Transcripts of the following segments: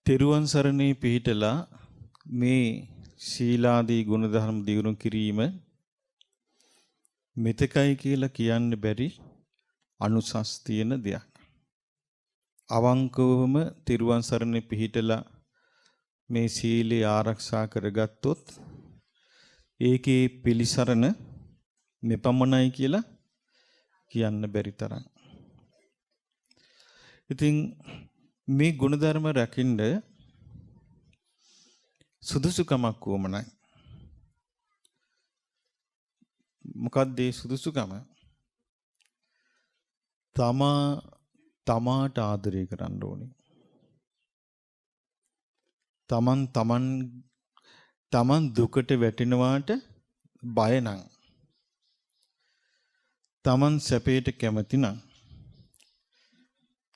තෙරුවන් සරණේ පිහිටලා මේ ශීලාදී ගුණධර්ම දියුණු කිරීම මෙතකයි කියලා කියන්න බැරි අනුසස් තියෙන දෙයක්. අවංකවම තෙරුවන් සරණේ පිහිටලා මේ සීලය ආරක්ෂා කරගත්තොත් ඒකේ පිළිසරණ මෙපමණයි කියලා කියන්න බැරි තරම්. ඉතින් මේ ගුණධර්ම රැකින්න සුදුසුකමක් වුමනයි. මොකක්ද ඒ සුදුසුකම? තමාට ආදරය කරන්න ඕනේ. තමන් දුකට වැටෙනවාට බය නම්, තමන් සැපයට කැමති නම්,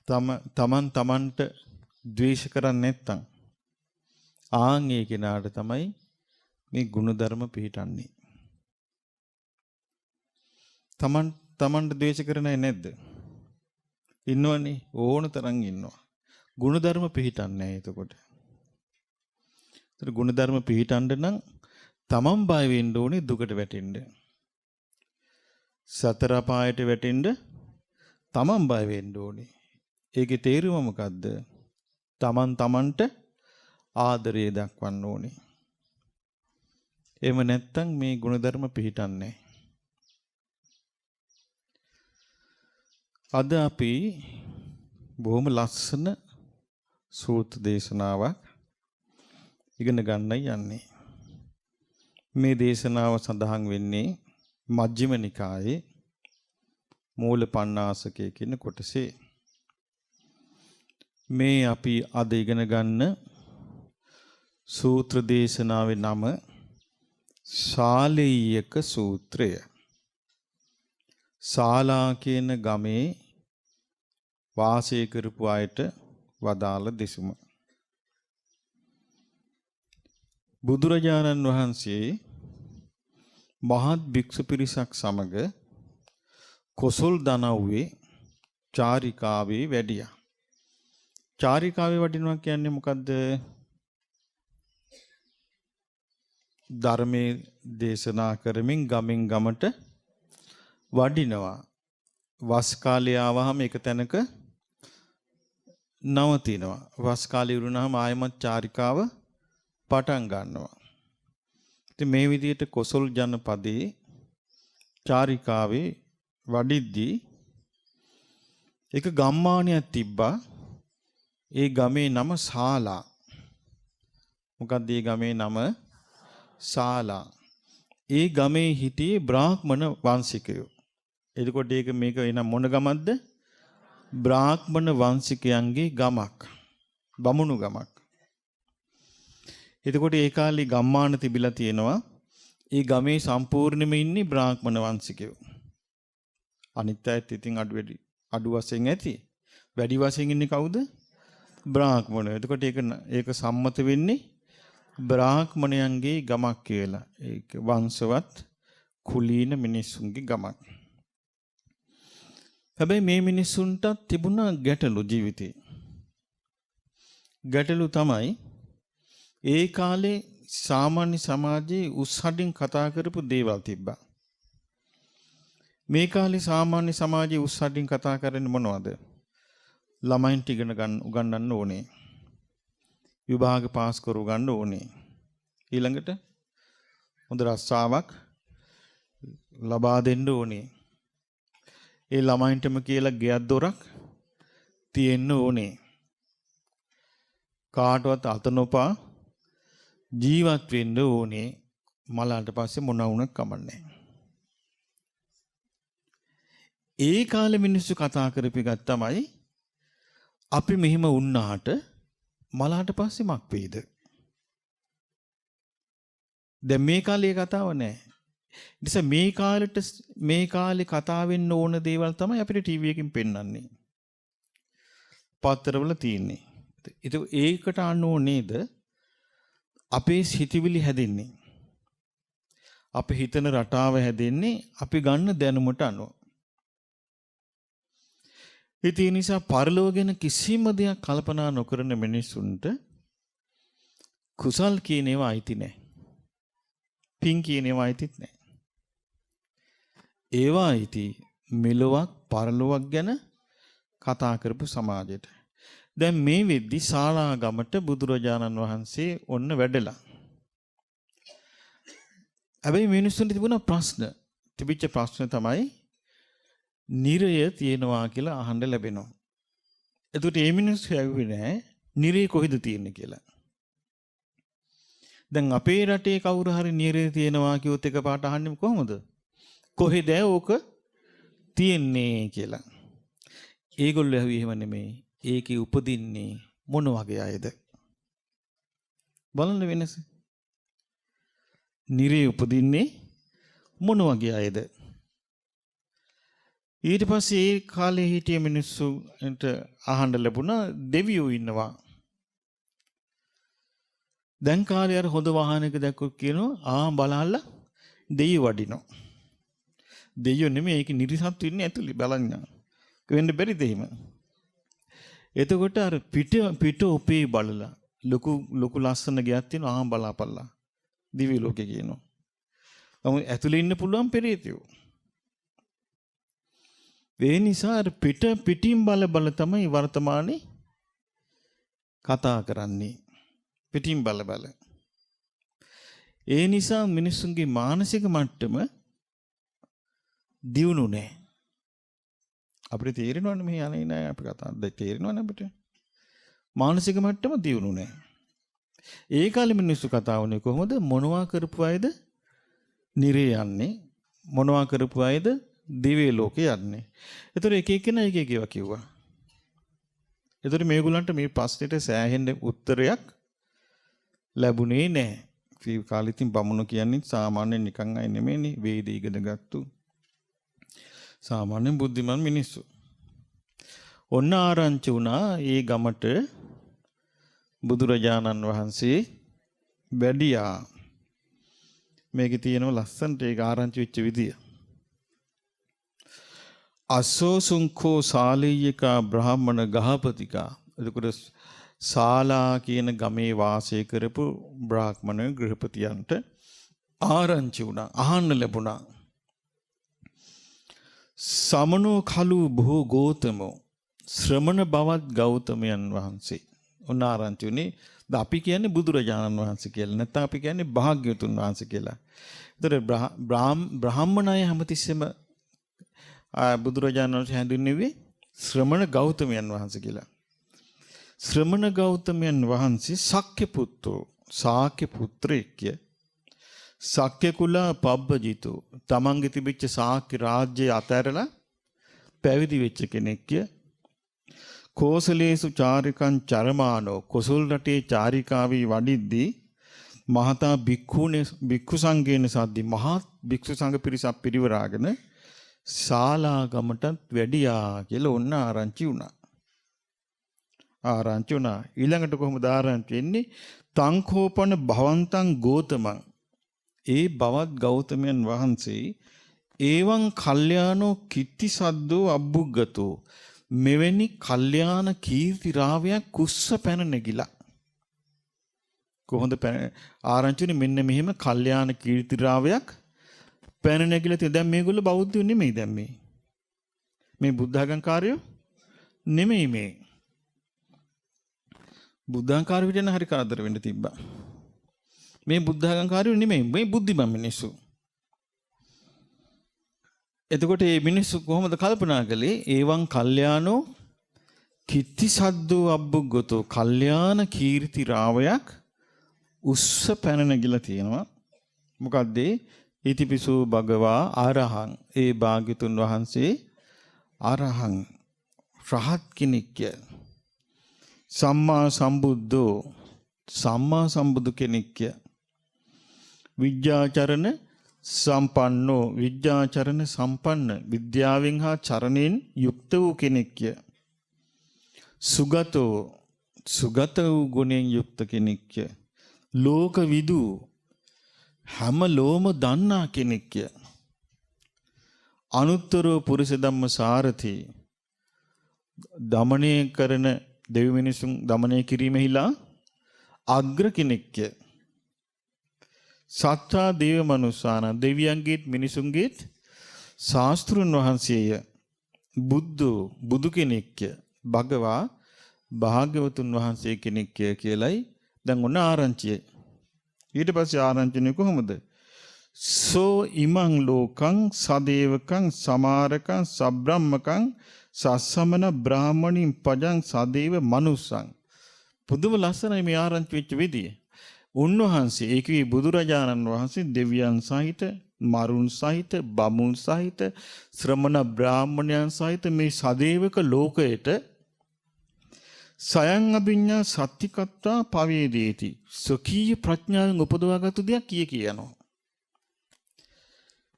තමන්ට ද්වේෂ කරන්නේ නැත්තම් ආන් ඒ කෙනාට තමයි මේ ගුණධර්ම පිහිටන්නේ. තමන්ට ද්වේෂ කරන්නේ නැද්ද? ඉන්නවනේ, ඕන තරම් ඉන්නවා. ගුණධර්ම පිහිටන්නේ නැහැ එතකොට. ඒතර ගුණධර්ම පිහිටන්න නම් තමන් බය වෙන්න ඕනේ දුකට වැටෙන්න. සතර පායට වැටෙන්න තමන් බය වෙන්න ඕනේ. ඒකේ තේරුම මොකද්ද? තමන්ට ආදරය දක්වන්න ඕනේ. එහෙම නැත්නම් මේ ගුණධර්ම පිහිටන්නේ. අද අපි බොහොම ලස්සන සූත්‍ර දේශනාවක් ඉගෙන ගන්නයි යන්නේ. මේ දේශනාව සඳහන් වෙන්නේ මජ්ක්‍ධිම නිකායේ මූල පණ්ණාසකයේ කියන කොටසේ. මේ අපි අද ඉගෙන ගන්න සූත්‍ර දේශනාවේ නම ශාලෙය්‍යක සූත්‍රය. ශාලා කියන ගමේ වාසය කරපු අයට වදාළ දෙසුම. බුදුරජාණන් වහන්සේ මහත් භික්ෂු පිරිසක් සමග කොසල් දනව්වේ චාරිකාවේ වැඩියා. චාරිකාවේ වඩිනවා කියන්නේ මොකද්ද? ධර්මයේ දේශනා කරමින් ගමින් ගමට වඩිනවා. වස් කාලය ආවහම එක තැනක නවතිනවා. වස් කාලය ඉවරනහම ආයමත් චාරිකාව පටන් ගන්නවා. ඉතින් මේ විදිහට කොසල් ජනපදයේ චාරිකාවේ වඩිද්දී එක ගම්මානයක් තිබ්බා. ඒ ගමේ නම ශාලා. මොකක්ද ඒ ගමේ නම? ශාලා. ඒ ගමේ හිටියේ බ්‍රාහ්මණ වංශිකයෝ. එතකොට මේක එන මොන ගමක්ද? බ්‍රාහ්මණ වංශිකයන්ගේ ගමක්. බමුණු ගමක්. එතකොට ඒ කාලේ ගම්මාන තිබිලා තියෙනවා. ඒ ගමේ සම්පූර්ණයෙන්ම ඉන්නේ බ්‍රාහ්මණ වංශිකයෝ. අනිත් අයත් ඉතින් අඩු වශයෙන් ඇති. වැඩි වශයෙන් ඉන්නේ කවුද? බ්‍රාහ්මණයෝ. එතකොට ඒක සම්මත වෙන්නේ බ්‍රාහ්මණයන්ගේ ගමක් කියලා. ඒක වංශවත් කුලීන මිනිසුන්ගේ ගමක්. හැබැයි මේ මිනිසුන්ට තිබුණා ගැටලු ජීවිතේ. ගැටලු තමයි ඒ කාලේ සාමාන්‍ය සමාජයේ උස්සඩින් කතා කරපු දේවල් තිබ්බා. මේ කාලේ සාමාන්‍ය සමාජයේ උස්සඩින් කතා කරන්නේ මොනවද? ළමයින්ට උගන්වන්න ඕනේ. විභාග පාස් කරු ගන්න ඕනේ. ඊළඟට හොඳ රස්සාවක් ලබා දෙන්න ඕනේ. ඒ ළමයින්ටම කියලා ගෙයක් දොරක් තියෙන්න ඕනේ. කාටවත් අත නොපා ජීවත් වෙන්න ඕනේ. මලන්ට පස්සේ මොන වුණත් කමන්නේ. ඒ කාලේ මිනිස්සු කතා කරපු එකක් තමයි අපි මෙහෙම වුණාට මලහට පස්සේ මක් වේද? දැන් මේ කාලේ කතාව නෑ. නිසා මේ කාලේ කතා වෙන්න ඕන දේවල් තමයි අපිට ටීවී එකකින් පෙන්වන්නේ. පත්තරවල තියෙන්නේ. ඒකට අනුව නේද අපේ සිතිවිලි හැදෙන්නේ. අපි හිතන රටාව හැදෙන්නේ අපි ගන්න දැනුමට අනුව. ඒ නිසා පරලෝක ගැන කිසිම දෙයක් කල්පනා නොකරන මිනිසුන්ට කුසල් කියන ඒවා අයිති නැහැ. පින් කියන ඒවා අයිතිත් නැහැ. ඒවා අයිති මෙලොවක් පරලොවක් ගැන කතා කරපු සමාජයට. දැන් මේ වෙද්දි ශාලාගමට බුදුරජාණන් වහන්සේ ඔන්න වැඩලා. හැබැයි මිනිස්සුන්ට තිබුණා ප්‍රශ්න. තිබිච්ච ප්‍රශ්න තමයි නිරය තියෙනවා කියලා අහන්න ලැබෙනවා. එතකොට මේ මිනිස්සු ඇහුවේ නැහැ නිරය කොහෙද තියෙන්නේ කියලා. දැන් අපේ රටේ කවුරු හරි නිරය තියෙනවා කිව්වොත් එකපාරට අහන්නේ කොහොමද? කොහෙද ඕක තියෙන්නේ කියලා. ඒගොල්ලෝ ඇහුවේ එහෙම නෙමෙයි. ඒකේ උපදින්නේ මොන වගේ අයද? බලන්න වෙනස. නිරේ උපදින්නේ මොන වගේ අයද? ඊට පස්සේ ඒ කාලේ හිටිය මිනිස්සුන්ට අහන්න ලැබුණා දෙවියෝ ඉන්නවා. දැන් කාලේ අර හොඳ වාහනයක දැක්කොත් කියනවා බලහල්ලා දෙයියෝ වඩිනවා. දෙයියෝ නෙමෙයි ඒක නිරිසත්තු ඉන්නේ ඇතුලේ බලන්න. වෙන්න බැරිද එහෙම? එතකොට අර පිට උපේ බලලා ලොකු ලස්සන ගයක් තියෙනවා බලාපල්ලා. දිව්‍ය ලෝකේ කියනවා. නමුත් ඇතුලේ ඉන්න පුළුවන් පෙරේතයෝ. ඒ නිසා අර පිටින් බල තමයි වර්තමානයේ කතා කරන්නේ. පිටින් බල. ඒ නිසා මිනිස්සුන්ගේ මානසික මට්ටම දියුණු නැහැ. අපිට තේරෙනවනේ මේ අනේ නෑ අපි කතා තේරෙනවනේ අපිට. මානසික මට්ටම දියුණු නැහැ. ඒ කාලේ මිනිස්සු කතා වුණේ කොහොමද? මොනවා කරපු අයද නිරේ යන්නේ? මොනවා කරපු අයද දිව්‍ය ලෝකේ යන්නේ? ඒතර එක එක්කෙනා එක එක ඒවා කිව්වා. ඒතර මේගොල්ලන්ට මේ ප්‍රශ්නෙට සෑහෙන්න උත්තරයක් ලැබුණේ නැහැ. ඒ කාලේ ඉතින් බමුණු කියන්නේ සාමාන්‍ය නිකන් අය නෙමෙයිනේ. වේද ඉගෙන ගත්තු සාමාන්‍ය බුද්ධිමත් මිනිස්සු. ඔන්න ආරංචි වුණා ඒ ගමට බුදුරජාණන් වහන්සේ වැඩියා. මේකේ තියෙනවා ලස්සනට ඒක ආරංචි වෙච්ච විදිය. අසෝසුංකෝ සාලීයකා බ්‍රාහ්මණ ගහපතිකා. එතකොට ශාලා කියන ගමේ වාසය කරපු බ්‍රාහ්මණ ගෘහපතියන්ට ආරංචි වුණා. අහන්න ලැබුණා. සමනෝ කලු බොහෝ ගෝතමෝ ශ්‍රමණ බවත් ගෞතමයන් වහන්සේ. ඔන්න ආරංචි උනේ. අපි කියන්නේ බුදුරජාණන් වහන්සේ කියලා. නැත්නම් අපි කියන්නේ භාග්‍යවතුන් වහන්සේ කියලා. ඒතර බ්‍රාහ්මණය හැමතිස්සෙම බුදුරජාණන් වහන්සේ හැඳින්වුවේ ශ්‍රමණ ගෞතමයන් වහන්සේ කියලා. ශ්‍රමණ ගෞතමයන් වහන්සේ ශක්‍ය පුත්‍රෝ ශාක්‍ය පුත්‍රයෙක්ය. ශක්‍ය කුල පබ්බජිතෝ තමන්ගේ තිබිච්ච ශාක්‍ය රාජ්‍යය අතහැරලා පැවිදි වෙච්ච කෙනෙක්ය. කෝසලේසු චාරිකං චරමානෝ කොසල් රටේ චාරිකාවී වඩිද්දී මහතා භික්ඛු සංඝේන සද්දි මහත් භික්ෂු සංඝ පිරිසක් පිරිවරාගෙන ශාලාගමටත් වැඩියා කියලා ඔන්න ආරංචි වුණා. ඊළඟට කොහොමද ආරංචි වෙන්නේ? තංකෝපන භවන්තං ගෝතමං. ඒ බවත් ගෞතමයන් වහන්සේ ඒවං කල්යාණෝ කිත්ති සද්දෝ අබ්බුග්ගතෝ මෙවැනි කල්යාණ කීර්ති රාවයක් කුස්ස පැන නැගිලා. කොහොමද ආරංචිනේ මෙන්න මෙහෙම කල්යාණ කීර්ති රාවයක් පැන නැගිලා තියෙන. දැන් මේගොල්ලෝ බෞද්ධයෝ නෙමෙයි. දැන් මේ බුද්ධඝංකාරයෝ නෙමෙයි. මේ බුද්ධඝංකාරයෝ විදිහට හරි කරදර වෙන්න තිබ්බා. මේ බුද්ධඝංකාරයෝ නෙමෙයි. මේ බුද්ධිමත් මිනිස්සු. එතකොට මේ මිනිස්සු කොහොමද කල්පනා කළේ? ඒවං කල්යාණෝ කිත්ති සද්දෝ අබ්බුග්ගතෝ කල්යාණ කීර්ති රාවයක් උස්ස පැන නැගිලා තියෙනවා. මොකද්ද? ඉතිපිසෝ භගවා අරහං. ඒ භාග්‍යතුන් වහන්සේ අරහං රහත් කෙනෙක්ය. සම්මා සම්බුද්ධෝ සම්මා සම්බුදු කෙනෙක්ය. විද්‍යාචරණ සම්පන්නෝ විද්‍යාචරණ සම්පන්න විද්‍යාවෙන් හා චරණයෙන් යුක්ත වූ කෙනෙක්ය. සුගතෝ සුගත වූ ගුණයෙන් යුක්ත කෙනෙක්ය. ලෝකවිදු හැම ලෝම දන්නා කෙනෙක්ය. අනුත්තරෝ පුරුෂ ධම්ම සාරථි දමණය කරන දෙවි මිනිසුන් දමණය කිරීමෙහිලා අග්‍ර කෙනෙක්ය. සත්තා දේව මනුස්සාන දෙවියන්ගේත් මිනිසුන්ගේත් ශාස්ත්‍රුන් වහන්සේය. බුදු කෙනෙක්ය. භගවා භාග්‍යවතුන් වහන්සේ කෙනෙක්ය කියලයි දැන් ඔන්න ආරංචිය. ඊට පස්සේ ආරංචිනේ කොහොමද? සෝ ඉමං ලෝකං සදේවකං සමාරකං සබ්‍රාහ්මකං සස්සමන බ්‍රාහමණින් පජං සදේව මනුස්සං. පුදුම ලස්සනයි මේ ආරංචි වෙච්ච විදිය. උන්වහන්සේ ඒකේ බුදුරජාණන් වහන්සේ දෙවියන් සහිත මරුන් සහිත බමුන් සහිත ශ්‍රමණ බ්‍රාහ්මණයන් සහිත මේ සදේවක ලෝකයට සයන් අභිඤ්ඤා සත්‍තිකත්වා පවේදේති. සොකීය ප්‍රඥාවෙන් උපදවාගත්තු දෙයක් කියනවා.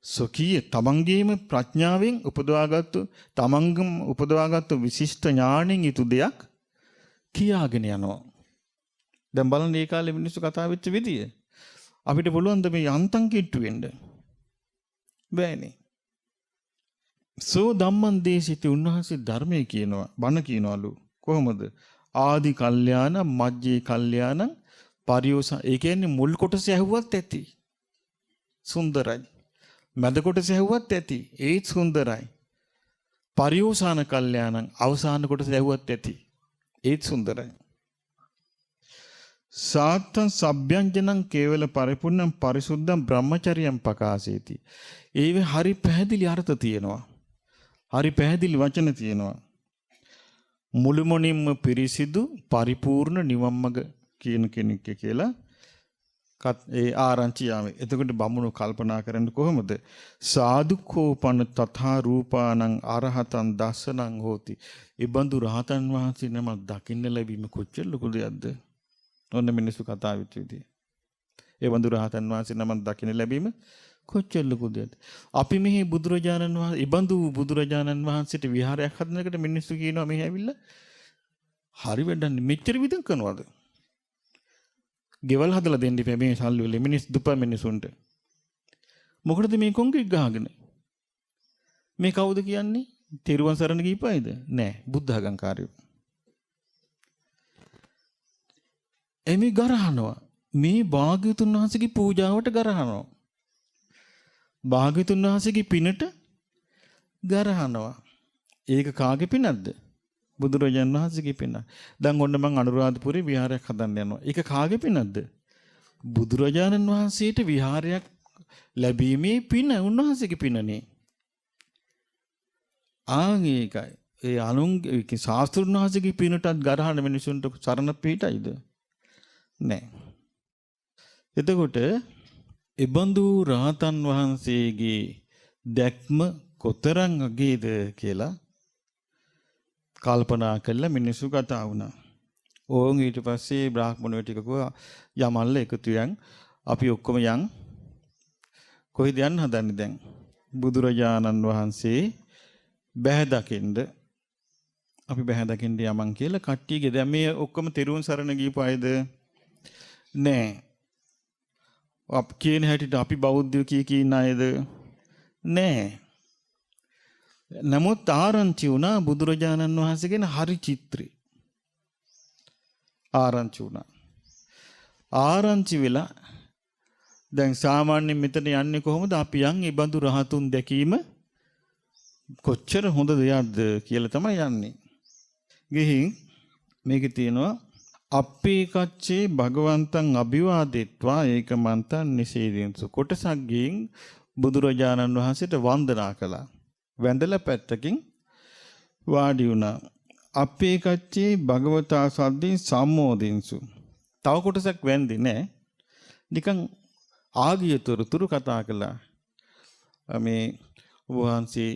සොකීය තමන්ගේම ප්‍රඥාවෙන් උපදවාගත්තු විශිෂ්ට ඥාණයෙන් යුතු දෙයක් කියාගෙන යනවා. දැන් බලන්න මේ කාලේ මිනිස්සු කතා වෙච්ච විදිය. අපිට පුළුවන් ද මේ යන්තම් කිට්ටු වෙන්න? බෑනේ. සෝ ධම්මං දේශිත උන්වහන්සේ ධර්මයේ කියනවා, බණ කියනවලු. කොහොමද? ආදි කල්යාණ, මජ්ජේ කල්යාණ, පරියෝස. ඒ කියන්නේ මුල් කොටස ඇහුවත් ඇති. සුන්දරයි. මැද කොටස ඇහුවත් ඇති. ඒත් සුන්දරයි. පරියෝසాన කල්යාණ අවසාන කොටස ඇහුවත් ඇති. ඒත් සුන්දරයි. සාත්තං සබ්බ්‍යංජනං කේවල පරිපූර්ණං පරිසුද්ධං බ්‍රහ්මචර්යං පකාසේති. ඒවේ හරි පැහැදිලි අර්ථ තියෙනවා. හරි පැහැදිලි වචන තියෙනවා. මුළුමනින්ම පිරිසිදු පරිපූර්ණ නිවන් මඟ කියන කෙනෙක් කියලා ඒ ආරංචි යාමේ. එතකොට බමුණු කල්පනා කරන්නේ කොහොමද? සාදුකෝපන තථා රූපානං අරහතං දස්සනං හෝති. ඒ බඳු රහතන් වහන්සේ නමක් දකින්න ලැබීම කොච්චර ලොකු දෙයක්ද? ඔන්න මිනිස්සු කතා වෙච්ච විදිය. ඒ බඳු රහතන් වහන්සේ නමක් දකින්න ලැබීම කොච්චර ලොකු දෙයක්ද? අපි මෙහි බුදුරජාණන් වහන්සේ, ඒ බඳු බුදුරජාණන් වහන්සේට විහාරයක් හදනකොට මිනිස්සු කියනවා මෙහි ඇවිල්ලා හරි වැඩන්නේ මෙච්චර විදක් කරනවද? ගෙවල් හදලා දෙන්න ඉපේ මේ සල්ලි වල දුප්පත් මිනිසුන්ට. මොකටද මේ කොංගෙක් ගහගෙන? මේ කවුද කියන්නේ? තෙරුවන් සරණ ගිහිපයිද? නෑ, බුද්ධ ආගම්කාරයෝ. එමි ගරහනවා. මේ භාග්‍යවතුන් වහන්සේගේ පූජාවට ගරහනවා. භාග්‍යවතුන් වහන්සේගේ පිනට ගරහනවා. ඒක කාගේ පිනක්ද? බුදුරජාණන් වහන්සේගේ පින. දැන් ඔන්න මං අනුරාධපුරේ විහාරයක් හදන්න යනවා. ඒක කාගේ පිනක්ද? බුදුරජාණන් වහන්සේට විහාරයක් ලැබීමේ පින උන්වහන්සේගේ පිනනේ. ඒකයි. ඒ අනුන්ගේ ශාස්ත්‍රුන් වහන්සේගේ පිනටත් ගරහන මිනිසුන්ට සරණ පිටයිද? නෑ. එතකොට එබඳු රහතන් වහන්සේගේ දැක්ම කොතරම් අගේද කියලා කල්පනා කළා මිනිස්සු කතා වුණා. ඕන් ඊට පස්සේ බ්‍රාහ්මණයෝ ටික කිව්වා යමල්ල එකතු යන් අපි ඔක්කොම යන්. කොහෙද යන්න හදන්නේ දැන්? බුදුරජාණන් වහන්සේ බැහැ දකින්න. අපි බැහැ දකින්න යමන් කියලා කට්ටියගේ දැන් මේ ඔක්කොම තෙරුවන් සරණ ගිහපු අයද? නෑ. අප කියන හැටියට අපි බෞද්ධයෝ කී නේද? නෑ. නමුත් ආරංචි වුණා බුදුරජාණන් වහන්සේ ගැන හරි චිත්‍රේ. ආරංචි වුණා. ආරංචි වෙලා දැන් සාමාන්‍යයෙන් මෙතන යන්නේ කොහොමද? අපි යන් ඒ බඳු රහතුන් දැකීම කොච්චර හොඳ දෙයක්ද කියලා තමයි යන්නේ. ගිහින් මේකේ තියෙනවා අපේ කච්චේ භගවන්තං අභිවාදෙත්වා ඒකමන්තං නිසීදෙන්සු. කොටසක් ගින් බුදුරජාණන් වහන්සේට වන්දනා කළා. වැඳලා පැත්තකින් වාඩි වුණා. අපේ කච්චේ භගවතා සද්දින් සම්මෝදින්සු. තව කොටසක් වැඳේ නෑ. නිකන් ආගියතොරතුරු කතා කළා. මේ වහන්සේ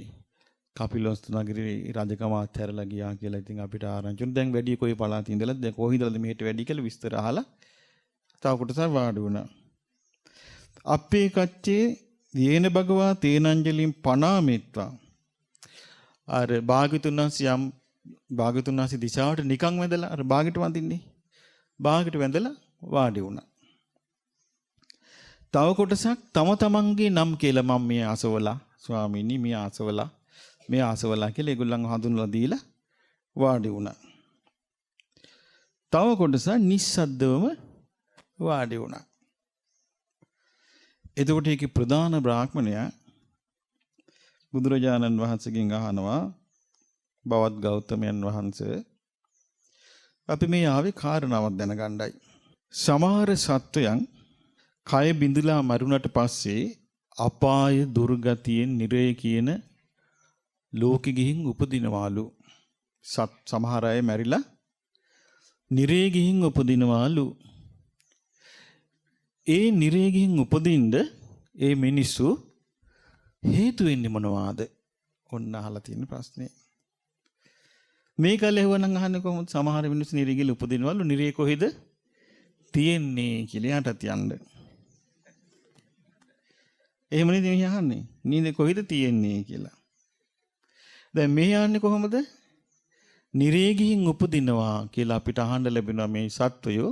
කපිලවස්තු නගරේ රජකම අත්හැරලා ගියා කියලා ඉතින් අපිට ආරංචි වුණා. දැන් වැඩි කොයි පළාතේ ඉඳලා දැන් කොහේදලද මෙහෙට වැඩි කියලා විස්තර අහලා තව කොටසක් වාඩි වුණා. අපේ කච්චේ යේන භගවා තේනංජලින් පනාමිත්වා. අර භාග්‍යතුන් වහන්සේ දිශාවට නිකන් වැඳලා අර භාගයට වඳින්නේ. භාගයට වැඳලා වාඩි වුණා. තව කොටසක් තම තමන්ගේ නම් කියලා මම මේ ආසවලා ස්වාමීනි මේ ආසවලා කියලා ඒගොල්ලන්ව හඳුන්වලා දීලා වාඩි වුණා. තව කොටසක් නිස්සද්දවම වාඩි වුණා. එතකොට ඒකේ ප්‍රධාන බ්‍රාහ්මණයා බුදුරජාණන් වහන්සේගෙන් අහනවා බවත් ගෞතමයන් වහන්සේ අපි මේ ආවේ කාරණාවක් දැනගන්නයි. සමහර සත්වයන් කය බිඳලා මරුණට පස්සේ අපාය දුර්ගතියෙන් නිරය කියන ලෝකෙ ගිහින් උපදිනවාලු. සමහර අය මැරිලා නිරය ගිහින් උපදිනවාලු. ඒ නිරය ගිහින් උපදින්න ඒ මිනිස්සු හේතු වෙන්නේ මොනවාද? ඔන්න අහලා තියෙන ප්‍රශ්නේ. මේක ලැබුවනම් අහන්නේ කොහොමද? සමහර මිනිස්සු නිරය ගිහින් උපදිනවලු. නිරය කොහෙද තියෙන්නේ කියලා යටත් යන්න. එහෙම නේද මේ අහන්නේ? නිරය කොහෙද තියෙන්නේ කියලා. දැන් මේ යන්නේ කොහොමද? නිරේ ගිහින් උපදිනවා කියලා අපිට අහන්න ලැබෙනවා මේ සත්වයෝ.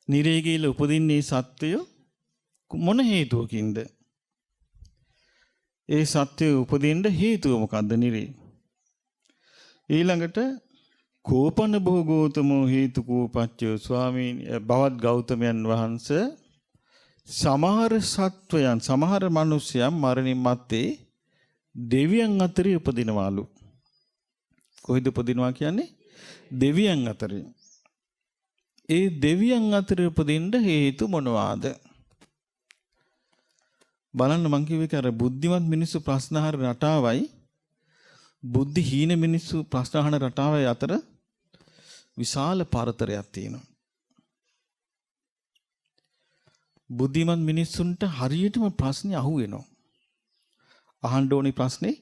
නිරේ ගිහින් උපදින්නේ සත්වයෝ මොන හේතුවකින්ද? ඒ සත්වයෝ උපදින්න හේතුව මොකද්ද නිරේ? ඊළඟට කෝපන භෝගෝතමෝ හේතු කෝපච්චය ස්වාමීන් බවත් ගෞතමයන් වහන්සේ සමහර සත්වයන් සමහර මිනිසයන් මරණින් මත්තේ දෙවියන් අතරේ උපදිනවලු. කොහෙද උපදිනවා කියන්නේ? දෙවියන් අතරේ. ඒ දෙවියන් අතරේ උපදින්න හේතු මොනවාද? බලන්න මං කිව්වේ අර බුද්ධිමත් මිනිස්සු ප්‍රශ්න අහන රටාවයි බුද්ධි හීන මිනිස්සු ප්‍රශ්න අහන රටාවයි අතර විශාල පරතරයක් තියෙනවා. බුද්ධිමත් මිනිස්සුන්ට හරියටම ප්‍රශ්නේ අහුවෙනවා. අහන්න ඕනේ ප්‍රශ්නේ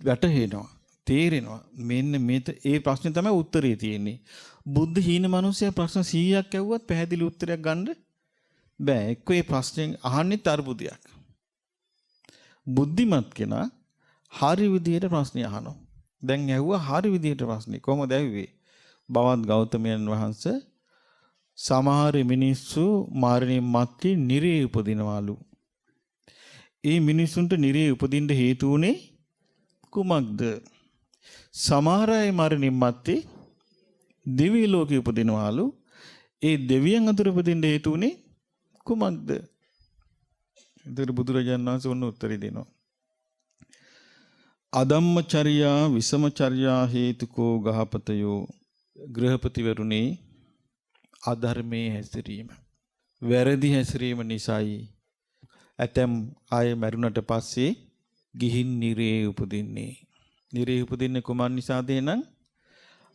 වැටහෙනවා. තේරෙනවා. මෙන්න මේත ඒ ප්‍රශ්නේ තමයි උත්තරේ තියෙන්නේ. බුද්ධ හීන මිනිස්සයා ප්‍රශ්න 100ක් ඇහුවත් පැහැදිලි උත්තරයක් ගන්න බෑ. එක්ක ඒ ප්‍රශ්නෙන් අහන්නේ අර්බුදයක්. බුද්ධිමත් කෙනා හරි විදියට ප්‍රශ්නේ අහනවා. දැන් ඇහුවා හරි විදියට ප්‍රශ්නේ. කොහොමද ඇහුවේ? බවත් ගෞතමයන් වහන්සේ සමහර මිනිස්සු මරණින් මත්තේ නිරේ උපදිනවලු. ඒ මිනිසුන්ට නිරේ උපදින්න හේතු උනේ කුමක්ද? සමහර අය මරණින් මත්තේ දිව්‍ය ලෝකෙ උපදිනවලු. ඒ දෙවියන් අතර උපදින්න හේතු උනේ කුමක්ද? ඒතර බුදුරජාණන් වහන්සේ ඔන්න උත්තරي දෙනවා. අදම්මචර්යා විසමචර්යා හේතුකෝ ගහපතයෝ ගෘහපතිවරුනි අධර්මයේ හැසිරීම වැරදි හැසිරීම නිසායි ඇතම් අය මරුණට පස්සේ ගිහින් නිරේ උපදින්නේ. නිරේ උපදින්නේ කුමන් නිසාද එහෙනම්?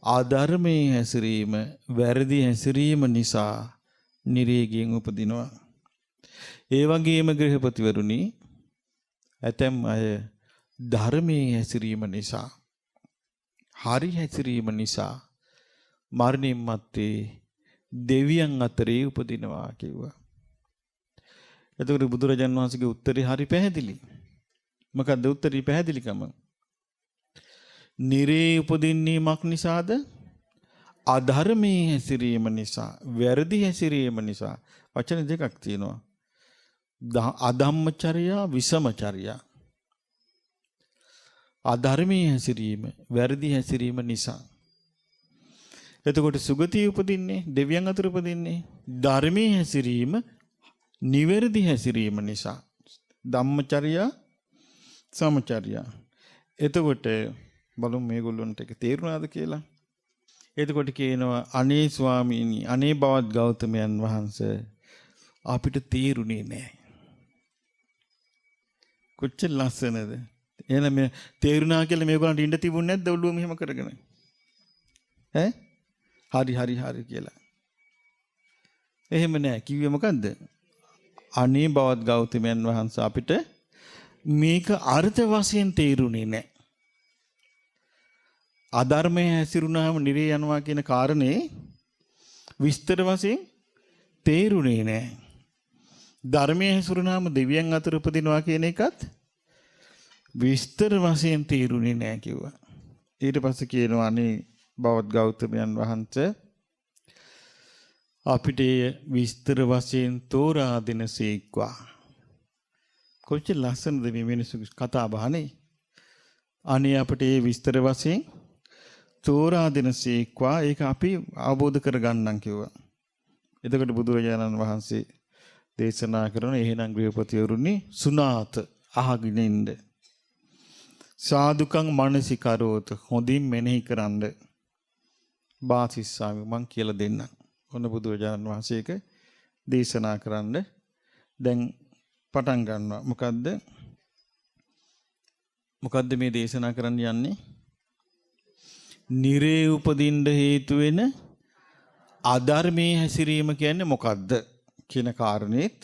අධර්මයේ හැසිරීම වැරදි හැසිරීම නිසා නිරේ ගිහින් උපදිනවා. ඒ වගේම ගෘහපතිවරුනි ඇතම් අය ධර්මයේ හැසිරීම නිසා හරි හැසිරීම නිසා මරණින් මත්තේ දෙවියන් අතරේ උපදිනවා කිව්වා. එතකොට බුදුරජාන් වහන්සේගේ උත්තරේ හරි පැහැදිලි. මොකද්ද උත්තරේ පැහැදිලිකම? නිරේ උපදින්නේ මක් නිසාද? අධර්මයේ හැසිරීම නිසා, වැරදි හැසිරීම නිසා. වචන දෙකක් තියෙනවා. අධම්මචර්යා, විසමචර්යා. අධර්මයේ හැසිරීම, වැරදි හැසිරීම නිසා. එතකොට සුගතිය උපදින්නේ දෙවියන් අතර උපදින්නේ ධර්මයේ හැසිරීම, නිවැරදි හැසිරීම නිසා. ධම්මචර්යා, සමචර්යා. එතකොට බලමු මේගොල්ලන්ට ඒක තේරුණාද කියලා. එතකොට කියනවා අනේ ස්වාමීනි, අනේ බවත් ගෞතමයන් වහන්සේ අපිට තේරුණේ නැහැ. කොච්චර ලස්සනද? එහෙනම් මේ තේරුණා කියලා මේගොල්ලන්ට ඉන්න තිබුණේ නැද්ද ඔළුව මෙහෙම කරගෙන? ඈ? හරි කියලා. එහෙම නෑ. කිව්වේ මොකද්ද? අනේ බවත් ගෞතමයන් වහන්සේ අපිට මේක අර්ථ වශයෙන් තේරුණේ නෑ. අධර්මයේ හැසිරුණාම නිරේ යනවා කියන කාරණේ විස්තර වශයෙන් තේරුණේ නෑ. ධර්මයේ හැසිරුණාම දෙවියන් අතර උපදිනවා කියන එකත් විස්තර වශයෙන් තේරුණේ නෑ කිව්වා. ඊට පස්සේ කියනවා අනේ බවත් ගෞතමයන් වහන්සේ අපිට විස්තර වශයෙන් තෝරා දෙනසේක්වා. කොච්චර ලස්සනද මේ මිනිස්සු කතා බහනේ. අනේ අපිට විස්තර වශයෙන් තෝරා දෙනසේක්වා. ඒක අපි අවබෝධ කරගන්නම් කිව්වා. එතකොට බුදුරජාණන් වහන්සේ දේශනා කරන එහෙනම් ගෘහපතිවරුනි සුනාත අහගෙන ඉන්න. සාදුකං මනසිකරෝත හොඳින් මෙනෙහි කරන්න. වාසිස්සාමි මං කියලා දෙන්නම්. ඔන්න බුදුරජාණන් වහන්සේක දේශනා කරන්න දැන් පටන් ගන්නවා. මොකද්ද මේ දේශනා කරන්න යන්නේ? නිරේ උපදින්න හේතු වෙන අධර්මයේ හැසිරීම කියන්නේ මොකද්ද කියන කාරණේත්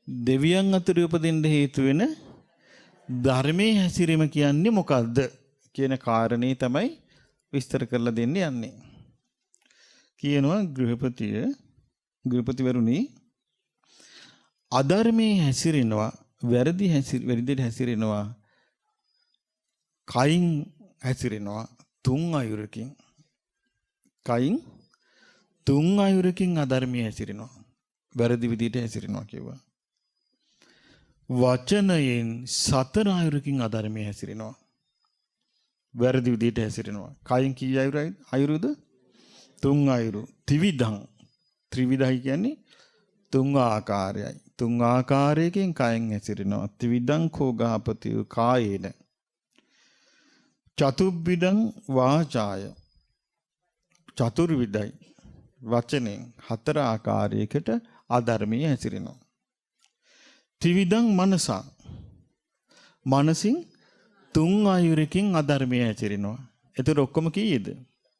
දෙවියන් අතර උපදින්න හේතු වෙන ධර්මයේ හැසිරීම කියන්නේ මොකද්ද කියන කාරණේ තමයි විස්තර කරලා දෙන්න යන්නේ. කියනවා ගෘහපතිවරුනි අධර්මයේ හැසිරෙනවා වැරදිට හැසිරෙනවා කයින් හැසිරෙනවා තුන් අයුරකින්. කයින් තුන් අයුරකින් අධර්මයේ හැසිරෙනවා. වැරදි විදිහට හැසිරෙනවා කියුවා. වචනයෙන් සතර අයුරකින් අධර්මයේ හැසිරෙනවා. වැරදි විදිහට හැසිරෙනවා. කයින් කී අයුරුද? තුන් අයුරු. ත්‍රිවිධයි කියන්නේ තුන් ආකාරයයි. තුන් ආකාරයකින් කයෙන් හැසිරෙනවා. ත්‍රිවිධං කෝ ගාපති කායේන. චතුබ්බිදං වාචාය. චතුර්විධයි වචනෙන් හතර ආකාරයකට අධර්මයේ හැසිරෙනවා. ත්‍රිවිධං මනසා. මනසින් තුන් අයුරකින් අධර්මයේ හැසිරෙනවා. ඒතර ඔක්කොම කීයද?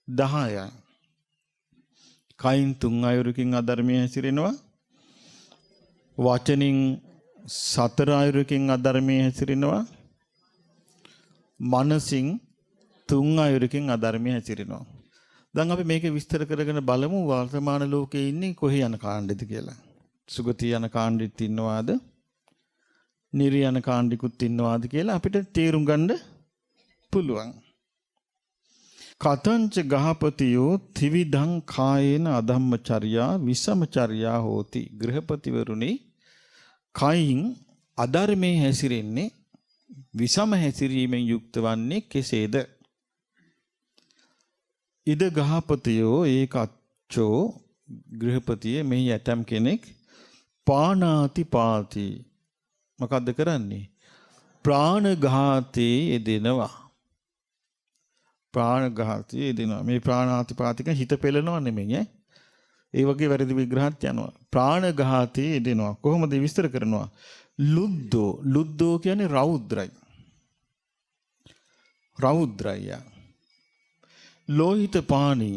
10යි. කයින් තුන් අයුරකින් අධර්මයේ හැසිරෙනවා. වචනින් සතර අයුරකින් අධර්මයේ හැසිරෙනවා. මනසින් තුන් අයුරකින් අධර්මයේ හැසිරෙනවා. දැන් අපි මේක විස්තර කරගෙන බලමු වර්තමාන ලෝකයේ ඉන්නේ කොහේ යන කාණ්ඩෙද කියලා. සුගතිය යන කාණ්ඩෙත් ඉන්නවාද? නිර්ය යන කාණ්ඩිකුත් ඉන්නවාද කියලා අපිට තේරුම් ගන්න පුළුවන්. කතංච ගහපතියෝ ත්‍රිවිධං කායේන අධම්මචර්යා විසමචර්යා හෝති. ගෘහපතිවරුනි කයින් අධර්මයේ හැසිරෙන්නේ විසම හැසිරීමෙන් යුක්ත වන්නේ කෙසේද? ඉද ගහපතියෝ ඒකච්චෝ ගෘහපතියේ මෙහි ඇතම් කෙනෙක් පානාති පාති. මොකද්ද කරන්නේ? ප්‍රාණඝාතේ යෙදෙනවා. ප්‍රාණඝාතේ යෙදෙනවා. මේ ප්‍රාණාති පාතික හිත පෙළෙනව නෙමෙයි ඈ. ඒ වගේ වැරදි විග්‍රහත් යනවා. ප්‍රාණඝාතේ යෙදෙනවා. කොහොමද විස්තර කරනවා? ලුද්දෝ කියන්නේ රෞද්‍රයි. රෞද්‍රය. ලෝහිත පානි.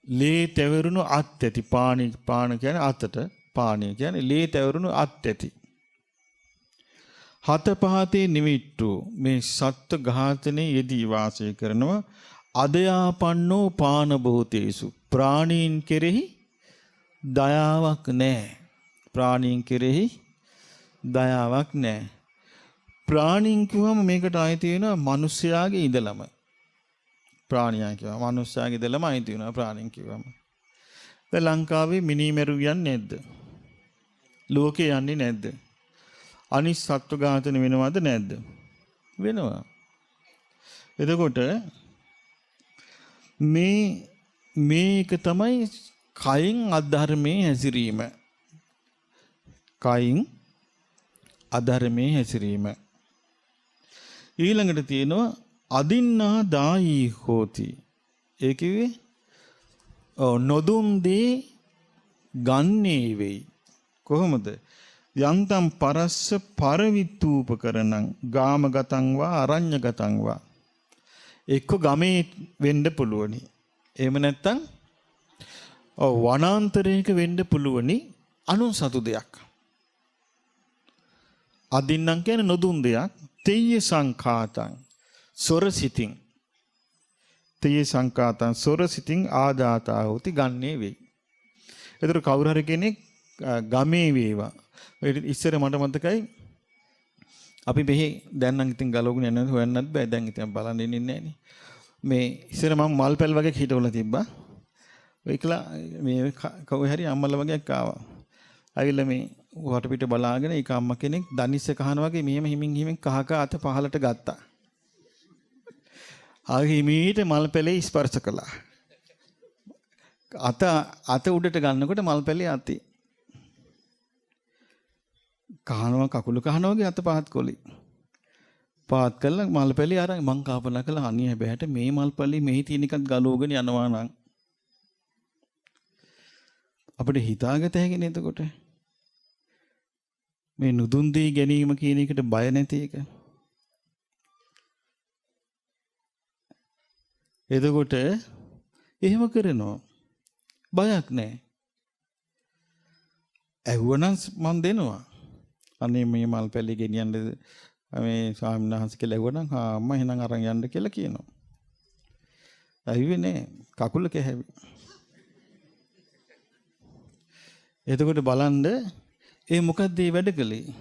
ලේ තැවරුණු අත් ඇති. පාන කියන්නේ අතට. පානීය කියන්නේ ලේ තැවරුණු අත් ඇති. හත පහතේ නිමිට්ටු මේ සත්ත්ව ඝාතනයේ යෙදී වාසය කරනවා. අදයාපන්නෝ පාන භූතේසු. ප්‍රාණීන් කෙරෙහි දයාවක් නැහැ. ප්‍රාණීන් කෙරෙහි දයාවක් නැහැ. ප්‍රාණීන් කිව්වම මේකට ආйти වෙනවා මිනිස්යාගේ ඉඳලම. ප්‍රාණියා කියනවා මිනිස්යාගේ ඉඳලම ආйти වෙනවා ප්‍රාණීන් කිව්වම. දැන් ලංකාවේ මිනිමෙරු යන්නේ නැද්ද? ලෝකේ යන්නේ නැද්ද? අනිත් සත්ව ඝාතන වෙනවද නැද්ද? වෙනවා. එතකොට මේක තමයි කයින් අධර්මයේ හැසිරීම. කයින් අධර්මයේ හැසිරීම. ඊළඟට තියෙනවා අදින්නා දායී හෝති. ඒ කිව්වේ නොදුන් දේ ගන්නේ වෙයි. කොහොමද? යන්තම් පරස්ස පරවිත්තූපකරණං ගාමගතං වා අරඤ්‍යගතං වා. එක්ක ගමේ වෙන්න පුළුවනි. එහෙම නැත්නම් වනාන්තරයක වෙන්න පුළුවනි අනුන් සතු දෙයක්. අදින්නම් කියන්නේ නොදුන් දෙයක්. තෙය්‍ය සංඛාතං සොරසිතින්. තෙය්‍ය සංඛාතං සොරසිතින් ආදාතා හොති ගන්නේ වෙයි. ඒතර කවුරු හරි කෙනෙක් ගමේ වේවා. ඉස්සර මට මතකයි අපි මෙහි දැන් නම් ඉතින් ගලවගෙන යනවා හොයන්නත් බෑ. දැන් ඉතින් බලන්න ඉන්නේ නැහනේ. මේ ඉස්සර මම මල් පැල් වගේ හිටවලා තිබ්බා. ඒකලා මේ කවුරු හරි අම්මලා වගේ ආවා. ඇවිල්ලා මේ වටපිට බලාගෙන ඒක අම්මා කෙනෙක් දනිස්ස කහන වගේ මෙහෙම හිමින් කහ අත පහලට ගත්තා. ආ හිමීට මල් පැලේ ස්පර්ශ කළා. අත උඩට ගන්නකොට මල් පැලේ අතේ. කහනවා කකුල කහනවා වගේ අත පහත් කොලි. පාත් කළා මල් පැලේ අරන් මං කල්පනා කළා අනිය හැබැයිට මේ මල් පැලේ මෙහි තියෙන එකත් ගලවගෙන යනවා නම් අපිට හිතාගත හැකිනේ එතකොට. මේ නුදුන් දී ගැනීම කියන එකට බය නැති එක. එතකොට එහෙම කරනවා. බයක් නැහැ. ඇහුවනම් මම දෙනවා. අනේ මේ මල් පැලි ගෙනියන්න මේ ස්වාමීන් වහන්සේ කියලා ඇහුවනම් අම්මා එහෙනම් අරන් යන්න කියලා කියනවා. ඇහුවේ නෑ කකුල කැහැවි. එතකොට බලන්න ඒ මොකද්ද මේ වැඩ කළේ?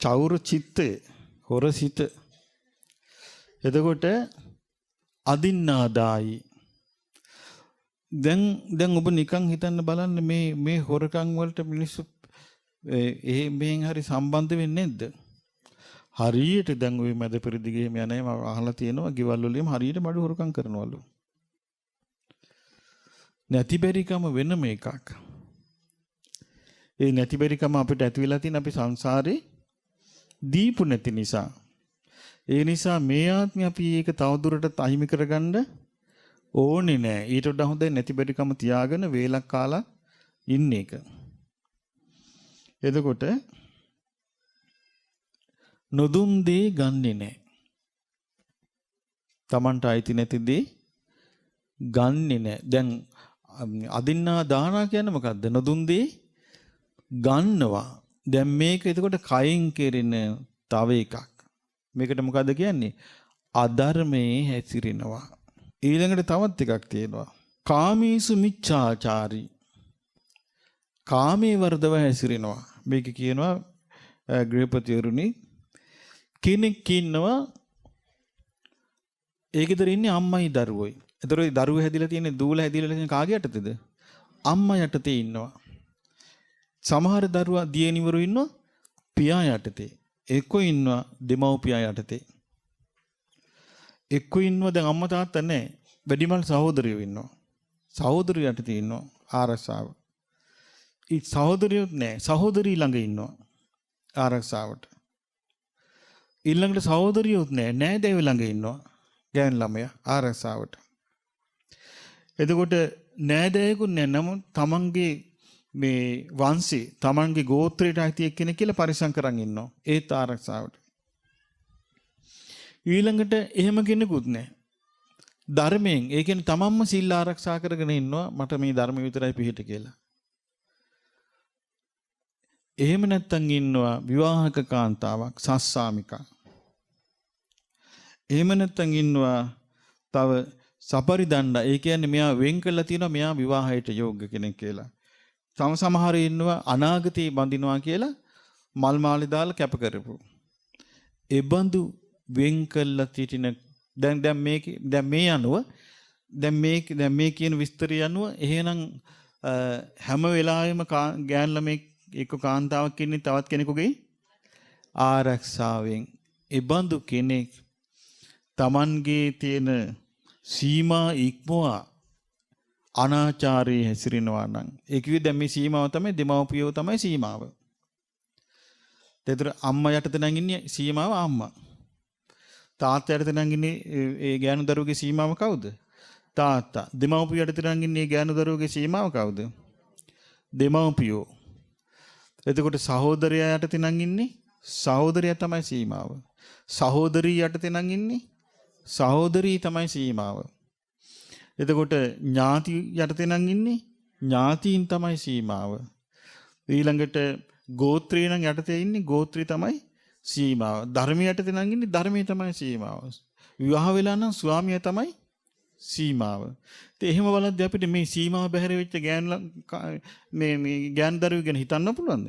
චෞර චිත්තය, හොර සිත. එතකොට අදින්නාදායි. දැන් ඔබ නිකන් හිතන්න බලන්න මේ හොරකම් වලට මිනිස්සු මෙහෙන් හරි සම්බන්ධ වෙන්නේ නැද්ද? හරියට දැන් ওই මැද පෙරදිගේ යන්නේ මම අහලා තියෙනවා ගෙවල් වලින්ම හරියට බඩු හොරකම් කරනවලු. නැතිබරිකම වෙනම එකක්. ඒ නැතිබරිකම අපිට ඇති වෙලා තියෙන අපි සංසාරේ දීපු නැති නිසා. ඒ නිසා මේ ආත්මය අපි ඒක තවදුරටත් අහිමි කරගන්න ඕනේ නෑ. ඊට වඩා හොඳයි නැතිබරිකම තියාගෙන වේලක් කාලා ඉන්න එක. එතකොට නොදුන් දේ ගන්නෙ නෑ. Tamanට අයිති නැති දේ ගන්නෙ නෑ. දැන් අදින්නා දානා කියන්නේ මොකද්ද? නොදුන් දේ ගන්නවා. දැන් මේක එතකොට කයින් කෙරෙන තව එකක්. මේකට මොකද්ද කියන්නේ? අධර්මයේ හැසිරෙනවා. ඊළඟට තවත් එකක් තියෙනවා. කාමීසු මිච්ඡාචාරී. කාමයේ වර්ධව හැසිරෙනවා. මේක කියනවා ගෘහපතිවරුනි කෙනෙක් ඉන්නවා ඒකෙදර ඉන්නේ අම්මයි දරුවෝයි. ඒතර ඒ දරුවෝ හැදිලා තියෙන්නේ දූල හැදිලා තියෙන කාගේ යටතේද? අම්මා යටතේ ඉන්නවා. සමහර දරුවා දියණිවරු ඉන්නවා පියා යටතේ. එක්කෝ ඉන්නවා දෙමව්පියා යටතේ. එක්කෝ ඉන්නවා දැන් අම්මා තාත්තා නැහැ. වැඩිමල් සහෝදරයෝ ඉන්නවා. සහෝදරිය යටතේ ඉන්නවා ආරක්ෂාව. ඒ සහෝදරියොත් නැහැ. සහෝදරී ළඟ ඉන්නවා ආරක්ෂාවට. ඊළඟට සහෝදරියොත් නැහැ. නෑදෑයෝ ළඟ ඉන්නවා ගෑන් ළමයා ආරක්ෂාවට. එතකොට නෑදෑයෙකුත් නැහැ. නමුත් තමන්ගේ මේ වංශේ තමන්ගේ ගෝත්‍රයට අයිති එක්කෙනෙක් කියලා පරිසම් කරන් ඉන්නවා. ඒත් ආරක්ෂාවට. ඊළඟට එහෙම කෙනෙකුත් නැහැ. ධර්මයෙන් ඒ කියන්නේ තමන්ම සිල් ආරක්ෂා කරගෙන ඉන්නවා මට මේ ධර්ම විතරයි පිළිහිට කියලා. එහෙම නැත්තම් ඉන්නවා විවාහක කාන්තාවක් සස්සාමිකා. එහෙම නැත්තම් ඉන්නවා තව සපරිදණ්ඩ. ඒ කියන්නේ මෙයා වෙන් කළා තියෙනවා මෙයා විවාහයට යෝග්‍ය කෙනෙක් කියලා. සමහර ඉන්නවා අනාගතේ බඳිනවා කියලා මල් මාලේ දාලා කැප කරපු. ඒ බඳු වෙන් කළා තිටින දැන් මේ අනුව දැන් මේ කියන විස්තරය අනුව එහෙනම් හැම වෙලාවෙම ගෑන් ළමෙක් එක්ක කාන්තාවක් ඉන්නේ තවත් කෙනෙකුගේ ආරක්ෂාවෙන්. ඒ බඳු කෙනෙක් Tamanගේ තියෙන සීමා ඉක්මවා අනාචාරයේ හැසිරෙනවා නම් ඒ කිව්වේ දැන් මේ සීමාව තමයි දෙමව්පියෝ තමයි සීමාව. ඒතර අම්මා යටතේ නම් ඉන්නේ සීමාව අම්මා. තාත්තා යටතේ නම් ඉන්නේ ඒ ගෑනු දරුවගේ සීමාව කවුද? තාත්තා. දෙමව්පියෝ යටතේ නම් ඉන්නේ ගෑනු දරුවගේ සීමාව කවුද? දෙමව්පියෝ. එතකොට සහෝදරයා යටතේ නම් ඉන්නේ සහෝදරයා තමයි සීමාව. සහෝදරී යටතේ නම් ඉන්නේ සහෝදරී තමයි සීමාව. එතකොට ඥාති යටතේ නම් ඉන්නේ ඥාතීන් තමයි සීමාව. ඊළඟට ගෝත්‍රය නම් යටතේ ඉන්නේ ගෝත්‍රය තමයි සීමාව. ධර්මය යටතේ නම් ඉන්නේ ධර්මය තමයි සීමාව. විවාහ වෙලා නම් ස්වාමියා තමයි සීමාව. ඉතින් එහෙම බලද්දී අපිට මේ සීමාව බැහැර වෙච්ච මේ ගෑන් දරුවෝ ගැන හිතන්න පුළුවන්ද?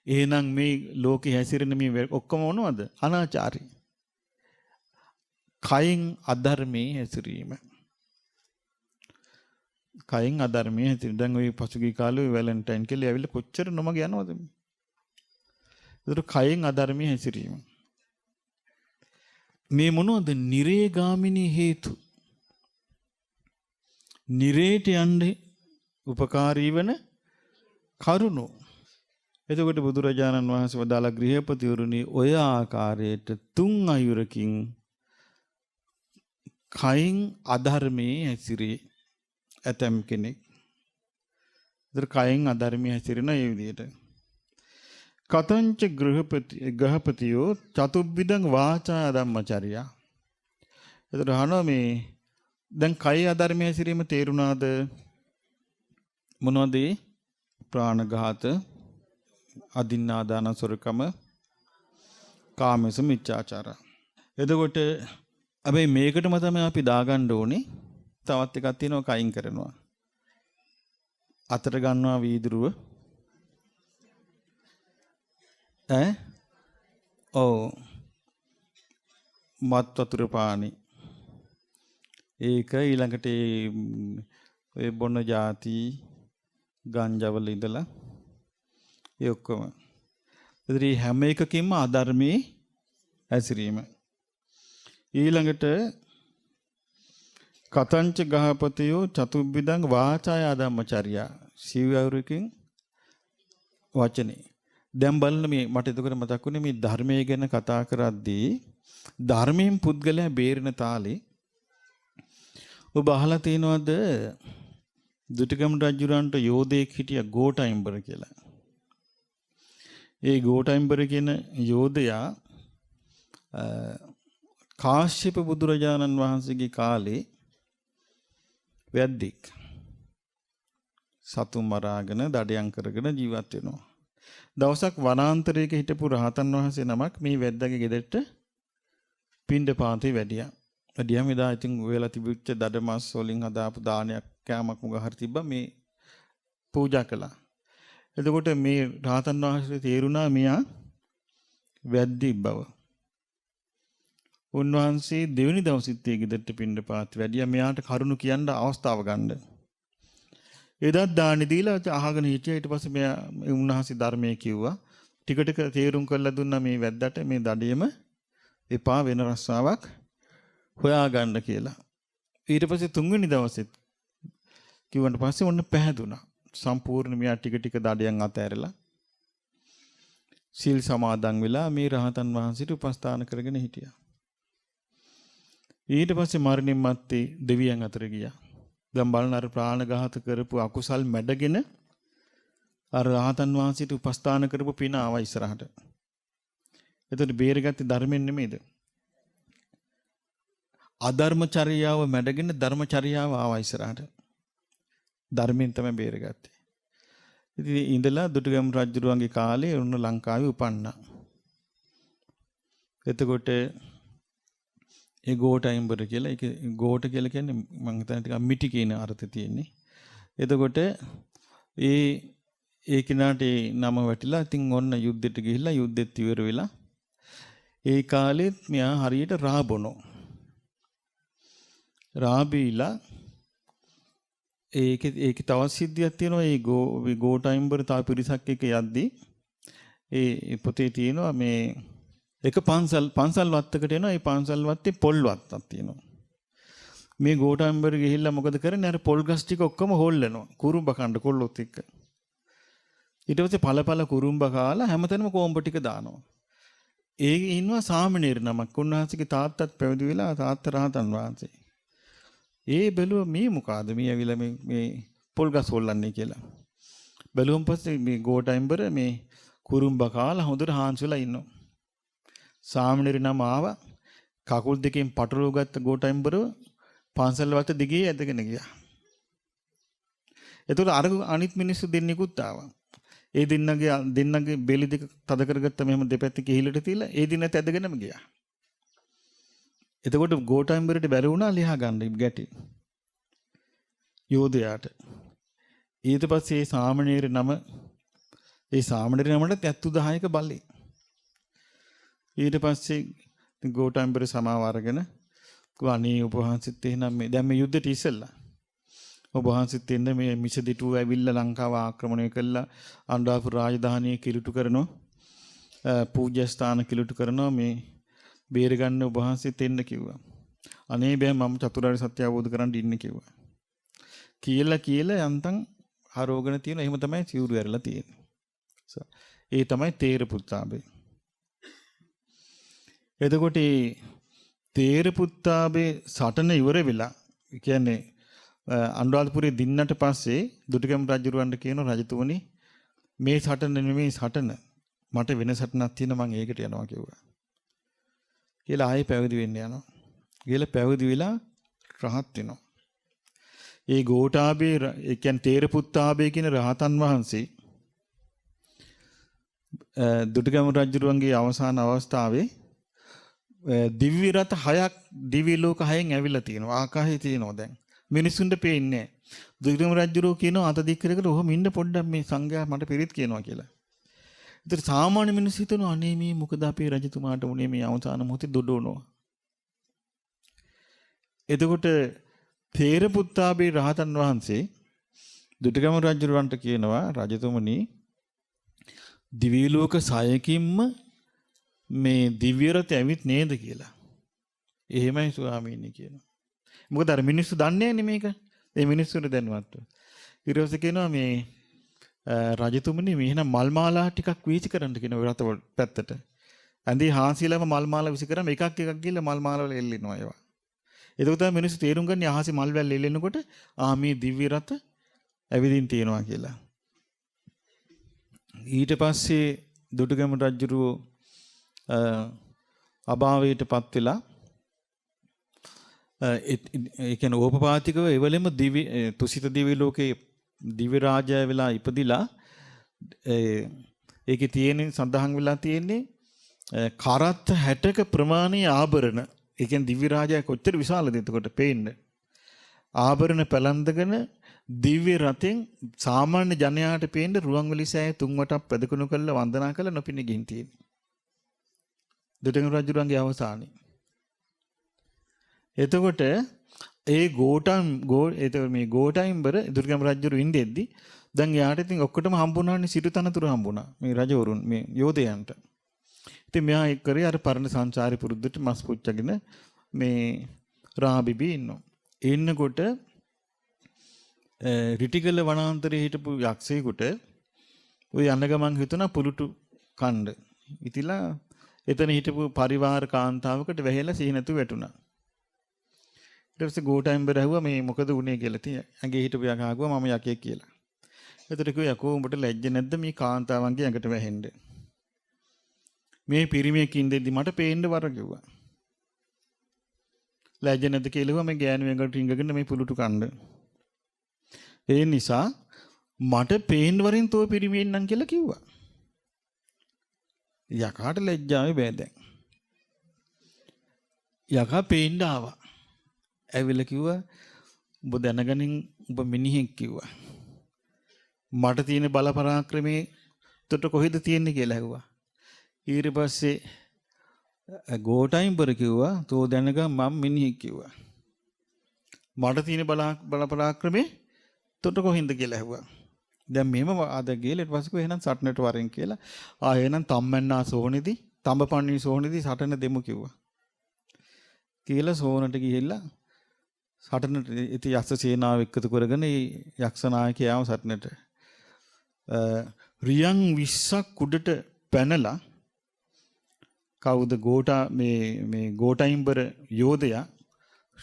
එහෙනම් මේ ලෝකේ හැසිරෙන මේ ඔක්කොම මොනවද? අනාචාරී. කයින් අධර්මයේ හැසිරීම. කයින් අධර්මයේ හැසිරීම. දැන් ওই පසුගිය කාලේ වැලන්ටයින් කියලා ඇවිල්ලා කොච්චර නොමග යනවද? ඒතර කයින් අධර්මයේ හැසිරීම. මේ මොනවද? නිරේගාමිනී හේතු. නිරේට යන්න උපකාරී වන කරුණු. එතකොට බුදුරජාණන් වහන්සේ වදාලා ගෘහපතිවරුනි ඔය ආකාරයට තුන් අයුරකින් කයින් අධර්මයේ හැසිරේ ඇතම් කෙනෙක්. ඒතර කයින් අධර්මයේ හැසිරෙන ඒ විදිහට. කතංච ගෘහපතියෝ චතුබ්බිදං වාචා ධම්මචර්යා. ඒතර අහනවා මේ දැන් කයි අධර්මයේ හැසිරීම තේරුණාද? මොනවද? ප්‍රාණඝාත, අදින්නාදාන සොරකම, කාමස මිච්ඡාචාර. එතකොට අපි මේකටම තමයි අපි දාගන්න ඕනේ. තවත් එකක් තියෙනවා කයින් කරනවා. අතට ගන්නවා වීදුරුව. ඔව්. මත් වතුර පානි. ඒක ඊළඟට ඒ බොන જાති ගංජාවල ඉඳලා ඒ ඔක්කොම. ඉතින් හැම එකකින්ම අධර්මයේ හැසිරීම. ඊළඟට කතංච ගහපතියෝ චතුබ්බිදං වාචාය ධම්මචර්යා. සිව්වරුකින් වචනේ. දැන් බලන්න මේ මට එතකොට මතක් වුණේ මේ ධර්මයේ ගැන කතා කරද්දී ධර්මයෙන් පුද්ගලයා බේරෙන තාලේ ඔබ අහලා තියෙනවද දුටුගැමුණු රජුරන්ට යෝධයෙක් හිටියා ගෝඨයිම්බර කියලා. ඒ ගෝඨයිම්බර කියන යෝධයා කාශ්‍යප බුදුරජාණන් වහන්සේගේ කාලේ වැද්දෙක්. සතුන් මරාගෙන දඩයන් කරගෙන ජීවත් වෙනවා. දවසක් වනාන්තරයක හිටපු රහතන් වහන්සේ නමක් මේ වැද්දාගේ ගෙදරට පිණ්ඩපාතේ වැඩියා. වැඩියම එදා ඉතින් වෙලා තිබුච්ච දඩමස් වලින් හදාපු දානයක් කෑමක් මුග හරි තිබ්බා මේ පූජා කළා. එතකොට මේ රහතන් වහන්සේ තේරුණා මෙයා වැද්දෙක් බව. උන්වහන්සේ දෙවෙනි දවසෙත් ඒ ගෙදරට පිණ්ඩපාත වැඩියා මෙයාට කරුණු කියන්න අවස්ථාව ගන්න. එදත් දානි දීලා අහගෙන හිටියා. ඊට පස්සේ මෙයා උන්වහන්සේ ධර්මයේ කිව්වා. ටික ටික තේරුම් කරලා දුන්නා මේ වැද්දාට මේ දඩේම එපා වෙන රස්සාවක් හොයාගන්න කියලා. ඊට පස්සේ තුන්වෙනි දවසෙත් කිව්වන්ට පස්සේ ඔන්න පැහැදුනා. සම්පූර්ණ මෙයා ටික ටික දඩයන් අතෑරලා සීල් සමාදන් වෙලා මේ රහතන් වහන්සේට උපස්ථාන කරගෙන හිටියා. ඊට පස්සේ මරණින් මත්තේ දෙවියන් අතර ගියා. දැන් බලන අර ප්‍රාණඝාත කරපු අකුසල් මැඩගෙන අර රහතන් වහන්සේට උපස්ථාන කරපු පින ආවා ඉස්සරහට. එතකොට බේරගත්තේ ධර්මයෙන් නෙමෙයිද? අධර්මචර්යාව මැඩගෙන ධර්මචර්යාව ආවා ඉස්සරහට. ධර්මයෙන් තමයි බේරගත්තේ. ඉතින් ඉඳලා දුටුගැමුණු රජුරුවන්ගේ කාලේ උන්න ලංකාවේ උපන්නා. එතකොට ඒ ගෝඨයිම්බර කියලා ඒක ගෝඨ කියලා කියන්නේ මම හිතන්නේ ටිකක් මිටි කියන අර්ථය තියෙන්නේ. එතකොට ඒ කිනාට ඒ නම වැටිලා ඉතින් ඔන්න යුද්ධෙට ගිහිල්ලා යුද්ධෙත් ඉවර වෙලා ඒ කාලෙත් මෙයා හරියට රාබොනෝ. රාබීලා ඒකේ තවත් සිද්ධියක් තියෙනවා. ඒ ගෝඨයිම්බර තා පිරිසක් එක්ක යද්දී ඒ පොතේ තියෙනවා මේ එක පන්සල් වත්තකට එනවා. ඒ පන්සල් වත්තේ පොල් වත්තක් තියෙනවා. මේ ගෝඨයිම්බර ගිහිල්ලා මොකද කරන්නේ? අර පොල් ගස් ටික ඔක්කොම හොල්ලනවා. කුරුම්බ කණ්ඩ කොල්ලොත් එක්ක. ඊට පස්සේ පළපළ කුරුම්බ කාලා හැමතැනම කොම්බ ටික දානවා. ඒ ඉන්නවා සාමණේර නමක්. උන්වහන්සේගේ තාත්තත් පැවිදි වෙලා තාත්තා රහතන් වහන්සේ. ඒ බැලුව මේ මොකාද මේ ඇවිල්ලා මේ පොල් ගස් හොල්ලන්නේ කියලා. බැලුවම පස්සේ මේ ගෝඨයිම්බර මේ කුරුම්බ කාලා හොඳට හාන්සි වෙලා ඉන්නවා. සාමණේර නම ආවා. කකුල් දෙකෙන් පටලව ගත්ත ගෝඨයිම්බරව පන්සල් වලට දිගේ ඇදගෙන ගියා. එතකොට අර අනිත් මිනිස්සු දෙන්නෙකුත් ආවා. ඒ දෙන්නගේ බෙලි දෙක තද කරගත්ත මෙහෙම දෙපැත්තේ කිහිලට තියලා ඒ දිනත් ඇදගෙනම ගියා. එතකොට ගෝඨයිම්බරට බැරි වුණා ලියා ගන්න ගැටි. යෝධයාට. ඊට පස්සේ සාමණේර නමට 10ක බලේ. ඊට පස්සේ ගෝඨයිම්බර සමාව අරගෙන අනේ ඔබ වහන්සේත් එහෙනම් මේ දැන් මේ යුද්ධෙට ඉස්සෙල්ලා ඔබ වහන්සේත් එන්න මේ මිසදිටුව ඇවිල්ලා ලංකාව ආක්‍රමණය කළා. අනුරාධපුර රාජධානිය කිලුටු කරනවා. පූජ්‍ය ස්ථාන කිලුටු කරනවා. මේ බේරගන්න ඔබ වහන්සේත් එන්න කිව්වා. අනේ බෑ මම චතුරාර්ය සත්‍ය අවබෝධ කරගන්න ඉන්නේ කිව්වා. කියලා යන්තම් හරෝගන තියෙන. එහෙම තමයි සිවුරු ඇරලා තියෙන්නේ. ඒ තමයි තේර පුත්තාබේ. එතකොට තේර පුත්තාබේ සටන ඉවර වෙලා කියන්නේ අනුරාධපුරේ දින්නට පස්සේ දුටුගැමුණු රජුරවන්ට කියන රජතුමනි මේ සටන නෙමෙයි සටන මට වෙන සටනක් තියෙනවා මම ඒකට යනවා කිව්වා. කියලා ආයේ පැවිදි වෙන්න යනවා. කියලා පැවිදි වෙලා රහත් වෙනවා. ඒ ගෝඨාභය ඒ කියන්නේ තේර පුත්තාභය කියන රහතන් වහන්සේ දුටුගැමුණු රජුරවන්ගේ අවසාන අවස්ථාවේ දිව්‍ය රථ 6ක් දිව්‍ය ලෝක 6න් ඇවිල්ලා තියෙනවා. ආකාශයේ තියෙනවා දැන්. මිනිසුන්ට පේන්නේ නැහැ. දුටුගැමුණු රජුරෝ කියනවා අත දික් කරගෙන ඔහොම ඉන්න පොඩ්ඩක් මේ සංඝයා මට පිරිත් කියනවා කියලා. ඒතර සාමාන්‍ය මිනිස්සු හිතනවා අනේ මේ මොකද අපේ රජතුමාට උනේ මේ අවසාන මොහොතේ දොඩවනවා. එතකොට තේර පුත්තාභය රහතන් වහන්සේ දුටුගැමුණු රජුරවන්ට කියනවා රජතුමනි දිව්‍ය ලෝක 6කින්ම මේ දිව්‍ය රථ ඇවිත් නේද කියලා. එහෙමයි ස්වාමීනි කියනවා. මොකද අර මිනිස්සු දන්නේ නැහැ මේක. ඒ මිනිස්සුන්ට දැනුවත්. ඊට පස්සේ කියනවා මේ රජතුමනි මේ එහෙනම් මල් මාලා ටිකක් වීසි කරන්න කියන රථ පැත්තට. ඇඳේ හාසියලම මල් මාලා විසි කරාම එකක් ගිහලා මල් මාලා වල එල්ලෙනවා ඒවා. ඒක තමයි මිනිස්සු තේරුම් ගන්න අහසේ මල් වැල් එල්ලෙනකොට මේ දිව්‍ය රථ ඇවිදින් තියෙනවා කියලා. ඊට පස්සේ දුටුගැමුණු රජුරෝ අභාවයටපත් වෙලා ඒ කියන්නේ ඕපපාතිකව එවලෙම දිවි තුසිත දිවි ලෝකේ දිව්‍ය රාජය වෙලා ඉපදිලා ඒකේ තියෙන සඳහන් වෙලා තියෙන්නේ කරත් 60ක ප්‍රමාණීය ආභරණ. ඒ කියන්නේ දිව්‍ය රාජය කොච්චර විශාලද එතකොට පේන්නේ. ආභරණ පැලඳගෙන දිව්‍ය රතෙන් සාමාන්‍ය ජනයාට පේන්න රුවන්වැලි සෑය 3 වටක් පැදකුණු කරලා වන්දනා කරලා නොපිනී ගින් තියෙන්නේ. දුටුගැමුණු රජුරන්ගේ අවසානයේ. එතකොට ඒ මේ ගෝඨයිම්බර දුටුගැමුණු රජුරු ඉඳෙද්දි දැන් යාට ඉතින් ඔක්කොටම හම්බුණානේ සිටු තනතුරු හම්බුණා මේ රජවරුන් මේ යෝධයන්ට. ඉතින් මෙයා එක් කරේ අර පරණ සංසාරේ පුරුද්දට මස් පුච්චගෙන මේ රාබිබි ඉන්නවා. ඉන්නකොට රිටිගල වනාන්තරයේ හිටපු යක්ෂයෙකුට ওই යන ගමන් හිතුණා පුලුටු කණ්ඩ. ඉතිලා එතන හිටපු පරිවාර කාන්තාවකට වැහෙලා සිහි නැතුව වැටුණා. ඊට පස්සේ ගෝඨයිම්බර ඇහුවා මේ මොකද වුනේ කියලා. ඉතින් ඇඟේ හිටපු යකා ආගුවා මම යකෙක් කියලා. එතකොට කිව්වා යකෝ උඹට ලැජ්ජ නැද්ද මේ කාන්තාවන්ගේ ඇඟට වැහෙන්න? මේ පිරිමියෙක් ඉඳෙද්දි මට පේන්න වර කිව්වා. ලැජ්ජ නැද්ද කියලා මේ ගෑනු ඇඟට රිංගගෙන මේ පුලුටු කණ්ඩ. ඒ නිසා මට පේන්න වරින් තෝ පිරිමියෙක් නම් කියලා කිව්වා. යකාට ලැජ්ජාවේ බෑ දැන්. යකා පේන්න ආවා. ඇවිල්ලා කිව්වා ඔබ දැනගනින් ඔබ මිනිහෙක් කිව්වා. මට තියෙන බල පරාක්‍රමේ තොට කොහෙද තියෙන්නේ කියලා ඇහුවා. ඊට පස්සේ ගෝඨයිම්බර කිව්වා තෝ දැනගන් මම මිනිහෙක් කිව්වා. මට තියෙන බල පරාක්‍රමේ තොට කොහෙන්ද කියලා ඇහුවා. දැන් මෙහෙම ආද ගිහලා ඊට පස්සේ එහෙනම් සටනට වරෙන් කියලා එහෙනම් තම්මැන්නා සෝනෙදි තඹපන්නි සෝනෙදි සටන දෙමු කිව්වා. කියලා සෝනට ගිහිල්ලා සටනට ඉති යක්ෂ සේනාව එක්කතු කරගෙන යක්ෂ නායකයාව සටනට රියන් 20ක් උඩට පැනලා කවුද මේ ගෝඨයිම්බර යෝධයා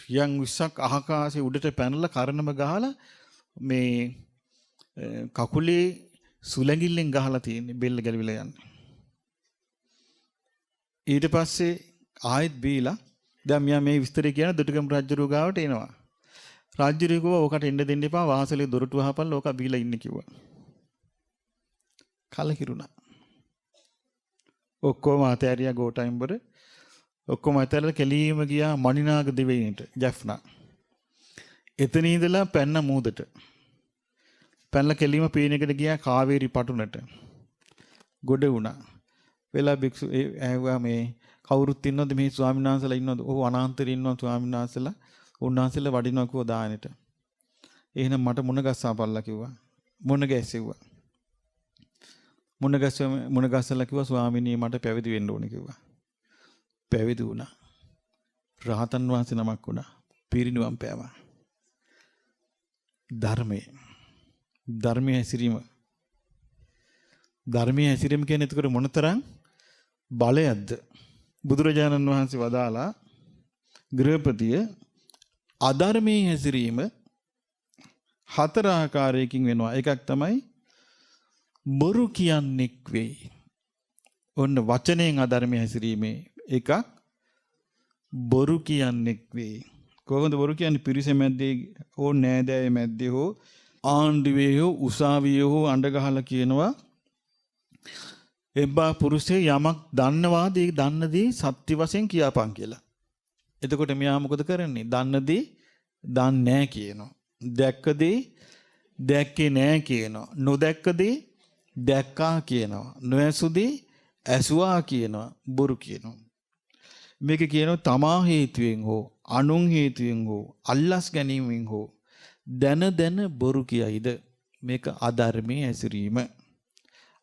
රියන් 20ක් අහකාසේ උඩට පැනලා කරණම ගහලා මේ කකුලේ සුලඟිල්ලෙන් ගහලා තියෙන්නේ බෙල්ල ගැලවිලා යන්නේ. ඊට පස්සේ ආයෙත් බීලා දැන් මෙයා මේ විස්තරය කියන දුටුගැමුණු රජුරුව ගාවට එනවා. රජුරුව කිව්වා ඕකට එන්න දෙන්න එපා වාසලේ දොරටු වහපල්ලා ඕක බීලා ඉන්න කිව්වා. කලකිරුණා. ඔක්කොම අතෑරියා ගෝඨයිම්බර. ඔක්කොම අතෑරලා කෙලීම ගියා මණිනාග දෙවියන්ට ජැෆ්නා. එතන ඉඳලා පැන්න මූදට. පැනලා කෙලීම පීනකට ගියා කාවේරි පටුනට. ගොඩ වුණා. වෙලා භික්ෂු ඇහුවා මේ කවුරුත් ඉන්නවද මේ ස්වාමීන් වහන්සේලා ඉන්නවද? ඔව් අනාන්තරේ ඉන්නවා ස්වාමීන් වහන්සේලා. උන්වහන්සේලා වඩිනවා කිව්වා දානෙට. එහෙනම් මට මුණ ගස්සාපල්ලා කිව්වා. මුණ ගැස්සෙව්වා. මුණ ගස්සලා කිව්වා ස්වාමීනි මට පැවිදි වෙන්න ඕනේ කිව්වා. පැවිදි වුණා. රහතන් වහන්සේ නමක් වුණා. පිරිනිවන් පෑවා. ධර්මය. ධර්මයේ හැසිරීම. ධර්මයේ හැසිරීම කියන්නේ එතකොට මොනතරම් බලයක්ද? බුදුරජාණන් වහන්සේ වදාලා ගෘහපතිය අධර්මයේ හැසිරීම හතර ආකාරයකින් වෙනවා. එකක් තමයි බොරු කියන්නෙක් වෙයි. ඔන්න වචනයෙන් අධර්මයේ හැසිරීමේ එකක් බොරු කියන්නෙක් වෙයි. කොහොමද බොරු කියන්නේ? පිරිස මැද්දේ හෝ නෑදෑය මැද්දේ හෝ ආණ්ඩුවේ හෝ උසාවියේ හෝ අඬ ගහලා කියනවා එබ්බා පුරුෂය යමක් දන්නවාද ඒ දන්න දේ සත්‍ය වශයෙන් කියපන් කියලා. එතකොට මෙයා මොකද කරන්නේ? දන්න දේ දන්නේ නැහැ කියනවා. දැක්ක දේ දැක්කේ නැහැ කියනවා. නොදැක්ක දේ දැක්කා කියනවා. නොඇසු දේ ඇසුවා කියනවා. බොරු කියනවා. මේක කියනවා තමා හේතුවෙන් හෝ අනුන් හේතුවෙන් හෝ අල්ලස් ගැනීමෙන් හෝ දන දන බොරු කියයිද? මේක අධර්මයේ හැසිරීම.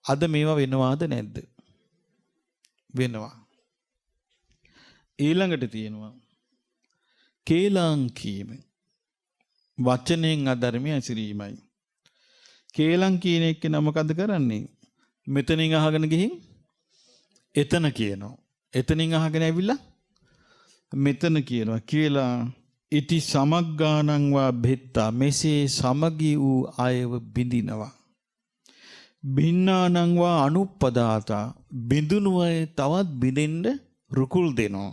අද මේවා වෙනවාද නැද්ද? වෙනවා. ඊළඟට තියෙනවා කේලම් කීම. වචනයෙන් අධර්මයේ හැසිරීමයි. කේලම් කියන එක මොකද කරන්නේ? මෙතනින් අහගෙන ගිහින් එතන කියනවා. එතනින් අහගෙන ඇවිල්ලා මෙතන කියනවා කියලා ඉති සමග්ගානං වා බෙත්තා මෙසේ සමගී වූ අයව බිඳිනවා. භින්නානං වා අනුප්පදාතා බිඳුණු අය තවත් බිඳෙන්න රුකුල් දෙනවා.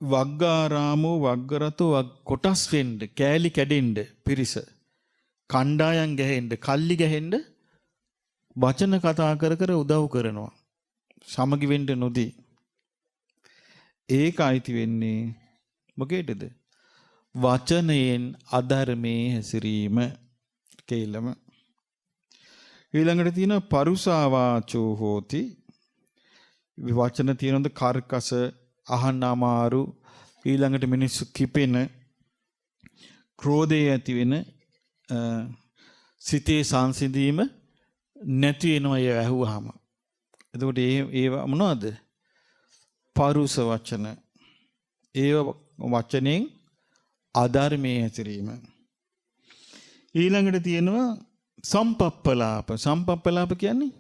වග්ගාරාමෝ වග්ගරතෝ කොටස් වෙන්න කෑලි කැඩෙන්න පිරිස කණ්ඩායම් ගැහෙන්න කල්ලි ගැහෙන්න වචන කතා කර කර උදව් කරනවා. සමගි වෙන්න නොදී. ඒක අයිති වෙන්නේ මොකේදද? වචනයෙන් අධර්මයේ හැසිරීම කේලම. ඊළඟට තියෙන පරුසා වාචෝ හෝති. වචන තියෙනොත් කර්කස අහන්න අමාරු ඊළඟට මිනිස්සු කිපෙන ක්‍රෝධය ඇති වෙන සිතේ සංසිඳීම නැති වෙනවා ඒ ඇහුවාම. එතකොට ඒ මොනවද? පරුස වචන. ඒ වචනෙන් අධර්මයේ හැසිරීම. ඊළඟට තියෙනවා සම්පප්පලාප. සම්පප්පලාප කියන්නේ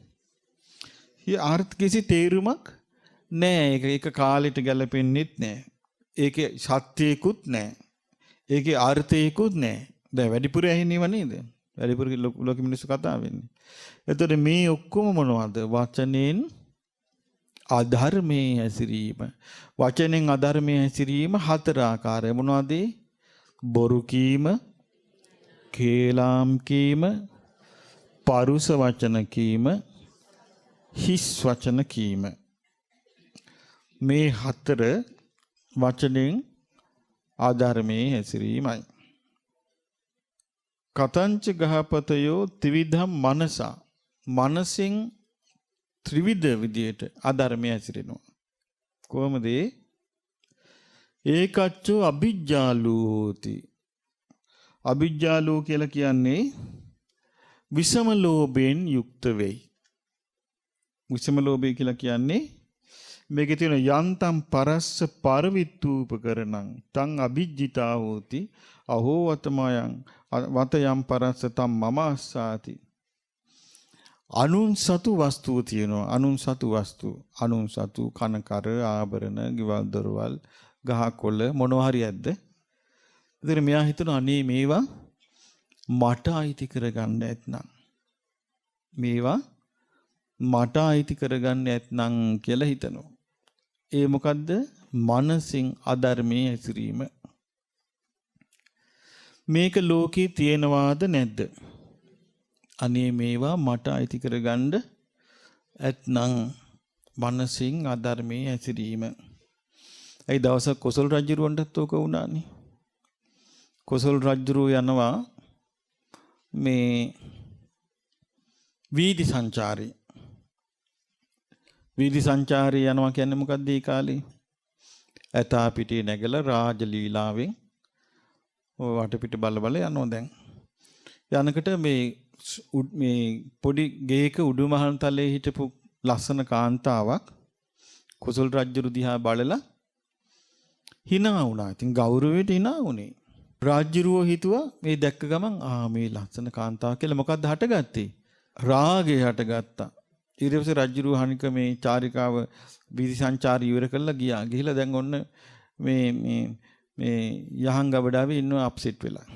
ඊ අර්ථ කිසි තේරුමක් නෑ. ඒක කාලෙට ගැලපෙන්නෙත් නෑ. ඒකේ සත්‍යයකුත් නෑ. ඒකේ අර්ථයකුත් නෑ. දැන් වැඩිපුර ඇහෙන්නේව නේද? වැඩිපුර ලෝක මිනිස්සු කතා වෙන්නේ. එතකොට මේ ඔක්කොම මොනවද? වචනෙන් අධර්මයේ හැසිරීම. වචනෙන් අධර්මයේ හැසිරීම හතර ආකාරය මොනවද? බොරු කීම, කේලම් කීම, පරුස වචන කීම, හිස් වචන කීම. මේ හතර වචනෙන් අධර්මයේ හැසිරීමයි. කතංච ගහපතයෝ ත්‍රිවිධම් මනසා. මනසින් ත්‍රිවිධ විදියට අධර්මයේ හැසිරෙනවා. කොහොමද? ඒකච්චෝ අභිජ්ජාලෝති. අභිජ්ජාලෝ කියලා කියන්නේ විෂම ලෝභයෙන් යුක්ත වෙයි. විෂම ලෝභය කියලා කියන්නේ මේකේ තියෙන යන්තම් පරස්ස පරවිත්තූපකරණං තං අභිජ්ජිතා හෝති අහෝ වතමයන් වතයම් පරස්ස තම් මම අස්සාති. අනුන් සතු වස්තුව තියෙනවා. අනුන් සතු වස්තු. අනුන් සතු කනකර ආභරණ ගෙවල් දොරවල් ගහකොළ මොනවා හරි ඇද්ද? ඉතින් මෙයා හිතනවා අනේ මේවා මට අයිති කරගන්න නැත්නම් මේවා මට අයිති කරගන්න නැත්නම් කියලා හිතනවා. ඒ මොකද්ද? මනසින් අධර්මයේ හැසිරීම. මේක ලෝකේ තියෙනවාද නැද්ද? අනේ මේවා මට අයිති කරගන්න නැත්නම් මනසින් අධර්මයේ හැසිරීම. ඒ දවසක් කොසල් රජුරවන්ටත් ඕක වුණානේ. කොසල් රජුරෝ යනවා මේ වීදි සංචාරේ. වීදි සංචාරේ යනවා කියන්නේ මොකද්ද ඒ කාලේ? ඇතා පිටේ නැගලා රාජ ලීලාවෙන් ඔය වටපිට බල බල යනවා දැන්. යනකොට මේ පොඩි ගේක උඩුමහල් තලයේ හිටපු ලස්සන කාන්තාවක් කොසල් රජුරු දිහා බලලා hina වුණා. ඉතින් ගෞරවයට hina වුණේ. රාජ්‍යරුව හිතුවා මේ දැක්ක ගමන් මේ ලස්සන කාන්තාවක් කියලා මොකද්ද හටගත්තේ? රාගය හටගත්තා. ඊට පස්සේ රාජ්‍යරුව හනික මේ චාරිකාව වීදි සංචාරය ඉවර කළා ගියා. ගිහිලා දැන් ඔන්න මේ යහන් ගබඩාවේ ඉන්නවා අප්සෙට් වෙලා.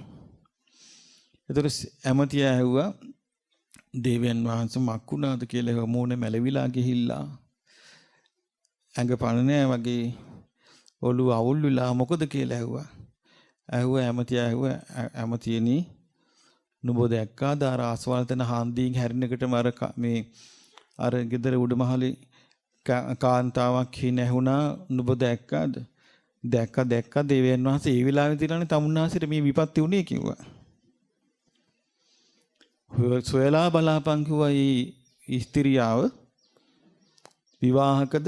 ඒතර ඇමතිය ඇහුවා දේවයන් වහන්සේ මක්කුණාද කියලා මොනේ මැලවිලා ගිහිල්ලා ඇඟ පණ නෑ වගේ ඔළුව අවුල් වෙලා මොකද කියලා ඇහුවා ඇමතියනි නුඹ දැක්කාද අර ආස්වාල් තන හාන්දියෙන් හැරෙනකොටම අර ගෙදර උඩමහලේ කාන්තාවක් හින ඇහුණා නුඹ දැක්කාද? දැක්කා දේවයන් වහන්සේ ඒ වෙලාවේ තියලානේ තමුන්නාසිට මේ විපත්ති උනේ කිව්වා. සොයලා බලාපන් කිව්වා මේ ස්ත්‍රියාව විවාහකද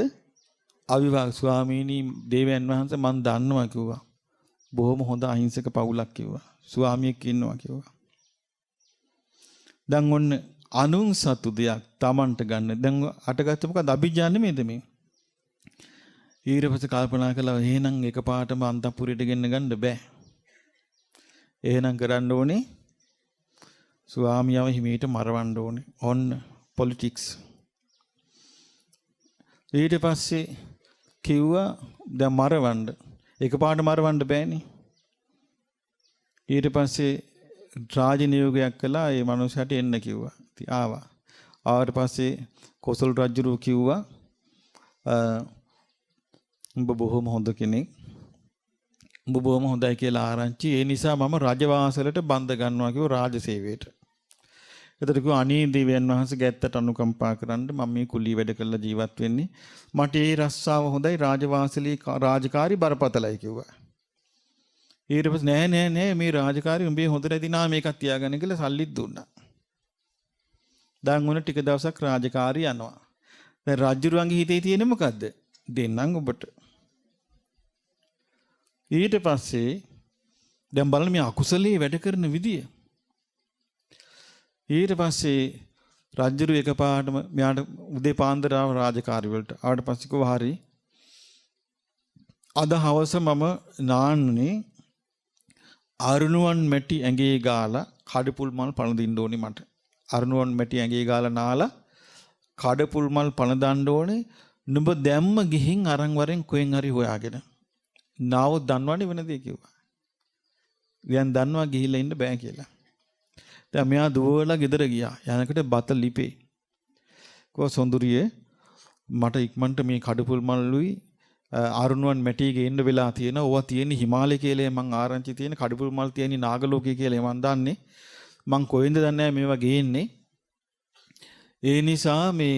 අවිවාහක ස්වාමීනි දේවයන් වහන්සේ මන් දන්නවා කිව්වා. බොහොම හොඳ අහිංසක පවුලක් කිව්වා. ස්වාමියෙක් ඉන්නවා කිව්වා. දැන් ඔන්න අනුන් සතු දෙයක් Tamanට ගන්න. දැන් අටගත්ත මොකද අභිජ්ජා නෙමෙයිද මේ? ඊට පස්සේ කල්පනා කළා එහෙනම් එකපාරටම අන්තපුරයට ගෙන්න ගන්න බෑ. එහෙනම් කරන්න ඕනේ ස්වාමියාව හිමීට මරවන්න ඕනේ. ඔන්න පොලිටික්ස්. ඊට පස්සේ කිව්වා දැන් මරවන්න. එකපාරට මරවන්න බෑනේ. ඊට පස්සේ රාජ නියෝගයක් කළා ඒ මනුස්සයාට එන්න කිව්වා. ඉතින් ආවා. ආවට පස්සේ කොසල් රජුරු කිව්වා උඹ බොහොම හොඳ කෙනෙක්. උඹ බොහොම හොඳයි කියලා ආරංචි. ඒ නිසා මම රජවාසලට බඳ ගන්නවා කිව්ව රාජ සේවයට. එතකොට කිව්වා අනේ දේවයන් වහන්සේ ගැත්තට අනුකම්පා කරන්න මම මේ කුලී වැඩ කරලා ජීවත් වෙන්නේ. මට ඒ රස්සාව හොඳයි රාජවාසලේ රාජකාරී බරපතලයි කිව්වා. ඊට පස්සේ නෑ මේ රාජකාරී උඹේ හොඳ නැති නා මේකක් තියාගන්න කියලා සල්ලිත් දුන්නා. දැන් උන ටික දවසක් රාජකාරී යනවා. දැන් රජුරුවන්ගේ හිතේ තියෙන්නේ මොකද්ද? දෙන්නම් ඔබට. ඊට පස්සේ දැන් බලන්න මේ අකුසලයේ වැඩ කරන විදිය. ඊට පස්සේ රජුරු එකපාරටම මෙයාට උදේ පාන්දර ආව රාජකාරී වලට. ආවට පස්සේ කිව්වා හරි. අද හවස මම නාන්නේ අරුණුවන් මැටි ඇඟේ ගාලා කඩපුල් මල් පණ දින්න ඕනේ මට. අරුණුවන් මැටි ඇඟේ ගාලා නාලා කඩපුල් මල් පණ දාන්න ඕනේ. නුඹ දැම්ම ගිහින් අරන් වරෙන් කොහෙන් හරි හොයාගෙන. නාව දන්නවනේ වෙනදී කිව්වා. දැන් දන්නවා ගිහිල්ලා ඉන්න බෑ කියලා. දැන් මෙයා දුවලා ගෙදර ගියා. යනකොට බත ලිපේ. කො සොඳුරියේ මට ඉක්මනට මේ කඩපුල් මල්ලුයි ආරුණුවන් මැටිගේ ඉන්න වෙලා තියෙනවා. ඕවා තියෙන්නේ හිමාලය කියලා මං ආරංචි තියෙන කඩපුල් මල් තියෙන්නේ නාගලෝකයේ කියලා මං දන්නේ. මං කොහෙන්ද දන්නේ මේවා ගේන්නේ. ඒ නිසා මේ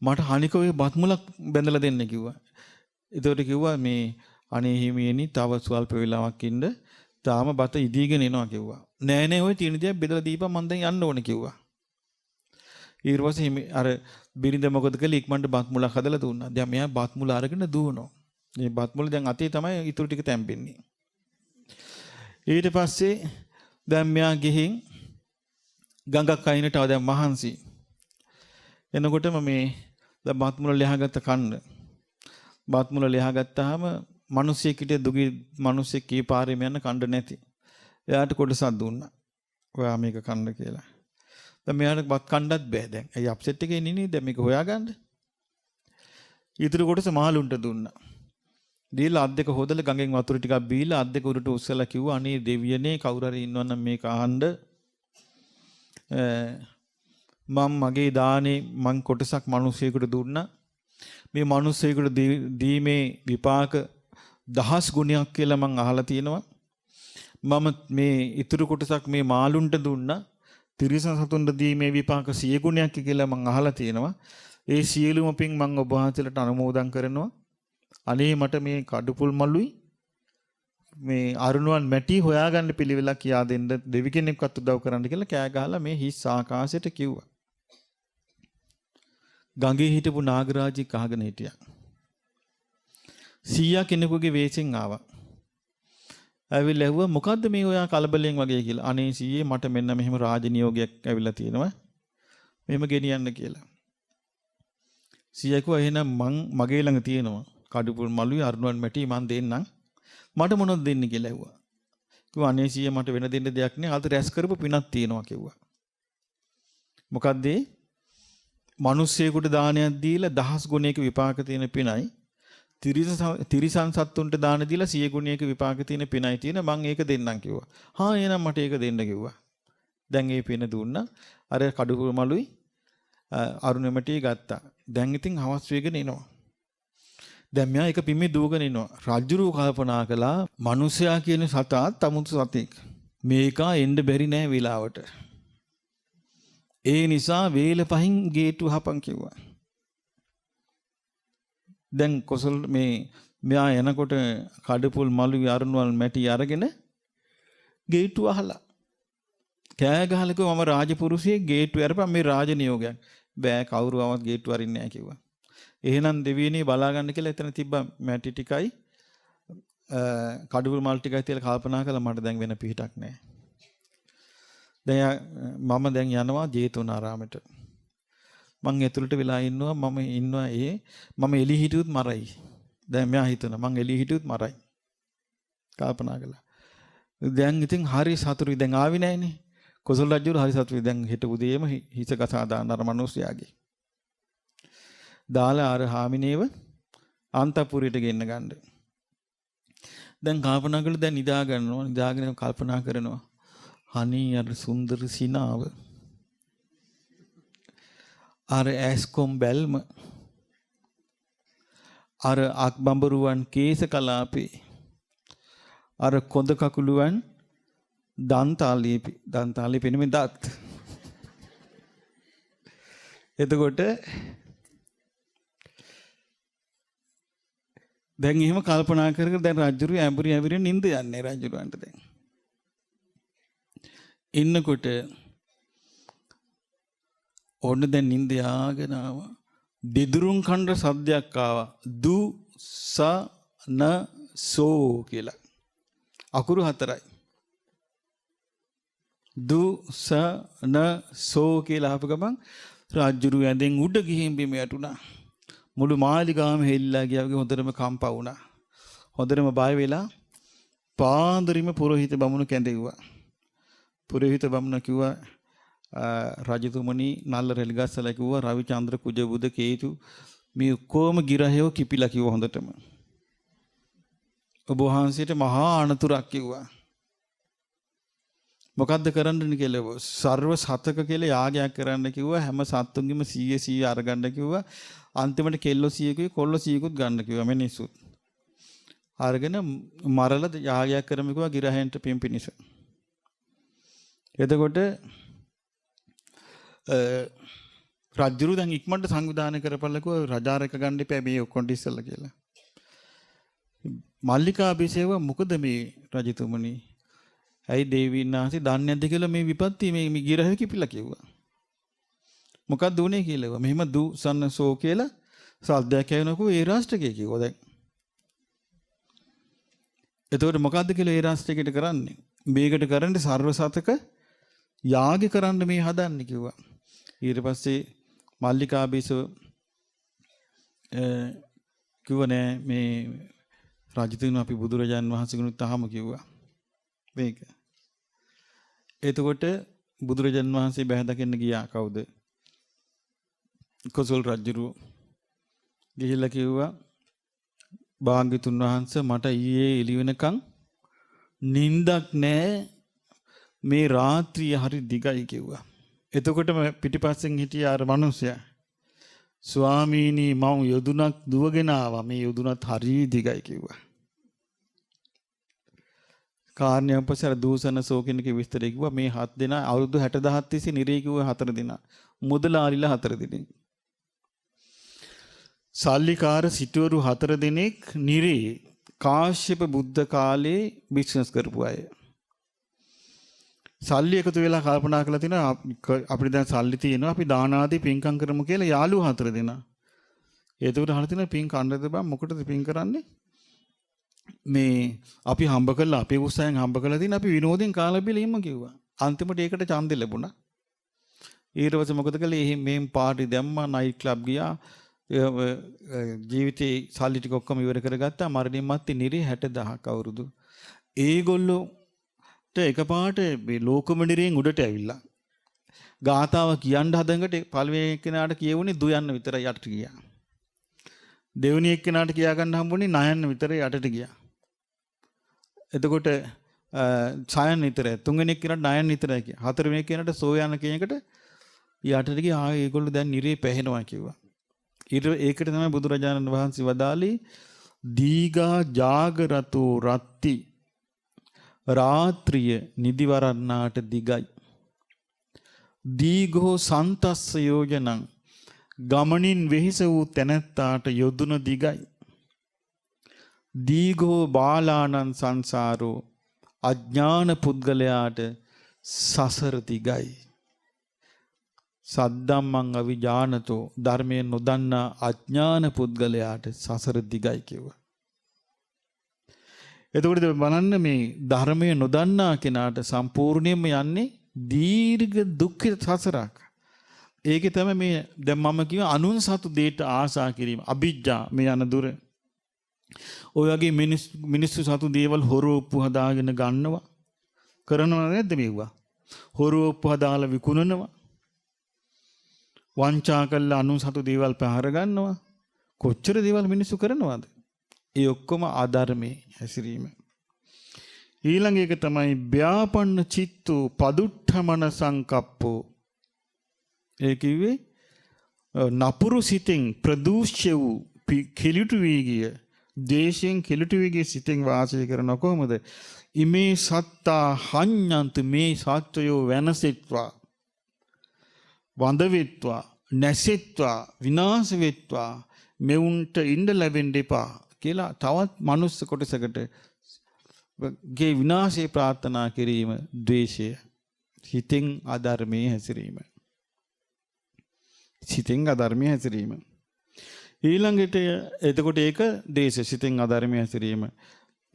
මට හනික ඔය බත් මුලක් බැඳලා දෙන්න කිව්වා. ඒතකොට කිව්වා මේ අනේ හිමියනි තව ස්වල්ප වෙලාවක් ඉන්න. තාම බත ඉදීගෙන එනවා කිව්වා. නෑ ඔය තියෙන දේ බෙදලා දීපන් මං දැන් යන්න ඕනේ කිව්වා. ඊට පස්සේ අර බිරිඳ මොකද කළේ ඉක්මනට බත් මුලක් හදලා දුන්නා. දැන් මෙයා බත් මුල අරගෙන දුවනවා. මේ බත් මුල දැන් අතේ තමයි ඉතුරු ටික තැම්පෙන්නේ. ඊට පස්සේ දැන් මෙයා ගිහින් ගඟක් අයිනට ආව දැන් මහන්සි. එනකොටම මේ දැන් බත් මුල ලෙහාගත්ත කන්න. බත් මුල ලෙහාගත්තාම මිනිස්සෙක් හිටිය දුගී මිනිස්සෙක් කී පාරේම යන කණ්ඩ නැති. එයාට කොටසක් දුන්නා. ඔයා මේක කන්න කියලා. දැන් මෙයාට බත් කන්නත් බෑ දැන්. ඇයි අප්සෙට් එකේ ඉන්නේ නේද? දැන් මේක හොයාගන්න. ඊටු කොටස මාළුන්ට දුන්නා. දීලා අත් දෙක හොදලා ගඟෙන් වතුර ටිකක් බීලා අත් දෙක උඩට උස්සලා කිව්වා අනේ දෙවියනේ කවුරු හරි ඉන්නවනම් මේක අහන්න. මම මගේ දානේ මං කොටසක් මිනිස්සෙකුට දුන්නා. මේ මිනිස්සෙකුට දීමේ විපාක 10 ගුණයක් කියලා මං අහලා තියෙනවා. මම මේ ඉතුරු කොටසක් මේ මාළුන්ට දුන්නා. තිරිසන් සතුන්ට දීමේ විපාක 100 ගුණයක් කියලා මං අහලා තියෙනවා. ඒ සියලුම පින් මං ඔබ වහන්සේලාට අනුමෝදන් කරනවා. අනේ මට මේ කඩුපුල් මලුයි මේ අරුණුවන් මැටි හොයාගන්න පිළිවෙලක් කියා දෙන්න දෙවි කෙනෙක්වත් උදව් කරන්න කියලා කෑ ගහලා මේ හිස් ආකාශයට කිව්වා. ගඟේ හිටපු නාගරාජෙක් අහගෙන හිටියා. සීයා කෙනෙකුගේ වෙස්ෙන් ආවා. ඇවිල්ලා ඇහුවා මොකද්ද මේ ඔයා කලබලෙන් වගේ කියලා. අනේ සීයේ මට මෙන්න මෙහෙම රාජ නියෝගයක් ඇවිල්ලා තියෙනවා. මෙහෙම ගෙනියන්න කියලා. සීයා කිව්වා එහෙනම් මගේ ළඟ තියෙනවා. කඩුපුල් මලුයි අරුණුවන් මැටි මන් දෙන්නම්. මට මොනවද දෙන්නේ කියලා ඇහුවා. කිව්වා අනේ සීයා මට වෙන දෙන්න දෙයක් නෑ. අද රැස් කරපු පිනක් තියෙනවා කිව්වා. මොකද්ද? මිනිස්සෙකුට දානයක් දීලා 10 ගුණයක විපාක තියෙන පිනයි. තිරිසන් සත්තුන්ට දාන දීලා 100 ගුණයක විපාක තියෙන පිනයි තියෙන. මං ඒක දෙන්නම් කිව්වා. හා එහෙනම් මට ඒක දෙන්න කිව්වා. දැන් ඒ පින දුන්නා. අර කඩුපුර මලුයි අරුණෙමටි ගත්තා. දැන් ඉතින් හවස් වේගෙන එනවා. දැන් මෙයා එක පිම්මේ දුවගෙන ඉනවා. රජුරු කල්පනා කළා මිනිසයා කියන සතා තමුතු සතෙක්. මේකා එන්න බැරි නෑ වෙලාවට. ඒ නිසා වේල පහින් ගේට්ටු හපන් කිව්වා. දැන් කොසල් මෙයා එනකොට කඩපුල් මලුයි අරුණවල් මැටි අරගෙන ගේට්ටු අහලා කෑ ගහලා කිව්වා මම රාජපුරුෂයෙක් ගේට්ටු අරපන් මේ රාජ නියෝගයක්. බෑ කවුරුවවත් ගේට්ටු අරින්නේ නැහැ කිව්වා. එහෙනම් දෙවියනේ බලා ගන්න කියලා එතන තිබ්බ මැටි ටිකයි කඩපුල් මල් ටිකයි තියලා කල්පනා කළා මට දැන් වෙන පිහිටක් නැහැ. දැන් මම දැන් යනවා ජේතවනාරාමයට. මං ඇතුළට වෙලා ඉන්නවා මම එළි හිටියොත් මරයි. දැන් මෙයා හිතනවා මං එළි හිටියොත් මරයි. කල්පනා කළා. දැන් ඉතින් හරි සතුටුයි දැන් ආවි නැහනේ. කොසල් රජුට හරි සතුටුයි දැන් හෙට උදේම හිස ගසා දාන්න අර මිනිස්යාගේ. දාලා අර හාමිනේව අන්තපුරයට ගෙන්න ගන්න. දැන් කල්පනා කළා දැන් නිදා ගන්නවා. නිදාගෙන කල්පනා කරනවා. අනේ අර සුන්දර සිනාව අර ඇස්කොම් බැල්ම අර අක්බඹරුවන් කේස කලාපේ අර කොඳ කකුලුවන් දන්තාලේ පෙනෙමින් දත් එතකොට දැන් එහෙම කල්පනා කර දැන් රජුරු ඇඹුරින් නිින්ද යන්නේ රජුරවන්ට දැන් ඉන්නකොට ඔන්න දැන් නිින්ද යාගෙන ආවා. දෙදුරුම් කණ්ඩ සද්දයක් ආවා. දු ස න සෝ කියලා. අකුරු 4යි. දු ස න සෝ කියලා අහපු ගමන් රාජ්‍යරු ඇඳෙන් උඩ ගිහින් බිම යටුණා. මුළු මාලිගාවම හෙල්ලලා ගියා වගේ හොඳටම කම්පා වුණා. හොඳටම බය වෙලා පාන්දරිම පුරোহিত බමුණු කැඳෙව්වා. පුරোহিত බමුණ කිව්වා රජතුමනි නල්ල රෙලි ගස්සලා කිව්වා රවිචන්ද්‍ර කුජබුද කේතු මේ කොම ගිරහයෝ කිපිලා කිව්වා හොඳටම. ඔබ වහන්සේට මහා අනතුරක් කිව්වා. මොකද්ද කරන්න කියලා සර්ව සතක කියලා යාගයක් කරන්න කිව්වා. හැම සත්තුන්ගෙම 100 අරගන්න කිව්වා. අන්තිමට කෙල්ලෝ 100කුයි කොල්ලෝ 100කුත් ගන්න කිව්වා මිනිස්සුත්. අරගෙන මරලා යාගයක් කරමු කිව්වා ගිරහයන්ට පිම්පිනිස. එතකොට රජුරු දැන් ඉක්මනට සංවිධානය කරපළකෝ රජාරක ගන්න එපා මේ ඔක්කොන්ට ඉස්සලා කියලා. මල්ලිකා අභිෂේව මොකද මේ රජතුමනි? ඇයි දේවීන් වහන්සේ දන්නේ නැද්ද කියලා මේ විපත්ති මේ ගිරහ කිපිලා කිව්වා. මොකක්ද උනේ කියලා. මෙහෙම දු සන්න සෝ කියලා සද්දයක් ඇහෙනකෝ ඒ රාෂ්ට්‍රකේ කිව්වා දැන්. එතකොට මොකද්ද කියලා ඒ රාෂ්ට්‍රකේට කරන්නේ? මේකට කරන්නේ සර්ව සතක යාග කරන්න මේ හදන්නේ කිව්වා. ඊට පස්සේ මල්ලිකාබීසෝ කිව්වා නෑ මේ රජතුමනි අපි බුදුරජාන් වහන්සේගෙනුත් අහමු කිව්වා. මේක. එතකොට බුදුරජාන් වහන්සේ බැහැ දකින්න ගියා කවුද? කොසල් රජුරු. ගිහිල්ලා කිව්වා භාග්‍යතුන් වහන්සේ මට ඊයේ එළි වෙනකන් නිින්දක් නෑ මේ රාත්‍රිය හරි දිගයි කිව්වා. එතකොටම පිටිපස්සෙන් හිටිය අර මිනිසයා ස්වාමීනි මම යොදුනක් දුවගෙන ආවා මේ යොදුනත් හරි දිගයි කිව්වා. කාර්ණ්‍ය උපසර දූෂණ සෝකිනක විස්තරය කිව්වා මේ 7 දෙනා අවුරුදු 60000 තිස්සේ නිරේ කිව්වා 4 දෙනා. මුදලාරිලා 4 දෙනෙක්. සල්ලිකාර සිටවරු 4 දෙනෙක් නිරේ කාශ්‍යප බුද්ධ කාලේ බිස්නස් කරපු අය. සල්ලි එකතු වෙලා කල්පනා කරලා තිනවා අපිට දැන් සල්ලි තියෙනවා අපි දාන ආදී පින්කම් කරමු කියලා යාළුවෝ 4 දෙනා. ඒකට අහලා තිනවා පින් කන්නද බං මොකටද පින් කරන්නේ? මේ අපි හම්බ කළා අපේ උත්සාහයෙන් හම්බ කළා තියෙන අපි විනෝදෙන් කාලා බිල ඉන්න කිව්වා. අන්තිමට ඒකට ඡන්දෙ ලැබුණා. ඊට පස්සේ මොකද කළේ? මෙහෙම පාටි දැම්මා නයිට් ක්ලබ් ගියා. ජීවිතේ සල්ලි ටික ඔක්කොම ඉවර කරගත්තා. මරණින් මත්තේ නිරේ 60000ක් අවුරුදු. ඒගොල්ලෝ එකපාරට මේ ලෝකමඩිරෙන් උඩට ඇවිල්ලා. ගාතාව කියන්න හදනකොට පළවෙනි එක්කෙනාට කියවුනේ දු යන්න විතරයි යටට ගියා. දෙවෙනි එක්කෙනාට කියා ගන්න හම්බුනේ නයන්න විතරයි යටට ගියා. එතකොට සයන් විතරයි. තුන්වෙනි එක්කෙනාට නයන් විතරයි කියා. හතරවෙනි එක්කෙනාට සෝ යන කියන එකට යටට ගියා. ඒගොල්ලෝ දැන් නිරේ පැහැෙනවා කිව්වා. ඒකට තමයි බුදුරජාණන් වහන්සේ වදාළේ දීගා ජාගරතෝ රත්ති රාත්‍රිය නිදිවරන්නාට දිගයි. දීඝෝ සන්තස්ස යෝජනං ගමනින් වෙහිස වූ තැනැත්තාට යොදුන දිගයි. දීඝෝ බාලානං සංසාරෝ අඥාන පුද්ගලයාට සසර දිගයි. සද්දම්මං අවිජානතෝ ධර්මයෙන් නොදන්නා අඥාන පුද්ගලයාට සසර දිගයි කිව්වා. එතකොට බලන්න මේ ධර්මය නොදන්නා කෙනාට සම්පූර්ණයෙන්ම යන්නේ දීර්ඝ දුක්ඛිත සසරක්. ඒකේ තමයි මේ දැන් මම කියව අනුන් සතු දෙයට ආසා කිරීම අභිජ්ජා මේ යන දුර. ඔය වගේ මිනිස්සු සතු දේවල් හොරෝප්පු හදාගෙන ගන්නවා. කරනව නැද්ද මේවා? හොරෝප්පු හදාලා විකුණනවා. වංචා කළා අනුන් සතු දේවල් පහර ගන්නවා. කොච්චර දේවල් මිනිස්සු කරනවද? ඒ ඔක්කොම අධර්මයේ හැසිරීම. ඊළඟ එක තමයි ව්‍යාපන්න චිත්තු පදුට්ඨමන සංකප්පෝ. ඒ කිව්වේ නපුරු සිතෙන් ප්‍රදූෂ්‍ය වූ කිලිටු වී ගිය දේශයෙන් කිලිටු වී ගිය සිතෙන් වාසය කරන කොහොමද? ඉමේ සත්තා හඤ්ඤන්ත මේ සත්වයෝ වෙනසෙත්වා වඳ වෙත්වා නැසෙත්වා විනාශ වෙත්වා මෙවුන්ට ඉන්න ලැබෙන්න එපා කියලා තවත් මනුස්ස කොටසකට ගේ විනාශය ප්‍රාර්ථනා කිරීම ද්වේෂය. හිතෙන් අධර්මයේ හැසිරීම. සිතෙන් අධර්මයේ හැසිරීම. ඊළඟට එතකොට ඒක ද්වේෂ සිතෙන් අධර්මයේ හැසිරීම.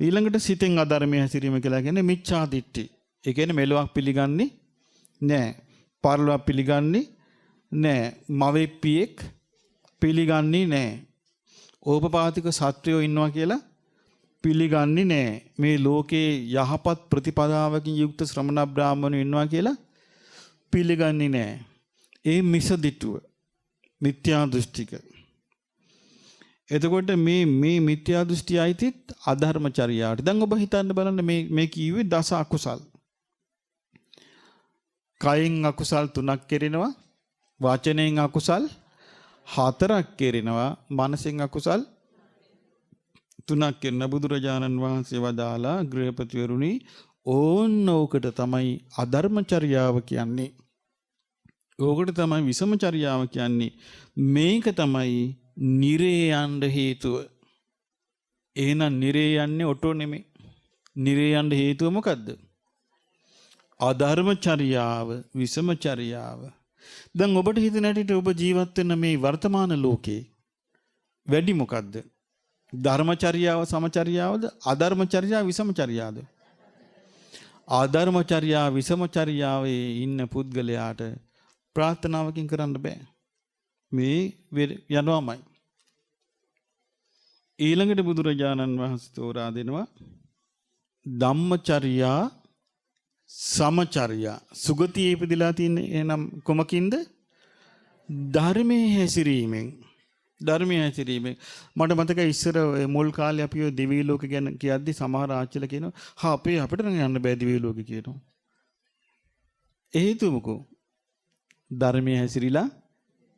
ඊළඟට සිතෙන් අධර්මයේ හැසිරීම කියලා කියන්නේ මිච්ඡා දිට්ඨි. ඒ කියන්නේ මෙලොවක් පිළිගන්නේ නැහැ. පරලොවක් පිළිගන්නේ නැහැ. මවෙප්පියෙක් පිළිගන්නේ නැහැ. ඕපපාතික සත්වයෝ ඉන්නවා කියලා පිළිගන්නේ නැහැ. මේ ලෝකේ යහපත් ප්‍රතිපදාවකින් යුක්ත ශ්‍රමණ බ්‍රාහ්මණයෝ ඉන්නවා කියලා පිළිගන්නේ නැහැ. ඒ මිසදිටුව මිත්‍යා දෘෂ්ටික. එතකොට මේ මිත්‍යා දෘෂ්ටි අයිතිත් අධර්මචර්යාවට. දැන් ඔබ හිතන්න බලන්න මේ කිව්වේ දස අකුසල්. කයෙන් අකුසල් 3ක් කෙරෙනවා. වචනයෙන් අකුසල් 4ක් කෙරෙනවා. මනසෙන් අකුසල් 3ක් කෙරෙන බුදුරජාණන් වහන්සේ වදාලා ගෘහපතිවරුනි ඕනෝකට තමයි අධර්මචර්යාව කියන්නේ. ඕකට තමයි විසමචර්යාව කියන්නේ. මේක තමයි නිරේ යන්න හේතුව. එහෙනම් නිරේ යන්නේ ඔටෝ නෙමෙයි. නිරේ යන්න හේතුව මොකද්ද? අධර්මචර්යාව, විසමචර්යාව. දැන් ඔබට හිතෙන හැටියට ඔබ ජීවත් වෙන මේ වර්තමාන ලෝකේ වැඩි මොකද්ද? ධර්මචර්යාව සමචර්යාවද? අධර්මචර්යාව විසමචර්යාවද? ආධර්මචර්යාව විසමචර්යාවේ ඉන්න පුද්ගලයාට ප්‍රාර්ථනාවකින් කරන්න බෑ. මේ යනවාමයි. ඊළඟට බුදුරජාණන් වහන්සේ තෝරා දෙනවා ධම්මචර්යා සමචර්යා. සුගතියේ ඉපදිලා තියෙන එනම් කොමකින්ද? ධර්මයේ හැසිරීමෙන්. ධර්මයේ හැසිරීමෙන්. මට මතකයි ඉස්සර මුල් කාලේ අපි ඔය දිවි ලෝක ගැන කියද්දි සමහර ආච්චිලා කියනවා අපිට නම් යන්න බෑ දිවි ලෝක කියනවා. ඒ හේතුව මොකෝ? ධර්මයේ හැසිරීලා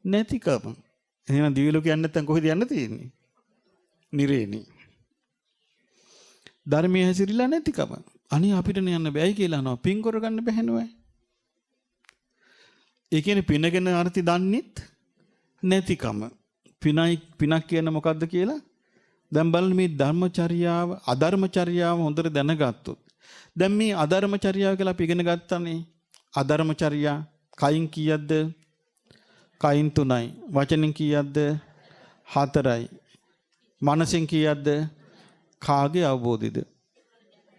නැතිකම. එහෙනම් දිවි ලෝක යන්න නැත්නම් කොහෙද යන්න තියෙන්නේ? නිරේනේ. ධර්මයේ හැසිරීලා නැතිකම. අනේ අපිට යන්න බෑයි කියලා අහනවා. පින් කරගන්න බැහැ නෝ. ඒ කියන්නේ පිනගෙන අර්ථي දන්නෙත් නැතිකම. පිනක් කියන මොකද්ද කියලා දැන් බලන්න මේ ධර්මචර්යාව අධර්මචර්යාව හොඳට දැනගත්තොත්. දැන් මේ අධර්මචර්යාව කියලා අපි ඉගෙන ගත්තානේ. අධර්මචර්යා කයින් කීයක්ද? කයින් 3යි. වචනෙන් කීයක්ද? 4යි. මනසෙන් කීයක්ද? කාගේ අවබෝධයද?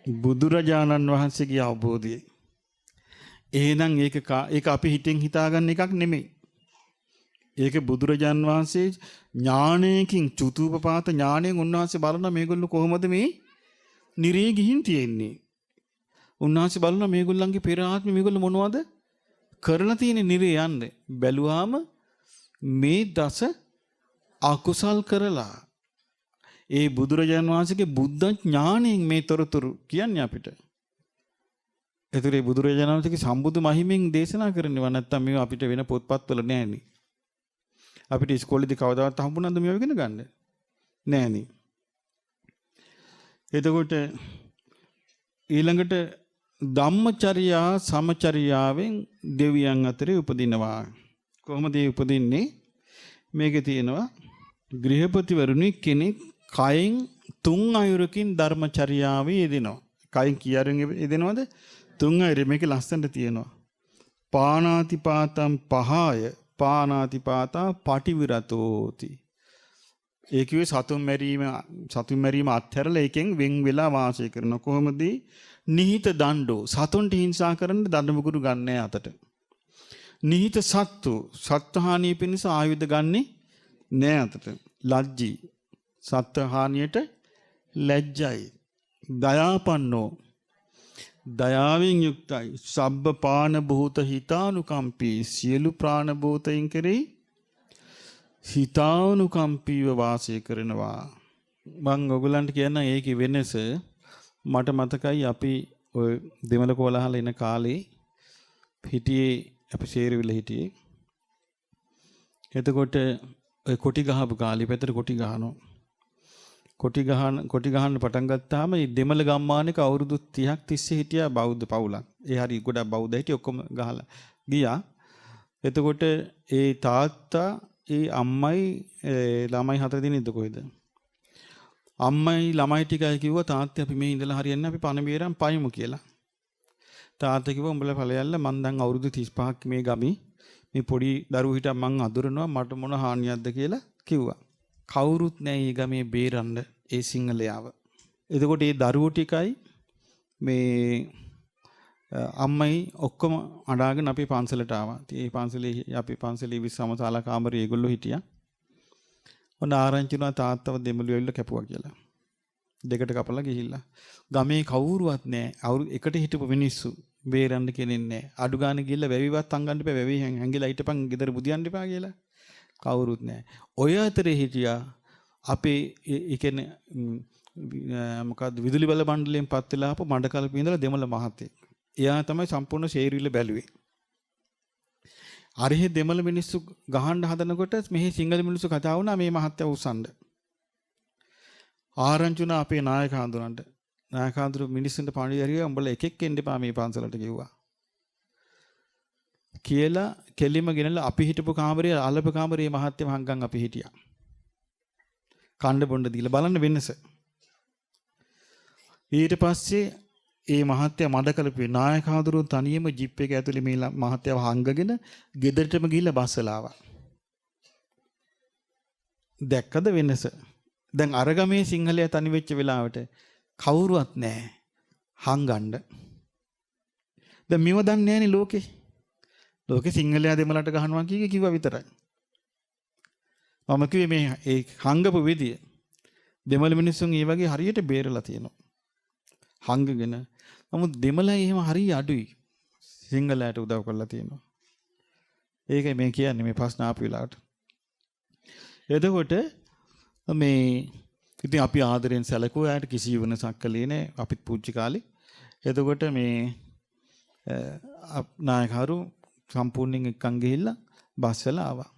බුදුරජාණන් වහන්සේගේ අවබෝධය. එහෙනම් ඒක අපි හිතෙන් හිතාගන්න එකක් නෙමෙයි. ඒක බුදුරජාණන් වහන්සේ ඥානයකින් චුතුපපාත ඥාණයෙන් උන්වහන්සේ බලන මේගොල්ලෝ කොහොමද මේ නිරේ ගිහින් තියෙන්නේ? උන්වහන්සේ බලනවා මේගොල්ලන්ගේ පෙර ආත්මෙ මේගොල්ලෝ මොනවද කරලා තියෙන්නේ නිරේ යන්නේ. බැලුවාම මේ දස අකුසල් කරලා ඒ බුදුරජාණන් වහන්සේගේ බුද්ධ ඥාණයෙන් මේ තොරතුරු කියන්නේ අපිට. ඒතරේ බුදුරජාණන් වහන්සේගේ සම්බුදු මහිමෙන් දේශනා කරනවා. නැත්තම් මේවා අපිට වෙන පොත්පත්වල නැහැනේ. අපිට ඉස්කෝලේදී කවදාවත් හම්බුනාද මේවා ඉගෙන ගන්න? නැහැනේ. එතකොට ඊළඟට ධම්මචර්යා සමචර්යාවෙන් දෙවියන් අතරේ උපදිනවා. කොහොමද ඒ උපදින්නේ? මේකේ තියෙනවා ගෘහපතිවරුනි කෙනෙක් කයෙන් 3 අයුරකින් ධර්මචර්යාවේ යෙදෙනවා. කයෙන් කීයරින් යෙදෙනවද? 3 අයුර. මේකේ ලස්සනට තියෙනවා. පාණාතිපාතම් පහය පාණාතිපාතා පටිවිරතෝති. ඒ කිව්වේ සතුන් මැරීම අත්හැරලා ඒකෙන් වෙන් වෙලා වාසය කරන. කොහොමද? නිහිත දණ්ඩෝ සතුන්ට හිංසා කරන්න දඬු මුගුරු ගන්නෑ අතට. නිහිත සත්ත්වහානිය පිණිස ආයුධ ගන්නේ නෑ අතට. ලජ්ජී සත්ත්වහානියට ලැජ්ජයි. දයාපන්නෝ දයාවෙන් යුක්තයි. සබ්බ පාන භූත හිතානුකම්පී සියලු ප්‍රාණ භූතයින් කෙරෙහි හිතානුකම්පීව වාසය කරනවා. මම ඔයගලන්ට කියන්න ඒකේ වෙනස. මට මතකයි අපි ඔය දෙමළ කොළහල එන කාලේ හිටියේ අපි ශේරවිල හිටියේ. එතකොට ඔය කොටි ගහපු කාලේ පැතර කොටි ගහනවා. කොටි ගහන්න පටන් ගත්තාම මේ දෙමළ ගම්මානයක අවුරුදු 30ක් තිස්සේ හිටියා බෞද්ධ පවුලක්. ඒ හරි ගොඩක් බෞද්ධ හිටිය ඔක්කොම ගහලා ගියා. එතකොට ඒ තාත්තා ඒ අම්මයි ළමයි 4 දෙනෙක්ද කොහෙද? අම්මයි ළමයි ටිකයි කිව්වා තාත්තේ අපි මේ ඉඳලා හරියන්නේ අපි පණ බේරන් පයිමු කියලා. තාත්තා කිව්වා උඹලා ඵලයල්ල මං දැන් අවුරුදු 35ක් මේ ගමි. මේ පොඩි දරුවෝ හිටන් මං අඳුරනවා මට මොන හානියක්ද කියලා කිව්වා. කවුරුත් නැහැ මේ ගමේ බේරන්න ඒ සිංහලයාව. එතකොට මේ දරුවෝ ටිකයි මේ අම්මයි ඔක්කොම අඬාගෙන අපි පන්සලට ආවා. ඉතින් අපි පන්සලේ විශ්‍රාමශාලා කාමරේ ඒගොල්ලෝ හිටියා. ඔන්න ආරංචි වුණා තාත්තව දෙමළු ඇවිල්ලා කැපුවා කියලා. දෙකට කපලා ගිහිල්ලා. ගමේ කවුරුවත් නැහැ. අවුරුදු එකට හිටපු මිනිස්සු බේරන්න කෙනෙක් නැහැ. අඩු ගානේ ගිහිල්ලා වැවිවත් අංගන්න එපා. වැවි හැංගිලා හිටපන් ගෙදර බුදියන්න එපා කියලා. කවුරුත් නැහැ. ඔය අතරේ හිටියා අපේ ඒ කියන්නේ මොකද්ද විදුලි බල මණ්ඩලයෙන් පත් වෙලා ආපු මඩකල්පේ ඉඳලා දෙමළ මහත්තයෙක්. එයා තමයි සම්පූර්ණ ශේරිවිල බැලුවේ. අරහේ දෙමළ මිනිස්සු ගහන්න හදනකොට මෙහි සිංහල මිනිස්සු කතා වුණා මේ මහත්තයා උස්සන්න. ආරංචුණා අපේ නායක හඳුනන්න. නායක හඳුරු මිනිස්සුන්ට පණිවිඩය උඹලා එකෙක් එන්න එපා මේ පන්සලට කිව්වා. කියලා කෙලිම ගෙනලා අපි හිටපු කාමරේ අලප කාමරේ මහත්තයා හංගන් අපි හිටියා. කණ්ඩ බොණ්ඩ දීලා බලන්න වෙනස. ඊට පස්සේ ඒ මහත්තයා මඩකලපුවේ නායක හඳුරු තනියම ජිප් එක ඇතුලේ මේ මහත්තයාව හංගගෙන ගෙදරටම ගිහිල්ලා බස්සලා ආවා. දැක්කද වෙනස? දැන් අරගමේ සිංහලයා තනි වෙච්ච වෙලාවට කවුරුවත් නැහැ හංගන්න. දැන් මේව දන්නේ නැහනේ ලෝකේ. ලෝකේ සිංහලයා දෙමළට ගහනවා කිව්වා විතරයි. මම කිව්වේ මේ ඒ හංගපු විදිය දෙමළ මිනිස්සුන් ඒ වගේ හරියට බේරලා තියෙනවා. හංගගෙන නමුත් දෙමළයි එහෙම හරිය අඩුයි. සිංහලයට උදව් කරලා තියෙනවා. ඒකයි මේ කියන්නේ මේ ප්‍රශ්න ආපු වෙලාවට. එතකොට මේ ඉතින් අපි ආදරෙන් සැලකුවා යාට කිසි වෙනසක් කළේ නැහැ අපිත් පුංචි කාලේ. එතකොට මේ නායකහරු සම්පූර්ණයෙන් එක්කන් ගිහිල්ලා බස්සලා ආවා.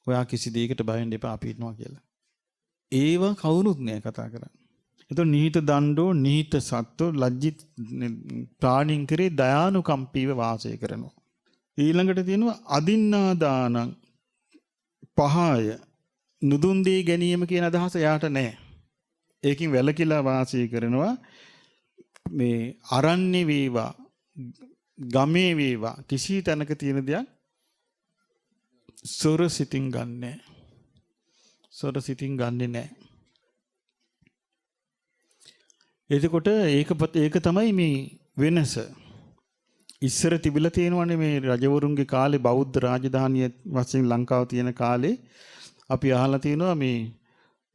ඔයා කිසි දෙයකට බය වෙන්න එපා අපි ඉන්නවා කියලා. ඒව කවුරුත් නෑ කතා කරන්නේ. එතකොට නිහිත දණ්ඩෝ නිහිත සත්ත්ව ලජ්ජිත ප්‍රාණීන් කරේ දයානුකම්පීව වාසය කරනවා. ඊළඟට තියෙනවා අදින්නාදානං පහය නුදුන් දී ගැනීම කියන අදහස යාට නැහැ. ඒකින් වැළකීලා වාසය කරනවා. මේ අරණ්‍ය වේවා ගමේ වේවා කිසි තැනක තියෙන දෙයක් සොර සිතින් ගන්නෑ. සොර සිතින් ගන්නෙ නැහැ. එතකොට ඒක තමයි මේ වෙනස. ඉස්සර තිබිලා තියෙනවනේ මේ රජවරුන්ගේ කාලේ බෞද්ධ රාජධානිය වශයෙන් ලංකාව තියෙන කාලේ අපි අහලා තියෙනවා මේ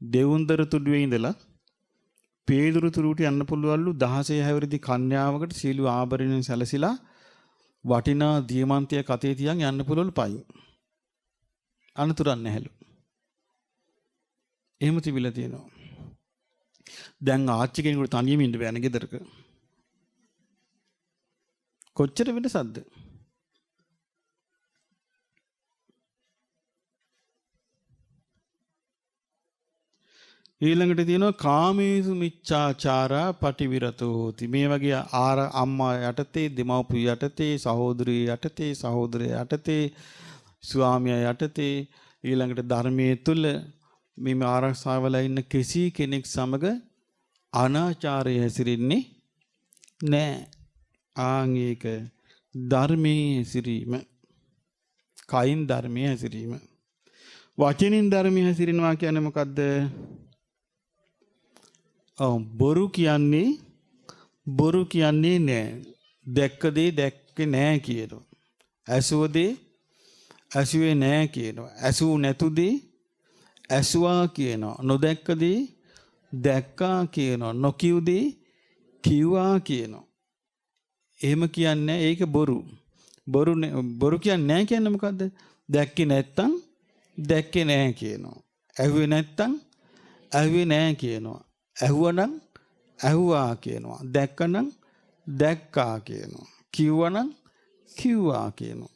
දෙවුන්දර තුඩුවේ ඉඳලා පේදුරු තුරුට යන්න පුළුවන්ලු 16 හැවිරිදි කන්‍යාවකට සීළු ආභරණයෙන් සැලසිලා වටිනා දියමන්තිය කතේ තියන් යන්න පුළුවන්ලු පයින්. අනතුරක් නැහැලු. එහෙම තිබිලා තියෙනවා. දැන් ආච්චි කෙනෙකුට තනියම ඉන්න බෑනේ ගෙදරක. කොච්චර වෙනසක්ද? ඊළඟට තියෙනවා කාමේසු මිච්ඡාචාරා පටිවිරතෝති. මේ වගේ අම්මා යටතේ, දෙමව්පිය යටතේ, සහෝදරිය යටතේ, සහෝදරය යටතේ, ස්වාමියා යටතේ, ඊළඟට ධර්මයේ තුල මේ ආරක්ෂාවල ඉන්න කිසි කෙනෙක් සමග අනාචාරය හැසිරෙන්නේ නැහැ. ආන් ඒක ධර්මයේ හැසිරීම. කයින් ධර්මයේ හැසිරීම. වචනින් ධර්මයේ හැසිරෙනවා කියන්නේ මොකද්ද? බොරු කියන්නේ නෑ. දැක්ක දේ දැක්කේ නෑ කියනවා. ඇසුව දේ ඇසුවේ නෑ කියනවා. ඇසූ නැතු දේ ඇසුවා කියනවා. නොදැක්ක දේ දැක්කා කියනවා. නොකියු දේ කිව්වා කියනවා. එහෙම කියන්නේ ඒක බොරු. බොරු කියන්නේ නෑ කියන්නේ මොකද්ද? දැක්කේ නැත්තම් දැක්කේ නෑ කියනවා. ඇහුවේ නැත්තම් ඇහුවේ නෑ කියනවා. ඇහුවනම් ඇහුවා කියනවා. දැක්කනම් දැක්කා කියනවා. කිව්වනම් කිව්වා කියනවා.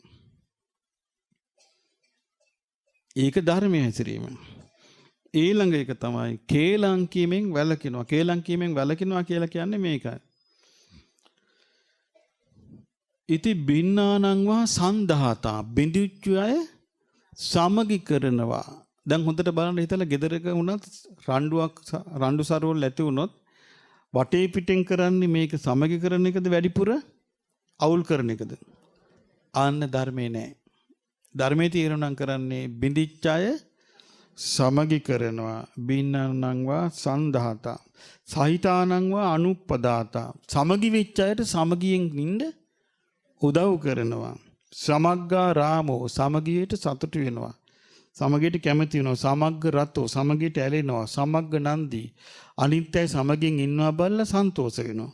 ඒක ධර්මයේ හැසිරීම. ඊළඟ එක තමයි කේලම් කීමෙන් වැළකිනවා. කේලම් කීමෙන් වැළකිනවා කියලා කියන්නේ මේකයි. ඉති බින්නානංවා සන්දහතා බිඳුච්ච අය සමගි කරනවා. දැන් හොඳට බලන්න හිතලා ගෙදරක වුණත් රණ්ඩු සරවල් ඇති වුණොත් වටේ පිටෙන් කරන්නේ මේක සමගි කරන එකද වැඩිපුර අවුල් කරන එකද? ආන්න ධර්මේ නෑ. ධර්මයේ තීරණම් කරන්නේ බිඳිච්ච අය සමගි කරනවා. බින්නනංවා සන්දහතා සහිතානංවා අනුප්පදාතා සමගි වෙච්ච අයට සමගියෙන් ඉන්න උදව් කරනවා. සමග්ගා රාමෝ සමගියට සතුටු වෙනවා. සමගියට කැමති වෙනවා. සමග්ග රතෝ සමගියට ඇලෙනවා. සමග්ග නන්දි අනිත්‍යයි සමගියෙන් ඉන්නවා බලලා සන්තෝෂ වෙනවා.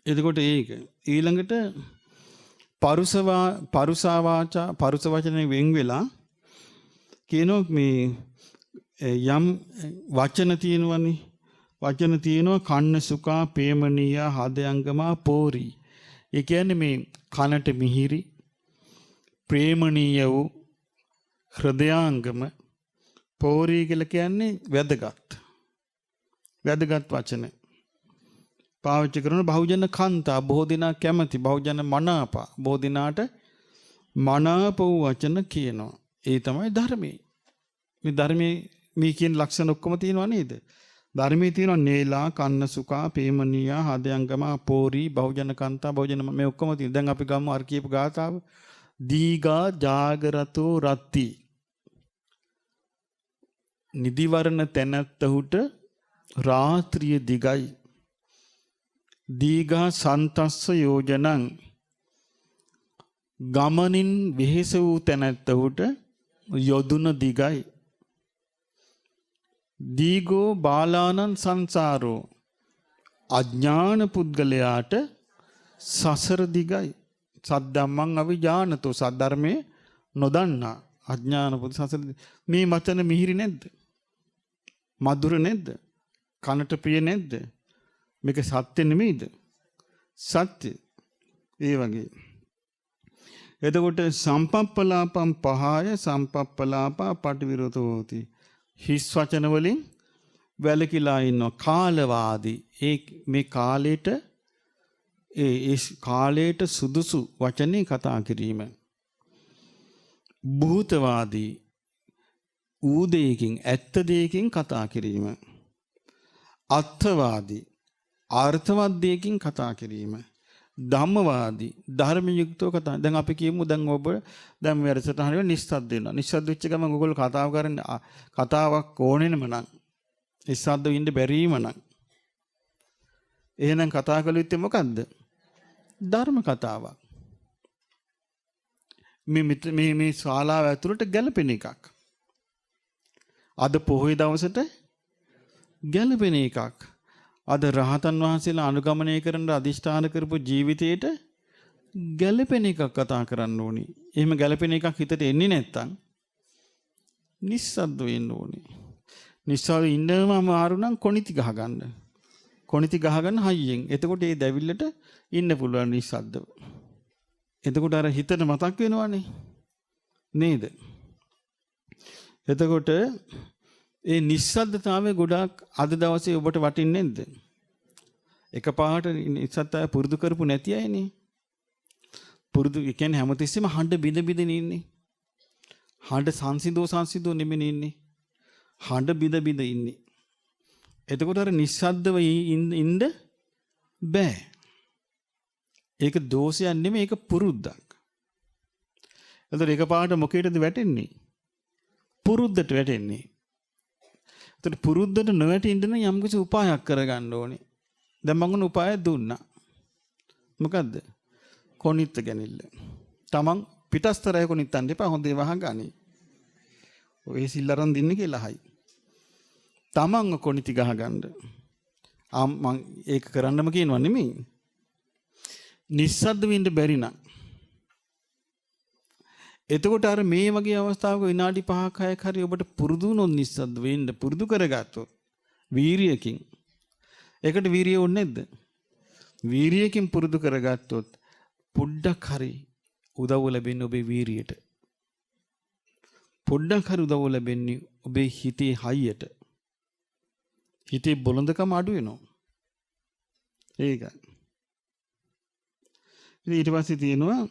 එතකොට ඒක ඊළඟට පරුසා වාචා පරුස වචනේ වෙන් වෙලා කියනවා මේ යම් වචන තියෙනවනේ. වචන තියෙනවා කන්න සුඛා පේමනීය හදයංගමා පෝරි. ඒ කියන්නේ මේ කනට මිහිරි ප්‍රේමණීය වූ හෘදයාංගම පෝරි කියලා කියන්නේ වැදගත් වචන පාවිච්චි කරන බහුජන කාන්තා බොහෝ දිනා කැමති බහුජන මනාප බොහෝ දිනාට මනාප වූ වචන කියනවා. ඒ තමයි ධර්මයේ. මේ ධර්මයේ මේ කියන ලක්ෂණ ඔක්කොම තියෙනවා නේද? ධර්මයේ තියෙනවා නේලා කන්න සුඛා පේමනීය හදයංගමා පෝරි බහුජන කාන්තා බහුජන මේ ඔක්කොම තියෙනවා. දැන් අපි ගමු අර කියපු ගාථාව. දීගා ජාගරතෝ රත්ති නිදිවරණ තැනැත්තහුට රාත්‍රිය දිගයි. දීගා සන්තස්ස යෝජනං ගමනින් වෙහෙස වූ තැනැත්තහුට යොදුන දිගයි. දීගෝ බාලානං සංසාරෝ අඥාන පුද්ගලයාට සසර දිගයි. සද්ධම්මං අවිජානතෝ සද්ධර්මයේ නොදන්නා අඥාන පුදු සසර. මේ වචන මිහිරි නැද්ද? මధుර නැද්ද? කනට ප්‍රිය නැද්ද? මේක සත්‍ය නෙමෙයිද? සත්‍ය. ඒ වගේ. එතකොට සම්පප්පලාපම් පහය සම්පප්පලාපා පටිවිරතෝ හෝති. හිස් වචන වලින් වැළකීලා ඉන්නවා. කාලවාදී. මේ කාලේට ඒ කාලයට සුදුසු වචනේ කතා කිරීම. භූතවාදී ඌ දෙයකින් ඇත්ත දෙයකින් කතා කිරීම. අර්ථවාදී අර්ථවත් දෙයකින් කතා කිරීම. ධම්මවාදී ධර්ම යුක්තව කතා. දැන් අපි කියමු දැන් ඔබ දැන් මේ වැඩසටහන නිස්සද්ද වෙනවා. නිස්සද්ද වෙච්ච ගමන් ඔයගොල්ලෝ කතාව කරන්නේ කතාවක් ඕනෙනම නම් නිස්සද්ද වෙන්න බැරිම නම් එහෙනම් කතා කළ යුත්තේ මොකද්ද? ධර්ම කතාවක්. මේ ශාලාව ඇතුළට ගැලපෙන එකක්. අද පොහොය දවසට ගැළපෙන එකක්. අද රහතන් වහන්සේලා අනුගමනය කරන අදිෂ්ඨාන කරපු ජීවිතේට ගැළපෙන එකක් කතා කරන්න ඕනි. එහෙම ගැළපෙන එකක් හිතට එන්නේ නැත්තම් නිස්සද්ද වෙන්න ඕනි. නිස්සද්ද ඉන්නම අමාරු නම් කොණිති ගහගන්න. කොණිති ගහගන්න හයියෙන්. එතකොට ඒ දැවිල්ලට ඉන්න පුළුවන් නිස්සද්දව. එතකොට අර හිතට මතක් වෙනවනේ. නේද? එතකොට ඒ නිස්සද්දතාවය ගොඩාක් අද දවසේ ඔබට වටින්නේ නැද්ද? එකපාරට නිස්සද්දතාවය පුරුදු කරපු නැති අයනේ. පුරුදු කියන්නේ හැමතිස්සෙම හඬ බිඳ බිඳ ඉන්නේ. හඬ සංසිඳෝ නෙමෙයි ඉන්නේ. හඬ බිඳ බිඳ ඉන්නේ. එතකොට අර නිස්සද්දව ඉන්න බෑ. ඒක දෝෂයක් නෙමෙයි, ඒක පුරුද්දක්. එතකොට එකපාරට මොකේටද වැටෙන්නේ? පුරුද්දට වැටෙන්නේ. එතකොට පුරුද්දට නොවැටෙන්න නම් යම්කිසි උපායක් කරගන්න ඕනේ. දැන් මම උන උපාය දුන්නා. මොකද්ද? කොණිත්ත ගැනිල්ල. තමන් පිටස්තරය කොණිත්තන් දෙපා හොඳේ වහගනි. ඔය සිල් අරන් දෙන්න කියලා හයි. තමන්ව කොණිති ගහගන්න. මම ඒක කරන්නම කියනවා නෙමෙයි. නිස්සද්ද වෙන්න බැරි නම්. එතකොට අර මේ වගේ අවස්ථාවක විනාඩි 5ක් 6ක් හරි ඔබට පුරුදු වුණොත් නිස්සද්ද වෙන්න පුරුදු කරගත්තොත් වීරියකින්. ඒකට වීරිය ඕනේ නැද්ද? වීරියකින් පුරුදු කරගත්තොත් පොඩ්ඩක් හරි උදව් ලැබෙන්නේ ඔබේ වීරියට. පොඩ්ඩක් හරි උදව් ලැබෙන්නේ ඔබේ හිතේ හයියට. හිතේ බොළඳකම අඩු වෙනවා. ඒකයි. ඊට පස්සේ තියෙනවා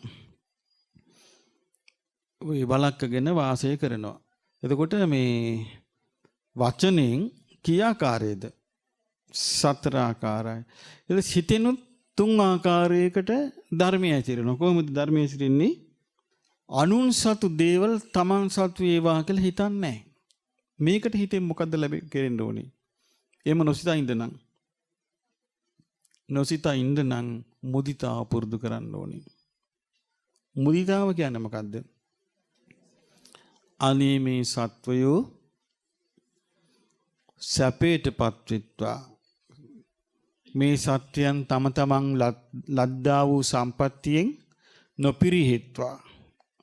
ඔය බලක්කගෙන වාසය කරනවා. එතකොට මේ වචනෙන් කී ආකාරයේද? 4 ආකාරයි. ඒක හිතෙනුත් 3 ආකාරයකට ධර්මය ඇතිරෙනවා. කොහොමද ධර්මය ඇතිරෙන්නේ? අනුන් සතු දේවල් තමන් සතු වේවා කියලා හිතන්නේ නැහැ. මේකට හිතෙන් මොකද්ද ලැබෙන්න ඕනේ? එහෙම නොසිතා ඉඳනනම් මුදිතාව පුරුදු කරන්න ඕනේ. මුදිතාව කියන්නේ මොකද්ද? අනේ මේ සත්වයෝ සැපේටපත් වෙත්වා. මේ සත්‍යයන් තම තමන් ලද්දා වූ සම්පත්තියෙන් නොපිරිහෙත්වා.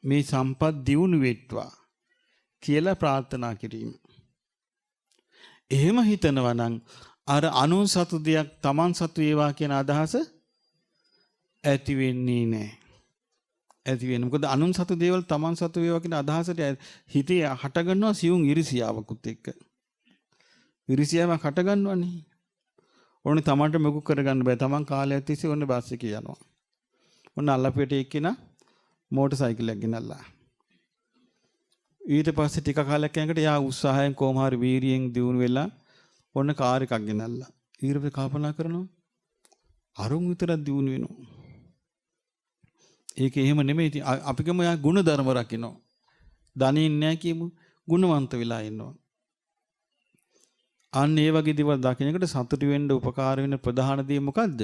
මේ සම්පත් දියුණු වෙත්වා කියලා ප්‍රාර්ථනා කිරීම. එහෙම හිතනවා නම් අර අනුන් සතු දෙයක් තමන් සතු වේවා කියන අදහස ඇති වෙන්නේ නැහැ. ඇති වෙන්නේ මොකද අනුන් සතු දේවල් තමන් සතු වේවා කියන අදහසට හිතේ හට ගන්නවා සියුම් ඉරිසියාවකුත් එක්ක. ඉරිසියාවක් හට ගන්නවනේ. ඕනේ තමන්ට මොකක් කරගන්න බෑ. තමන් කාලයක් තිස්සේ ඕනේ බස් එකේ යනවා. ඔන්න අල්ලපියට එක්කිනා මෝටර් සයිකලයක් ගෙනල්ලා. ඊට පස්සේ ටික කාලයක් යනකොට යා උත්සාහයෙන් කොහොම හරි වීරියෙන් දියුණු වෙලා ඔන්න කාර් එකක් ගෙනල්ලා. ඊට කල්පනා කරනවා අරුන් විතරක් දියුණු වෙනවා. ඒක එහෙම නෙමෙයි. අපි කම යා ගුණ ධර්ම රකින්නවා. ධනෙන් නැහැ කියමු. ගුණවන්ත වෙලා ඉන්නවා. අන්න ඒ වගේ දේවල් දකින්නකට සතුටු වෙන්න උපකාර වෙන ප්‍රධාන දේ මොකද්ද?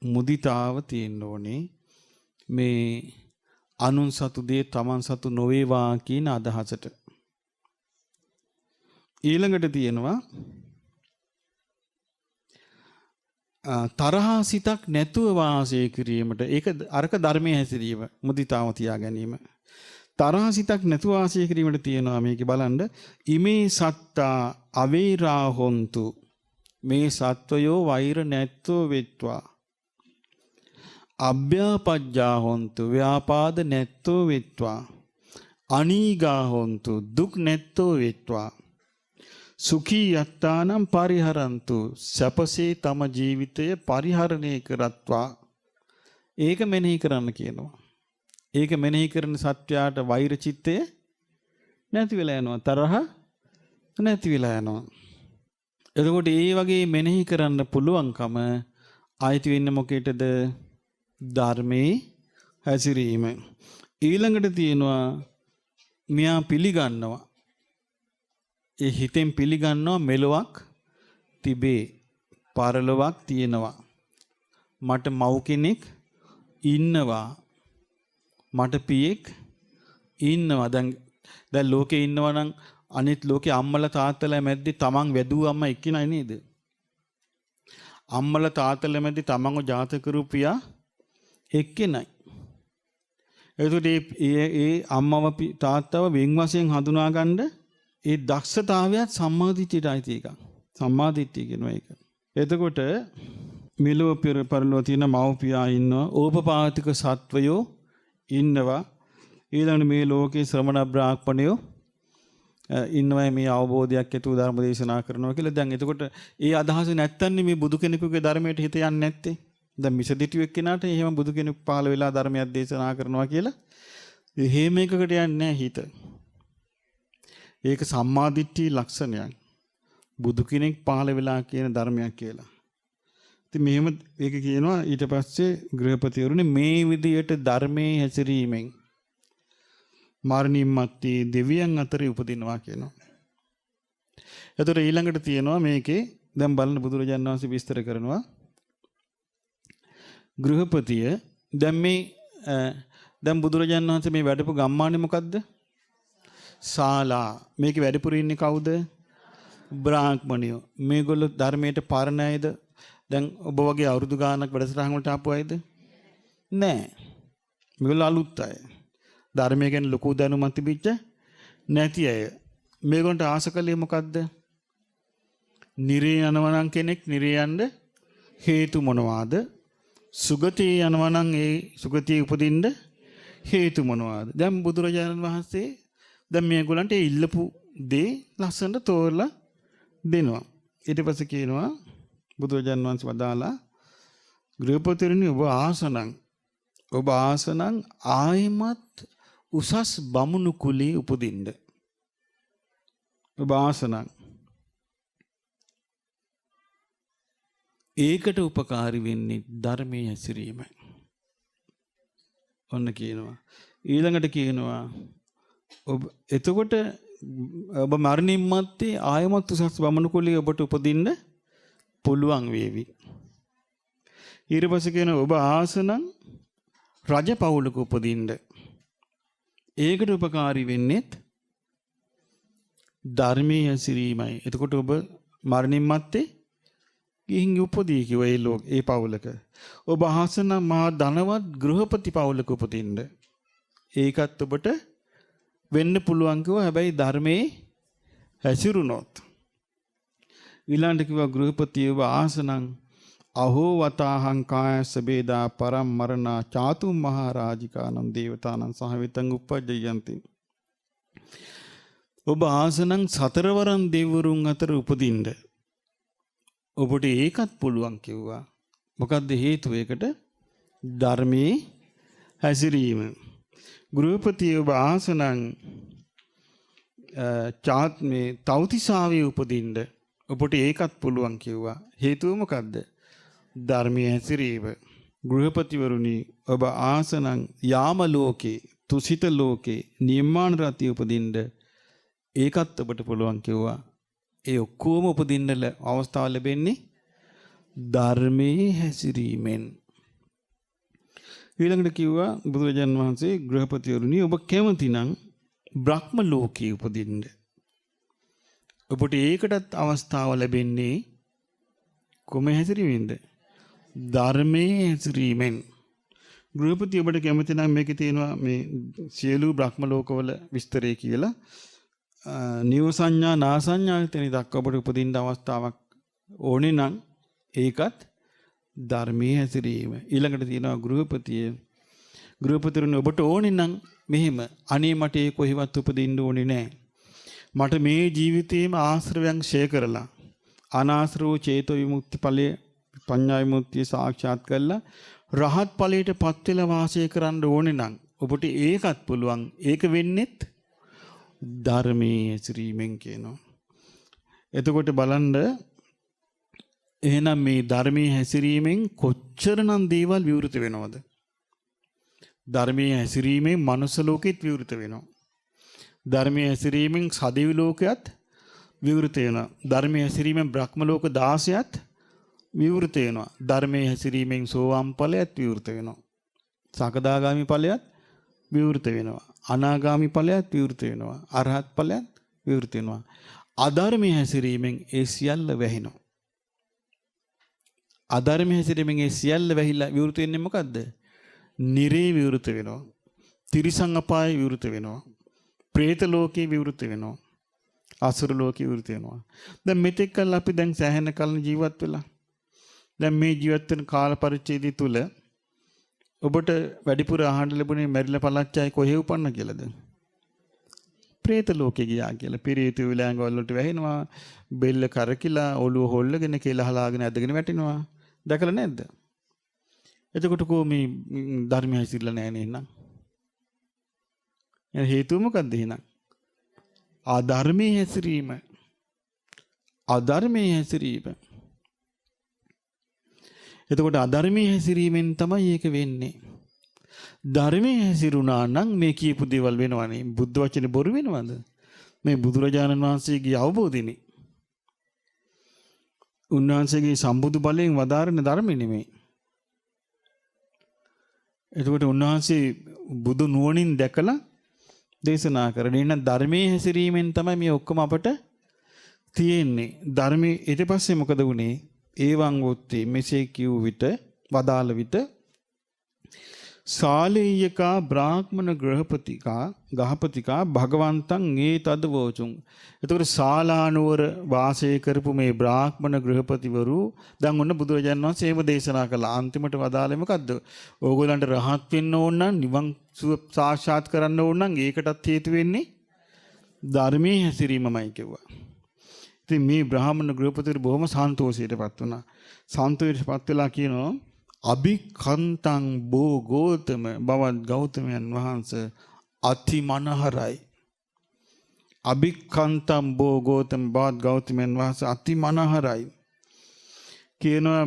මුදිතාව තියෙන්න ඕනේ. මේ අනුන් සතු දේ තමන් සතු නොවේවා කියන අදහසට. ඊළඟට තියෙනවා තරහා සිතක් නැතුව වාසය කිරීමට. ඒක අරක ධර්මයේ හැසිරීම. මුදිතාව තියා ගැනීම. තරහා සිතක් නැතුව වාසය කිරීමට තියෙනවා මේක බලන්න. ඉමේ සත්තා අවේරා හොන්තු. මේ සත්වයෝ වෛර නැත්තෝ වෙත්වා. අභ්‍යාපජ්ජා හොන්තු. ව්‍යාපාද නැත්තෝ වෙත්වා. අනීගා හොන්තු. දුක් නැත්තෝ වෙත්වා. සුඛී යත්තානම් පරිහරන්තු. සැපසේ තම ජීවිතය පරිහරණය කරත්වා. ඒක මෙනෙහි කරන්න කියනවා. ඒක මෙනෙහි කරන සත්‍යයට වෛර චිත්තය නැති වෙලා යනවා. තරහ නැති වෙලා යනවා. එතකොට ඒ වගේ මෙනෙහි කරන්න පුළුවන්කම ආйти වෙන්නේ මොකේටද? ධර්මයේ හැසිරීම. ඊළඟට තියෙනවා මෙයා පිළිගන්නවා. ඒ හිතෙන් පිළිගන්නවා මෙලොවක් තිබේ. පරලොවක් තියෙනවා. මට මව් කෙනෙක් ඉන්නවා. මට පියෙක් ඉන්නවා. දැන් ලෝකේ ඉන්නවා නම් අනිත් ලෝකේ අම්මලා තාත්තලා මැද්දේ තමන් වැදුව අම්මා එක්කිනයි නේද? අම්මලා තාත්තලා මැද්දේ තමන්ව ජාතක කරූපියා එක්කිනයි. එතකොට ඒ අම්මව තාත්තව වෙන් වශයෙන් හඳුනා ගන්න ඒ දක්ෂතාවයත් සම්මාදිට්ඨියටයි තියෙක. සම්මාදිට්ඨිය කියනවා ඒක. එතකොට මෙලොව පරලොව තියෙන මව්පියා ඉන්නවා, ඕපපාතික සත්වයෝ ඉන්නවා. ඊළඟ මේ ලෝකේ ශ්‍රමණ බ්‍රාහ්මණයෝ ඉන්නවා මේ අවබෝධයක් ඇතුව ධර්ම දේශනා කරනවා කියලා. දැන් එතකොට ඒ අදහස නැත්තන්නේ මේ බුදු කෙනෙකුගේ ධර්මයට හිත යන්නේ නැත්තේ. දැන් මිසදිටු එක්කෙනාට එහෙම බුදු කෙනෙක් පහළ වෙලා ධර්මයක් දේශනා කරනවා කියලා එහෙම එකකට යන්නේ නැහැ හිත. ඒක සම්මාදිට්ඨි ලක්ෂණයක්. බුදු කෙනෙක් පහළ වෙලා කියන ධර්මයක් කියලා. ඉතින් මෙහෙම ඒක කියනවා ඊට පස්සේ ගෘහපතිවරුනි මේ විදියට ධර්මයේ හැසිරීමෙන් මරණින් මත්තේ දෙවියන් අතරේ උපදිනවා කියනවා. එතකොට ඊළඟට තියෙනවා මේකේ දැන් බලන්න බුදුරජාණන් වහන්සේ විස්තර කරනවා ගෘහපතිය දැන් බුදුරජාණන් වහන්සේ මේ වැඩපු ගම්මානේ මොකද්ද? ශාලා. මේකේ වැඩිපුර ඉන්නේ කවුද? බ්‍රාහ්මණයෝ. මේගොල්ලෝ ධර්මයට පරණ අයද? දැන් ඔබ වගේ අවුරුදු ගාණක් වැඩසටහන් වලට ආපු අයද? නෑ. මේගොල්ලෝ අලුත් අය. ධර්මය ගැන ලොකු දැනුමක් තිබිච්ච නැති අය. මේගොල්ලන්ට ආසකලේ මොකද්ද? නිරේ යනවනම් කෙනෙක් නිරේ යන්න හේතු මොනවාද? සුගතිය යනවනම් ඒ සුගතිය උපදින්න හේතු මොනවාද? දැන් බුදුරජාණන් වහන්සේ දැන් මේගොල්ලන්ට ඒ ඉල්ලපු දේ ලස්සනට තෝරලා දෙනවා. ඊට පස්සේ කියනවා බුදුරජාණන් වහන්සේ වදාලා ගෘහපතිරණි ඔබ ආසනං ආයිමත් උසස් බමුණු කුලේ උපදින්න. ඔබ ආසනං ඒකට උපකාරී වෙන්නේ ධර්මයේ හැසිරීමයි. ඔන්න කියනවා. ඊළඟට කියනවා ඔබ එතකොට ඔබ මරණින් මත්තේ ආයමත් උසස් බමුණු කුලේ ඔබට උපදින්න පුළුවන් වේවි. ඊට පස්සේ කියනවා ඔබ ආසනං රජ පවුලක උපදින්න. ඒකට උපකාරී වෙන්නේත් ධර්මයේ හැසිරීමයි. එතකොට ඔබ මරණින් මත්තේ ගිහින් උපදී කිව්ව ඒ පවුලක. ඔබ ආසන මහා ධනවත් ගෘහපති පවුලක උපදින්න. ඒකත් ඔබට වෙන්න පුළුවන් කිව්වා. හැබැයි ධර්මයේ හැසිරුණොත්. ඊළඟට කිව්වා ගෘහපති ඔබ ආසනං අහෝ වතාහං කායස්ස බේදා පරම් මරණා චාතුම් මහරජිකානම් දේවතානම් සහවිතං උපජ්ජයන්ති. ඔබ ආසනං සතරවරන් දෙවිවරුන් අතර උපදින්න. ඔබට ඒකත් පුළුවන් කිව්වා. මොකද්ද හේතුව ඒකට? ධර්මයේ හැසිරීම. ගෘහපති ඔබ ආසනං චාත්මේ තෞතිසාවේ උපදින්න. ඔබට ඒකත් පුළුවන් කිව්වා. හේතුව මොකද්ද? ධර්මයේ හැසිරීම. ගෘහපතිවරුනි ඔබ ආසනං යාම ලෝකේ තුසිත ලෝකේ නිර්මාණ රතිය උපදින්න. ඒකත් ඔබට පුළුවන් කිව්වා. ඒ ඔක්කොම උපදින්න අවස්ථාව ලැබෙන්නේ ධර්මයේ හැසිරීමෙන්. ඊළඟට කිව්වා බුදුරජාණන් වහන්සේ ගෘහපතිවරුනි ඔබ කැමති නම් බ්‍රහ්ම ලෝකේ උපදින්න. ඔබට ඒකටත් අවස්ථාව ලැබෙන්නේ කොහොම හැසිරීමෙන්ද? ධර්මයේ හැසිරීමෙන්. ගෘහපති ඔබට කැමති නම් මේකේ තියෙනවා මේ සියලු බ්‍රහ්ම ලෝකවල විස්තරය කියලා. නිව සංඥා නාසඤ්ඤා තැන දක්වා ඔබට උපදින්න අවස්ථාවක් ඕනේ නම් ඒකත් ධර්මයේ හැසිරීම. ඊළඟට තියෙනවා ගෘහපතිරුනි ඔබට ඕනේ නම් මෙහෙම අනේ මට ඒ කොහෙවත් උපදින්න ඕනේ නැහැ. මට මේ ජීවිතේම ආශ්‍රවයන් ඡය කරලා අනාශ්‍රව චේතෝ විමුක්ති ඵලයේ පඤ්ඤා විමුක්තිය සාක්ෂාත් කරලා රහත් ඵලයට පත් වෙලා වාසය කරන්න ඕනේ නම් ඔබට ඒකත් පුළුවන්. ඒක වෙන්නේත් ධර්මයේ හැසිරීමෙන් කියනවා. එතකොට බලන්න එහෙනම් මේ ධර්මයේ හැසිරීමෙන් කොච්චරනම් දේවල් විවෘත වෙනවද? ධර්මයේ හැසිරීමෙන් මනුස්ස ලෝකෙත් විවෘත වෙනවා. ධර්මයේ හැසිරීමෙන් සදිවි ලෝකයක් විවෘත වෙනවා. ධර්මයේ හැසිරීමෙන් බ්‍රහ්ම ලෝක 16ත් විවෘත වෙනවා. ධර්මයේ හැසිරීමෙන් සෝවාන් ඵලයත් විවෘත වෙනවා. සකදාගාමි ඵලයත් විවෘත වෙනවා. අනාගාමි ඵලයත් විවෘත වෙනවා. අරහත් ඵලයත් විවෘත වෙනවා. අධර්මයේ හැසිරීමෙන් ඒ සියල්ල වැහෙනවා. අධර්මයේ හැසිරීමෙන් ඒ සියල්ල වැහිලා විවෘත වෙන්නේ මොකද්ද? නිරේ විවෘත වෙනවා. තිරිසන් අපායේ විවෘත වෙනවා. പ്രേත ලෝකේ විවෘත වෙනවා. අසුර ලෝකේ විවෘත වෙනවා. දැන් මෙතෙක් කල් අපි දැන් සෑහෙන කල් ජීවත් වෙලා. දැන් මේ ජීවත් වෙන කාල පරිච්ඡේදය තුල ඔබට වැඩිපුර අහන්න ලැබුණේ මැරිලා පළච්චායි කොහේ උපන්න කියලාද? പ്രേත ලෝකේ ගියා කියලා. පිරිත විලංග වලට වැහෙනවා. බෙල්ල කරකිලා ඔළුව හොල්ලගෙන කියලා හලාගෙන ඇදගෙන වැටෙනවා. දැකලා නැද්ද? එතකොට කො මේ ධර්මය හැසිරලා නැහැ නේ නං. එන හේතුව මොකද්ද එහෙනම්? අධර්මයේ හැසිරීම. අධර්මයේ හැසිරීම. එතකොට අධර්මයේ හැසිරීමෙන් තමයි ඒක වෙන්නේ. ධර්මයේ හැසිරුණා නම් මේ කියපු දේවල් වෙනවනේ. බුද්ධ වචනේ බොරු වෙනවද? මේ බුදුරජාණන් වහන්සේගේ අවබෝධිනේ. උන්වහන්සේගේ සම්බුදු බලයෙන් වදාරන ධර්මෙ නෙමෙයි. එතකොට උන්වහන්සේ බුදු නුවණින් දැකලා දේශනා කරන්නේ. එහෙනම් ධර්මයේ හැසිරීමෙන් තමයි මේ ඔක්කොම අපට තියෙන්නේ. ධර්මයේ ඊට පස්සේ මොකද වුනේ? ඒවං වොත්තේ මෙසේ කිව් විට වදාළ විට සාලේයකා බ්‍රාහ්මණ ගහපතිකා භගවන්තං ඒ තද වෝචුං. එතකොට ශාලානුවර වාසය කරපු මේ බ්‍රාහ්මණ ගෘහපතිවරු දැන් ඔන්න බුදුරජාණන් වහන්සේ ඒව දේශනා කළා. අන්තිමට වදාළේ මොකද්ද? ඕගොල්ලන්ට රහත් වෙන්න ඕන නම් නිවන් සුව සාක්ෂාත් කරන්න ඕන නම් ඒකටත් හේතු වෙන්නේ ධර්මයේ හැසිරීමමයි කිව්වා. ඉතින් මේ බ්‍රාහ්මණ ගෘහපතිවරු බොහොම සන්තෝෂයටපත් වුණා. සන්තෝෂයටපත් වෙලා කියනවා අභිකන්තං බෝ ගෝතම බවත් ගෞතමයන් වහන්සේ අති මනහරයි. අභිකන්තං බෝ ගෝතම බවත් ගෞතමයන් වහන්සේ අති මනහරයි. කියනවා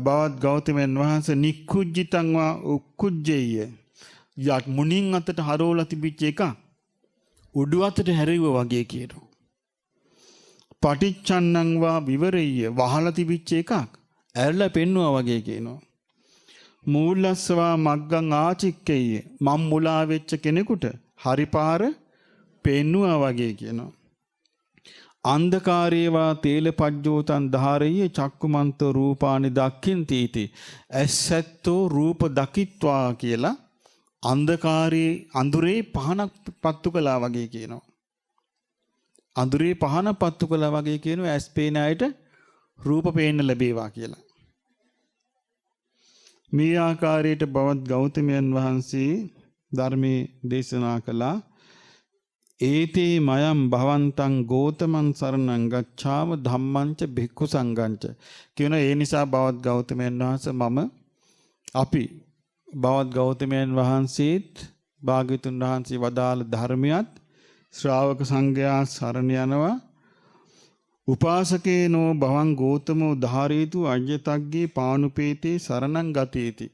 බවත් ගෞතමයන් වහන්සේ නික්කුජ්ජිතං වා උක්කුජ්ජේය. යක් මුණින් අතට හරවලා තිබිච්ච එක උඩු අතට හැරෙවුවා වගේ කියනවා. පටිච්චන්නං වා විවරෙය වහලා තිබිච්ච එකක් ඇරලා පෙන්නුවා වගේ කියනවා. මූලස්සවා මග්ගං ආචික්කෙය මම් මුලා වෙච්ච කෙනෙකුට හරිපාර පෙන්නුවා වගේ කියනවා. අන්ධකාරේවා තේලපජ්ජෝතං ධාරෙය චක්කුමන්ත රූපානි දක්ඛින්ති ඇසැත්තෝ රූප දකිත්වා කියලා අන්ධකාරයේ අඳුරේ පහනක් පත්තු කළා වගේ කියනවා. අඳුරේ පහන පත්තු කළා වගේ කියනවා ඇස් පේන අයට රූප පේන්න ලැබේවා කියලා. මේ ආකාරයට බවත් ගෞතමයන් වහන්සේ ධර්මයේ දේශනා කළා. ඒතේ මයම් භවන්තං ගෝතමං සරණං ගච්ඡාම ධම්මංච භික්ඛු සංඝංච කියන ඒ නිසා බවත් ගෞතමයන් වහන්සේ අපි බවත් ගෞතමයන් වහන්සේත් භාග්‍යතුන් වහන්සේ වදාළ ධර්මයක් ශ්‍රාවක සංඝයා සරණ යනවා. උපාසකේනෝ භවං ගෝතමෝ ධාරේතු අජ්‍යතග්ගේ පානුපේතේ සරණං ගතේති.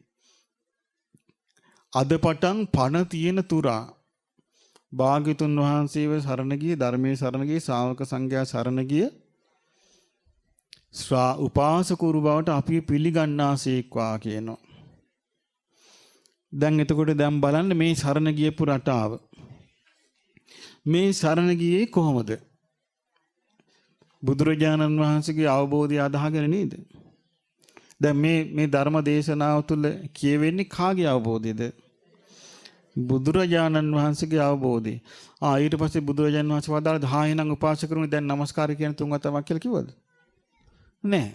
අද පටන් පණ තියෙන තුරා භාග්‍යතුන් වහන්සේව සරණ ගිය ධර්මයේ සරණ ගිය ශ්‍රාවක සංඝයා සරණ ගිය උපාසකවරු බවට අපි පිළිගන්නාසේක්වා කියනවා. දැන් එතකොට දැන් බලන්න මේ සරණ ගියපු රටාව. මේ සරණ ගියේ කොහොමද? බුදුරජාණන් වහන්සේගේ අවබෝධය අදහගෙන නේද? දැන් මේ ධර්ම දේශනාව තුළ කියවෙන්නේ කාගේ අවබෝධයද? බුදුරජාණන් වහන්සේගේ අවබෝධය. ඊට පස්සේ බුදුරජාණන් වහන්සේ වදාළ දහයනම් උපාසකරුනි දැන් নমස්කාර කියන තුන් වතාවක් කියලා කිව්වද? නෑ.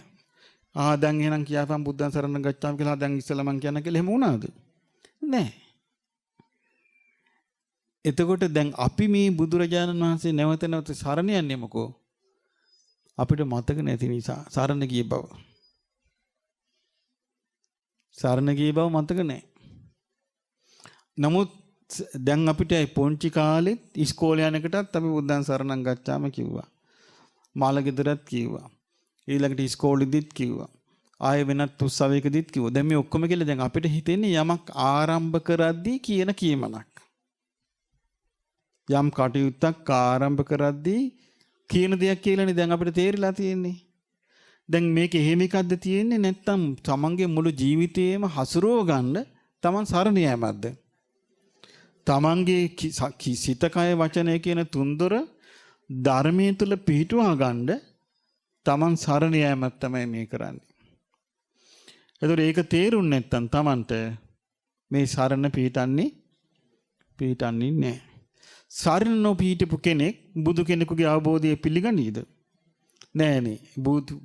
දැන් එහෙනම් කියාපම් බුද්ධං සරණ ගච්ඡාමි කියලා දැන් ඉස්සලා මං කියන කියලා එහෙම වුණාද? නෑ. එතකොට දැන් අපි මේ බුදුරජාණන් වහන්සේ නැවත නැවත සරණ යන්නේ මොකෝ? අපිට මතක නැති නිසා සරණ ගිය බව. සරණ ගිය බව මතක නැහැ. නමුත් දැන් අපිට පොන්චි කාලෙත් ඉස්කෝලේ යන එකටත් අපි බුද්ධං සරණං ගච්ඡාම කිව්වා. මාළගෙදරත් කිව්වා. ඊළඟට ඉස්කෝලෙදිත් කිව්වා. ආයෙ වෙනත් උත්සවයකදීත් කිව්වා. දැන් මේ ඔක්කොම කියලා දැන් අපිට හිතෙන්නේ යමක් ආරම්භ කරද්දී කියන කීමනක්. යම් කටයුත්තක් ආරම්භ කරද්දී කියන දෙයක් කියලානේ දැන් අපිට තේරිලා තියෙන්නේ. දැන් මේක එහෙම එකක්ද තියෙන්නේ නැත්නම් තමන්ගේ මුළු ජීවිතේම හසුරව ගන්න තමන් සරණ යෑමක්ද? තමන්ගේ සිත කය වචනය කියන තුන්දොර ධර්මයේ තුල පිහිටුවා ගන්න තමන් සරණ යෑමක් තමයි මේ කරන්නේ. ඒතකොට ඒක තේරුම් නැත්නම් තමන්ට මේ සරණ පිහිටන්නේ නැහැ. සරණ නොපිහිටපු කෙනෙක් බුදු කෙනෙකුගේ අවබෝධය පිළිගනීද? නෑනේ.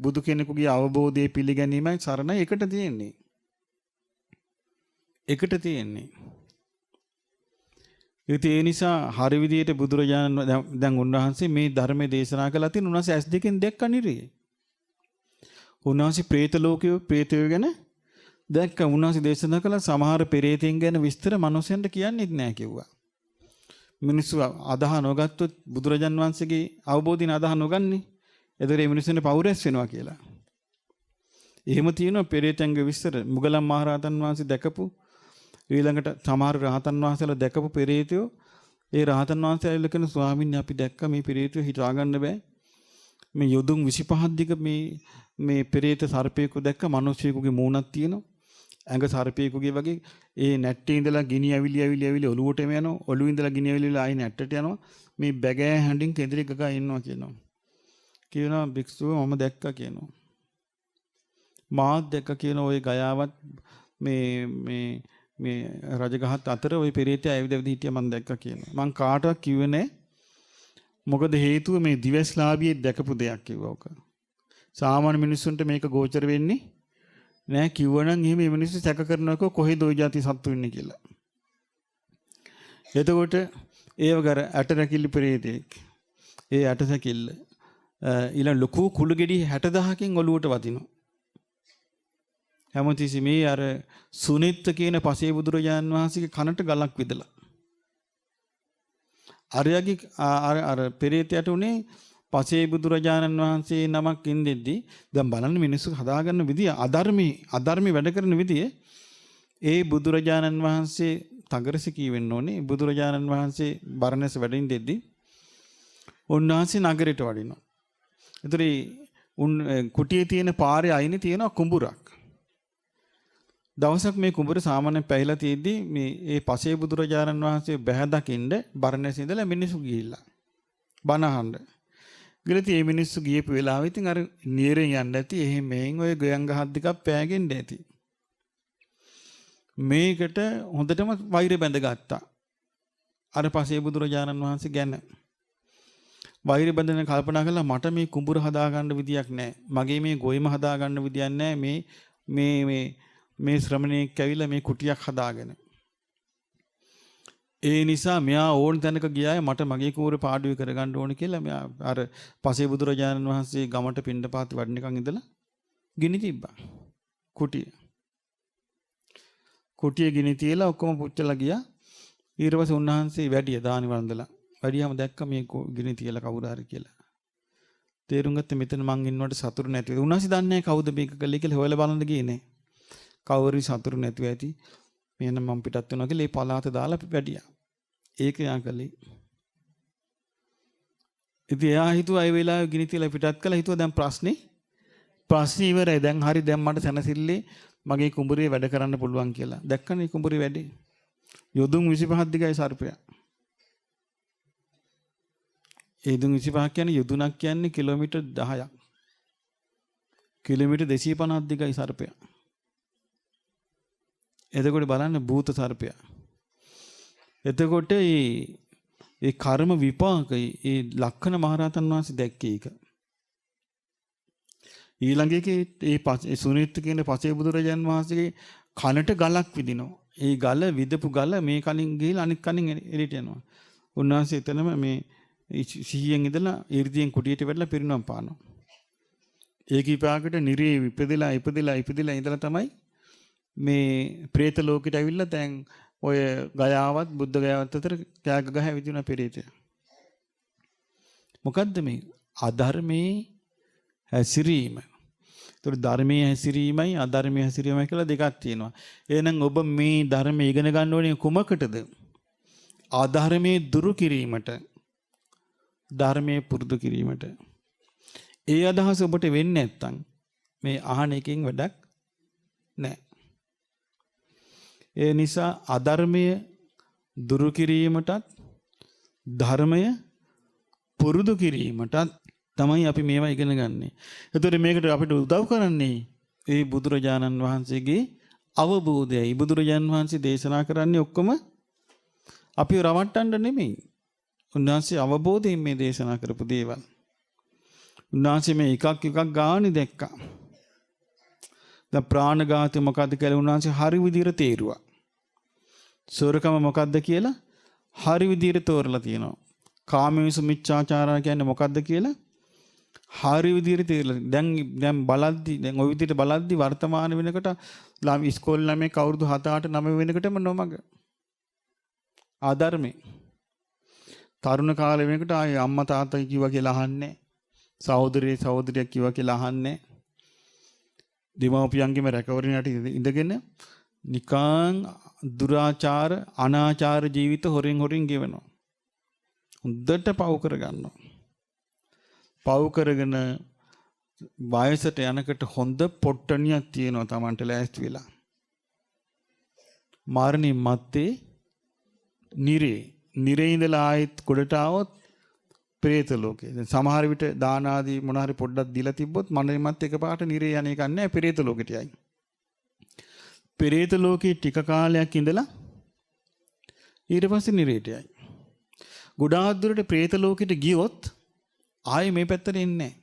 බුදු කෙනෙකුගේ අවබෝධය පිළිගැනීමයි සරණ එකට තියෙන්නේ. ඒ නිසා හරි විදියට බුදුරජාණන් දැන් උන්වහන්සේ මේ ධර්මයේ දේශනා කළා තියෙන උන්වහන්සේ ඇස් දෙකෙන් දැක්ක නිරියේ. උන්වහන්සේ പ്രേත ලෝකයේ പ്രേතයෝ ගැන දැක්ක. උන්වහන්සේ දේශනා කළ සමහර පෙරේතයන් ගැන විස්තර මිනිසෙන්ට කියන්නේත් නැහැ කිව්වා. මිනිස්සු අදහ නොගත්තොත් බුදුරජාන් වහන්සේගේ අවබෝධින අදහ නොගන්නේ. එතකොට මේ මිනිස්සුන්ට පෞරස් වෙනවා කියලා. එහෙම තියෙනවා පෙරේතයන්ගේ විස්තර. මුගලන් මහරහතන් වහන්සේ දැකපු ඊළඟට සමහර රහතන් වහන්සේලා දැකපු පෙරේතයෝ ඒ රහතන් වහන්සේලා කියන ස්වාමීන් අපි දැක්ක මේ පෙරේතයෝ හිතා ගන්න බෑ. මේ යොදුන් 25ක් දිග මේ පෙරේත සර්පයෙකු දැක්ක මිනිස්සෙකුගේ මූණක් තියෙනවා. ඇඟ සර්පයෙකුගේ වගේ ඒ නැට්ටේ ඉඳලා ගිනි ඇවිලි ඔලුවටම යනවා. ඔලුවේ ඉඳලා ගිනි ඇවිලි ආයි නැට්ටට යනවා. මේ බැගෑ හැඬින් කෙඳිරි ගගා ඉන්නවා කියනවා. කියනවා භික්ෂුව මම දැක්කා කියනවා. මාත් දැක්ක කියන ওই ගයාවත් මේ රජගහත් අතර ওই පෙරේතය ඇවිදවිද හිටිය මම දැක්කා කියනවා. මං කාටවත් කිව්වේ නැහැ. මොකද හේතුව මේ දිවස්ලාභියෙක් දැකපු දෙයක් කිව්වා ඔක. සාමාන්‍ය මිනිස්සුන්ට මේක ගෝචර වෙන්නේ නෑ. කිව්වනම් එහෙම මේ මිනිස්සු සැක කරනකො කොහෙද ওই જાති සත්තු ඉන්නේ කියලා. එතකොට ඒවගර ඇට රැකිලි පෙරේතෙක් ඒ ඇට සැකිල්ල ඊළඟ ලොකු කුළු ගෙඩි 60000කින් ඔලුවට වදිනවා. හැමතිස්සෙම මේ අර සුනිත්ත කියන පසේ බුදුරජාන් වහන්සේගේ කනට ගලක් විදලා. අරයාගේ අර පෙරේතයට උනේ පසේ බුදුරජාණන් වහන්සේ නමක් ඉඳෙද්දි දැන් බලන්න මිනිස්සු හදාගන්න විදිය අධර්මී වැඩ කරන විදිය ඒ බුදුරජාණන් වහන්සේ තගරසිකී වෙන්න ඕනේ. බුදුරජාණන් වහන්සේ බරණැස වැඩින් දෙද්දි උන්වහන්සේ නගරයට වඩිනවා. ඒතර කුටියේ තියෙන පාරේ අයිනේ තියෙන කුඹුරක්. දවසක් මේ කුඹුර සාමාන්‍යයෙන් පැහිලා තියෙද්දි මේ ඒ පසේ බුදුරජාණන් වහන්සේ බැහැ දකින්න බරණැස ඉඳලා මිනිස්සු ගිහිල්ලා බණ අහන්න. ගිලති මේ මිනිස්සු ගියපු වෙලාවෙ ඉතින් අර නියරෙන් යන්න ඇති. එහෙම මෙන් ඔය ගයන් ගහක් දෙකක් පෑගෙන්න ඇති. මේකට හොඳටම වෛරය බැඳගත්තා. අර පසේ බුදුරජාණන් වහන්සේ ගැන වෛරය බැඳගෙන කල්පනා කළා මට මේ කුඹුර හදාගන්න විදියක් නැහැ. මගේ මේ ගොයම හදාගන්න විදියක් නැහැ. මේ ශ්‍රමණේක් ඇවිල්ලා මේ කුටියක් හදාගෙන. ඒ නිසා මෙයා ඕන තැනක ගියාය මට මගේ කූර පාඩුවේ කරගන්න ඕන කියලා මෙයා අර පසේ බුදුරජාණන් වහන්සේ ගමට පිණ්ඩපාත වඩනකන් ඉඳලා ගිනි තිබ්බා. කුටිය ගිනි තියලා ඔක්කොම පුච්චලා ගියා. ඊට පස්සේ උන්වහන්සේ වැඩිය දානි වන්දලා. වැඩියම දැක්ක මේ ගිනි තියලා කවුරු හරි කියලා. තේරුම් ගත්ත මෙතන මං ඉන්නවට සතුරු නැති වෙයි. උන්වහන්සේ දන්නේ නැහැ කවුද මේක කළේ කියලා හොයලා බලන්න ගියේ නේ. කවුරු සතුරු නැතුව ඇති. මෙන්න මම පිටත් වෙනවා කියලා ඒ පලාත දාලා වැඩියා. ඒක යා කළේ. ඉතින් එයා හිතුවා ඒ වෙලාවේ ගිනි තියලා පිටත් කළා. හිතුවා දැන් ප්‍රශ්නේ ඉවරයි. දැන් හරි දැන් මට සැනසෙල්ලේ මගේ කුඹුරේ වැඩ කරන්න පුළුවන් කියලා. දැක්කනේ කුඹුරේ වැඩේ. යොදුන් 25ක් දිගයි සර්පයා. ඒ යොදුන් 25ක් කියන්නේ යොදුනක් කියන්නේ කිලෝමීටර් 10ක්. කිලෝමීටර් 250ක් දිගයි සර්පයා. එතකොට බලන්න භූත සර්පයා. එතකොට ඒ කර්ම විපාකයි ඒ ලක්ෂණ මහරහතන් වහන්සේ දැක්කේ ඒක. ඊළඟ එකේ ඒ සුනිත් කියන පසේ බුදුරජාන් වහන්සේගේ කනට ගලක් විදිනවා. ඒ ගල විදපු ගල මේ කනින් ගිහලා අනිත් කනින් එළියට යනවා. උන්වහන්සේ එතනම මේ සිහියෙන් ඉඳලා ඊර්තියෙන් කුටියට වැටලා පිරිනවම් පානවා. ඒ කීපාකට නිරේ ඉපදෙලා ඉඳලා තමයි මේ പ്രേත ලෝකෙට ඇවිල්ලා දැන් ඔය ගයාවත් බුද්ධ ගයාවත් අතර කෑග ගහ විදින පෙරේතය. මොකද්ද මේ අධර්මයේ හැසිරීම. ඒතර ධර්මයේ හැසිරීමයි අධර්මයේ හැසිරීමයි කියලා දෙකක් තියෙනවා. එහෙනම් ඔබ මේ ධර්මය ඉගෙන ගන්න ඕනේ කුමකටද? අධර්මයේ දුරු කිරීමට. ධර්මයේ පුරුදු කිරීමට. ඒ අදහස ඔබට වෙන්නේ නැත්නම් මේ අහන එකෙන් වැඩක් නැහැ. ඒ නිසා අධර්මය දුරු කිරීමටත් ධර්මය පුරුදු කිරීමට තමයි අපි මේවා ඉගෙන ගන්නෙ. ඒතකොට මේකට අපිට උදව් කරන්නේ ඒ බුදුරජාණන් වහන්සේගේ අවබෝධයයි. බුදුරජාණන් වහන්සේ දේශනා කරන්නේ ඔක්කොම අපි රවට්ටන්න නෙමෙයි. උන්වහන්සේ අවබෝධයෙන් මේ දේශනා කරපු දේවල්. උන්වහන්සේ මේ එකක් ගානේ දැක්කා. දැන් ප්‍රාණඝාතය මොකද්ද කියලා උන්වහන්සේ හරි විදිහට තේරුවා. සොරකම මොකද්ද කියලා හරි විදිහට තෝරලා තියෙනවා. කාමවිසු මිච්ඡාචාරය කියන්නේ මොකද්ද කියලා හරි විදිහට තේරලා. දැන් බලද්දි දැන් ওই විදිහට බලද්දි වර්තමාන වෙනකොට ඉස්කෝලේ ළමයි කවුරුදු 7 8 9 වෙනකොටම නොමග ආධර්මේ. තරුණ කාලේ වෙනකොට ආයේ අම්මා තාත්තා කිව්වා කියලා අහන්නේ. සහෝදරියක් කිව්වා කියලා අහන්නේ. දෙමව්පියන්ගේම රැකවරණ යට ඉඳගෙන නිකං දුරාචාර අනාචාර ජීවිත හොරින් ගෙවනවා. හොඳට පව් කරගන්නවා. පව් කරගෙන වයසට යනකොට හොඳ පොට්ටනියක් තියෙනවා Tamanට ලෑස්ති වෙලා. මරණින් මත්තේ නිරේ ඉඳලා ආයෙත් ගොඩට ආවොත් പ്രേත ලෝකේ. දැන් සමහර විට දාන ආදී මොන හරි පොඩ්ඩක් දීලා තිබ්බොත් මරණින් මත් එකපාරට නිරේ යන්නේ නැහැ പ്രേත ලෝකෙට යයි. പ്രേත ලෝකේ ටික කාලයක් ඉඳලා ඊට පස්සේ නිරේට යයි. ගොඩාක් දුරට പ്രേත ලෝකෙට ගියොත් ආයේ මේ පැත්තට එන්නේ නැහැ.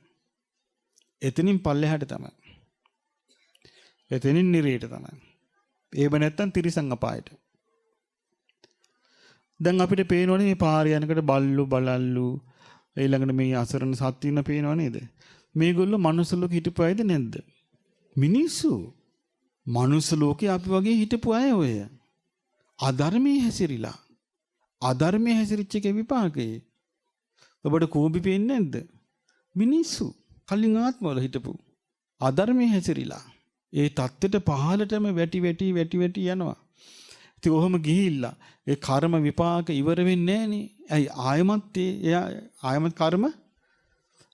එතනින් පල්ලෙහාට තමයි. එතනින් නිරේට තමයි. ඒව නැත්තම් තිරිසන් අපායට. දැන් අපිට පේනවනේ මේ පාරේ යනකොට බලල්ලු ඊළඟට මේ අසරණ සත්ත්වින පේනව නේද? මේගොල්ලෝ මනුස්ස ලෝකෙ හිටපු අයද නැද්ද? මිනිස්සු. මනුස්ස ලෝකේ අපි වගේ හිටපු අය ඔය. අධර්මයේ හැසිරිලා. අධර්මයේ හැසිරිච්ච එකේ විපාකේ. ඔබට කෝපි පේන්නේ නැද්ද? මිනිස්සු. කලින් ආත්මවල හිටපු. අධර්මයේ හැසිරිලා. ඒ தත්තෙට පහලටම වැටි යනවා. ඉතින් ඔහොම ගිහිල්ලා ඒ කර්ම විපාක ඉවර වෙන්නේ නැහනේ. ඇයි ආයමත් කර්ම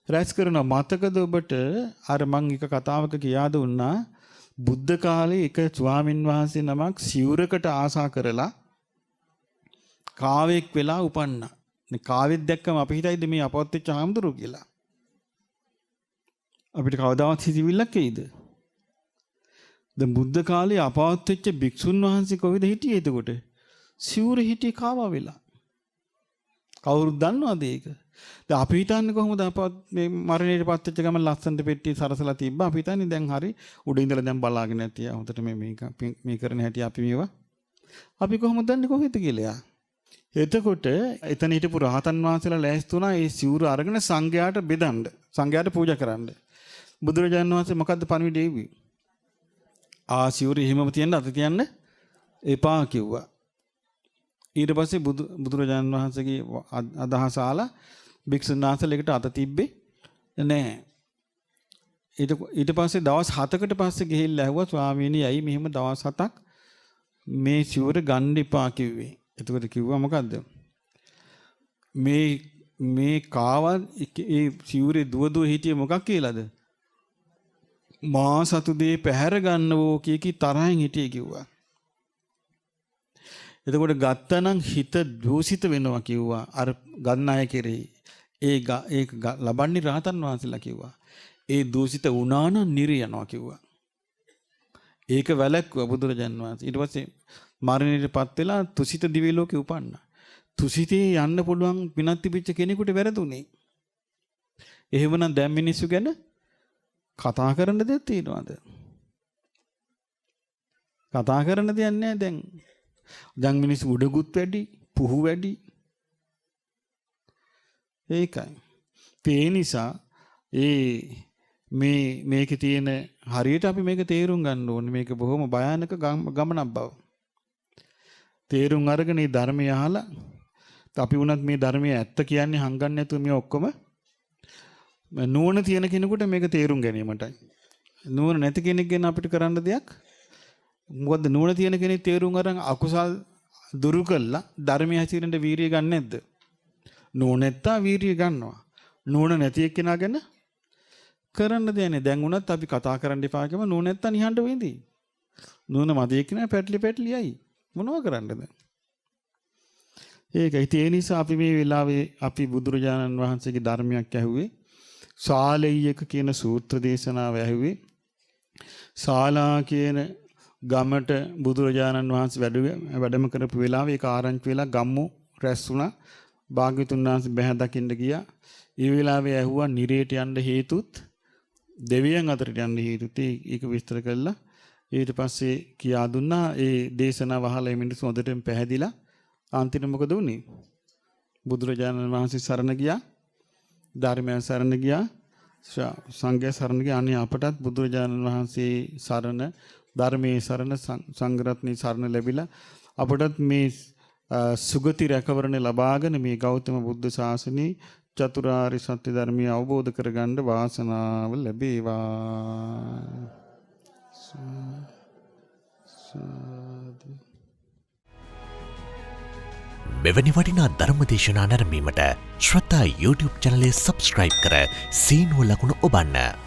රැස් කරනවා. මතකද ඔබට අර මං එක කතාවක කියා දුන්නා බුද්ධ කාලේ එක ස්වාමින් වහන්සේ නමක් සිවුරකට ආසා කරලා කාවෙක් වෙලා උපන්නා. මේ කාවෙක් දැක්කම අපි හිතයිද මේ අපවත් වෙච්ච හාමුදුරුවෝ කියලා. අපිට කවදාවත් හිතවිල්ලක් එයිද? දැන් බුද්ධ කාලේ අපවත් වෙච්ච භික්ෂුන් වහන්සේ කොහෙද හිටියේ එතකොට? සිවුර හිටියේ කාවා වෙලා. කවුරුද දන්නවද ඒක? දැන් අපි හිතන්නේ කොහොමද අපවත් මේ මරණයට පත් වෙච්ච ගමන් ලස්සනට පෙට්ටිය සරසලා තිබ්බා. අපි හිතන්නේ දැන් හරි උඩ ඉඳලා දැන් බලාගෙන ඇතිය. හොඳට මේ කරන හැටි අපි මේවා. අපි කොහොමද දන්නේ කොහෙද කියලා? එතකොට එතන හිටපු රහතන් වහන්සේලා ලෑස්ති වුණා ඒ සිවුර අරගෙන සංඝයාට බෙදන්න. සංඝයාට පූජා කරන්න. බුදුරජාණන් වහන්සේ මොකද්ද පණිවිඩය එව්වේ? සිවුර එහෙමම තියන්න අත තියන්න එපා කිව්වා. ඊට පස්සේ බුදුරජාණන් වහන්සේගේ අදහස ආලා භික්ෂුන් වහන්සේලෙකට අත තිබ්බේ නැහැ. ඊට පස්සේ දවස් 7කට පස්සේ ගිහිල්ලා ඇහුවා ස්වාමීනි ඇයි මෙහෙම දවස් 7ක් මේ සිවුර ගන්න එපා කිව්වේ? එතකොට කිව්වා මොකද්ද? මේ කාවන් ඒ සිවුරේ දුව හිටියේ මොකක් කියලාද? මා සතු දේ පැහැර ගන්නවෝ කී තරහින් හිටියේ කිව්වා. එතකොට ගත්තනම් හිත දූෂිත වෙනවා කිව්වා. අර ගන්න අය කෙරෙහි ඒක ලබන්නේ රහතන් වහන්සේලා කිව්වා. ඒ දූෂිත වුණා නම් නිරය යනවා කිව්වා. ඒක වැළැක්වුවා බුදුරජාන් වහන්සේ. ඊට පස්සේ මරණයටපත් වෙලා තුසිත දිව්‍ය ලෝකේ උපන්නා. තුසිතේ යන්න පුළුවන් පිනක් තිබිච්ච කෙනෙකුට වැරදුනේ. එහෙමනම් දැන් මිනිස්සු ගැන කතා කරන්න දෙයක් තියනවාද? කතා කරන්න දෙයක් නැහැ දැන්. දැන් මිනිස්සු උඩගුත් වැඩි, පුහු වැඩි. ඒකයි. ඒ නිසා මේකේ තියෙන හරියට අපි මේක තේරුම් ගන්න ඕනේ. මේක බොහොම භයානක ගමනක් බව. තේරුම් අරගෙන මේ ධර්මය අහලා අපි වුණත් මේ ධර්මයේ ඇත්ත කියන්නේ හංගන්නේ නැතුව මේ ඔක්කොම නුවණ තියෙන කෙනෙකුට මේක තේරුම් ගැනීමටයි. නුවණ නැති කෙනෙක් ගැන අපිට කරන්න දෙයක් මොකද්ද? නුවණ තියෙන කෙනෙක් තේරුම් අරන් අකුසල් දුරු කළා ධර්මයේ හැසිරෙන්න වීරිය ගන්න නැද්ද? නුවණ නැත්තා වීරිය ගන්නවා. නුවණ නැති එක්කෙනා ගැන කරන්න දෙයක් නෑ. දැන් උනත් අපි කතා කරන්න එපා කියම නුවණ නැත්තා නිහඬ වෙඳී. නුවණ මදි එක්කෙනා පැටලි යයි. මොනව කරන්නද? ඒක ඒ නිසා අපි මේ වෙලාවේ අපි බුදුරජාණන් වහන්සේගේ ධර්මයක් ඇහුවේ. සාලෙය්‍යක කියන සූත්‍ර දේශනාව ඇහුවේ. ශාලා කියන ගමට බුදුරජාණන් වහන්සේ වැඩම කරපු වෙලාවේ ඒක ආරංචි වෙලා ගම්මු රැස් වුණා. භාග්‍යතුන් වහන්සේ බැහැ දකින්න ගියා. ඒ වෙලාවේ ඇහුවා නිරේට යන්න හේතුත් දෙවියන් අතරට යන්න හේතුත් ඒක විස්තර කළා. ඊට පස්සේ කියා දුන්නා ඒ දේශනාව අහලා මේ මිනිස්සු හොඳටම පැහැදිලා. අන්තිමට මොකද වුනේ? බුදුරජාණන් වහන්සේ සරණ ගියා. ධර්මයන් සරණ ගියා. සංඝය සරණ ගියා. අනේ අපටත් බුදුරජාණන් වහන්සේ සරණ, ධර්මයේ සරණ, සංඝ රත්නයේ සරණ ලැබිලා අපටත් මේ සුගති රැකවරණ ලබාගෙන මේ ගෞතම බුද්ධ ශාසනයේ චතුරාර්ය සත්‍ය ධර්මය අවබෝධ කරගන්න වාසනාව ලැබේවා. මෙවැනි වටිනා ධර්මදේශනා නැරඹීමට ශ්‍රද්ධා YouTube චැනලය සබ්ස්ක්‍රයිබ් කර සීනුව ලකුණ ඔබන්න.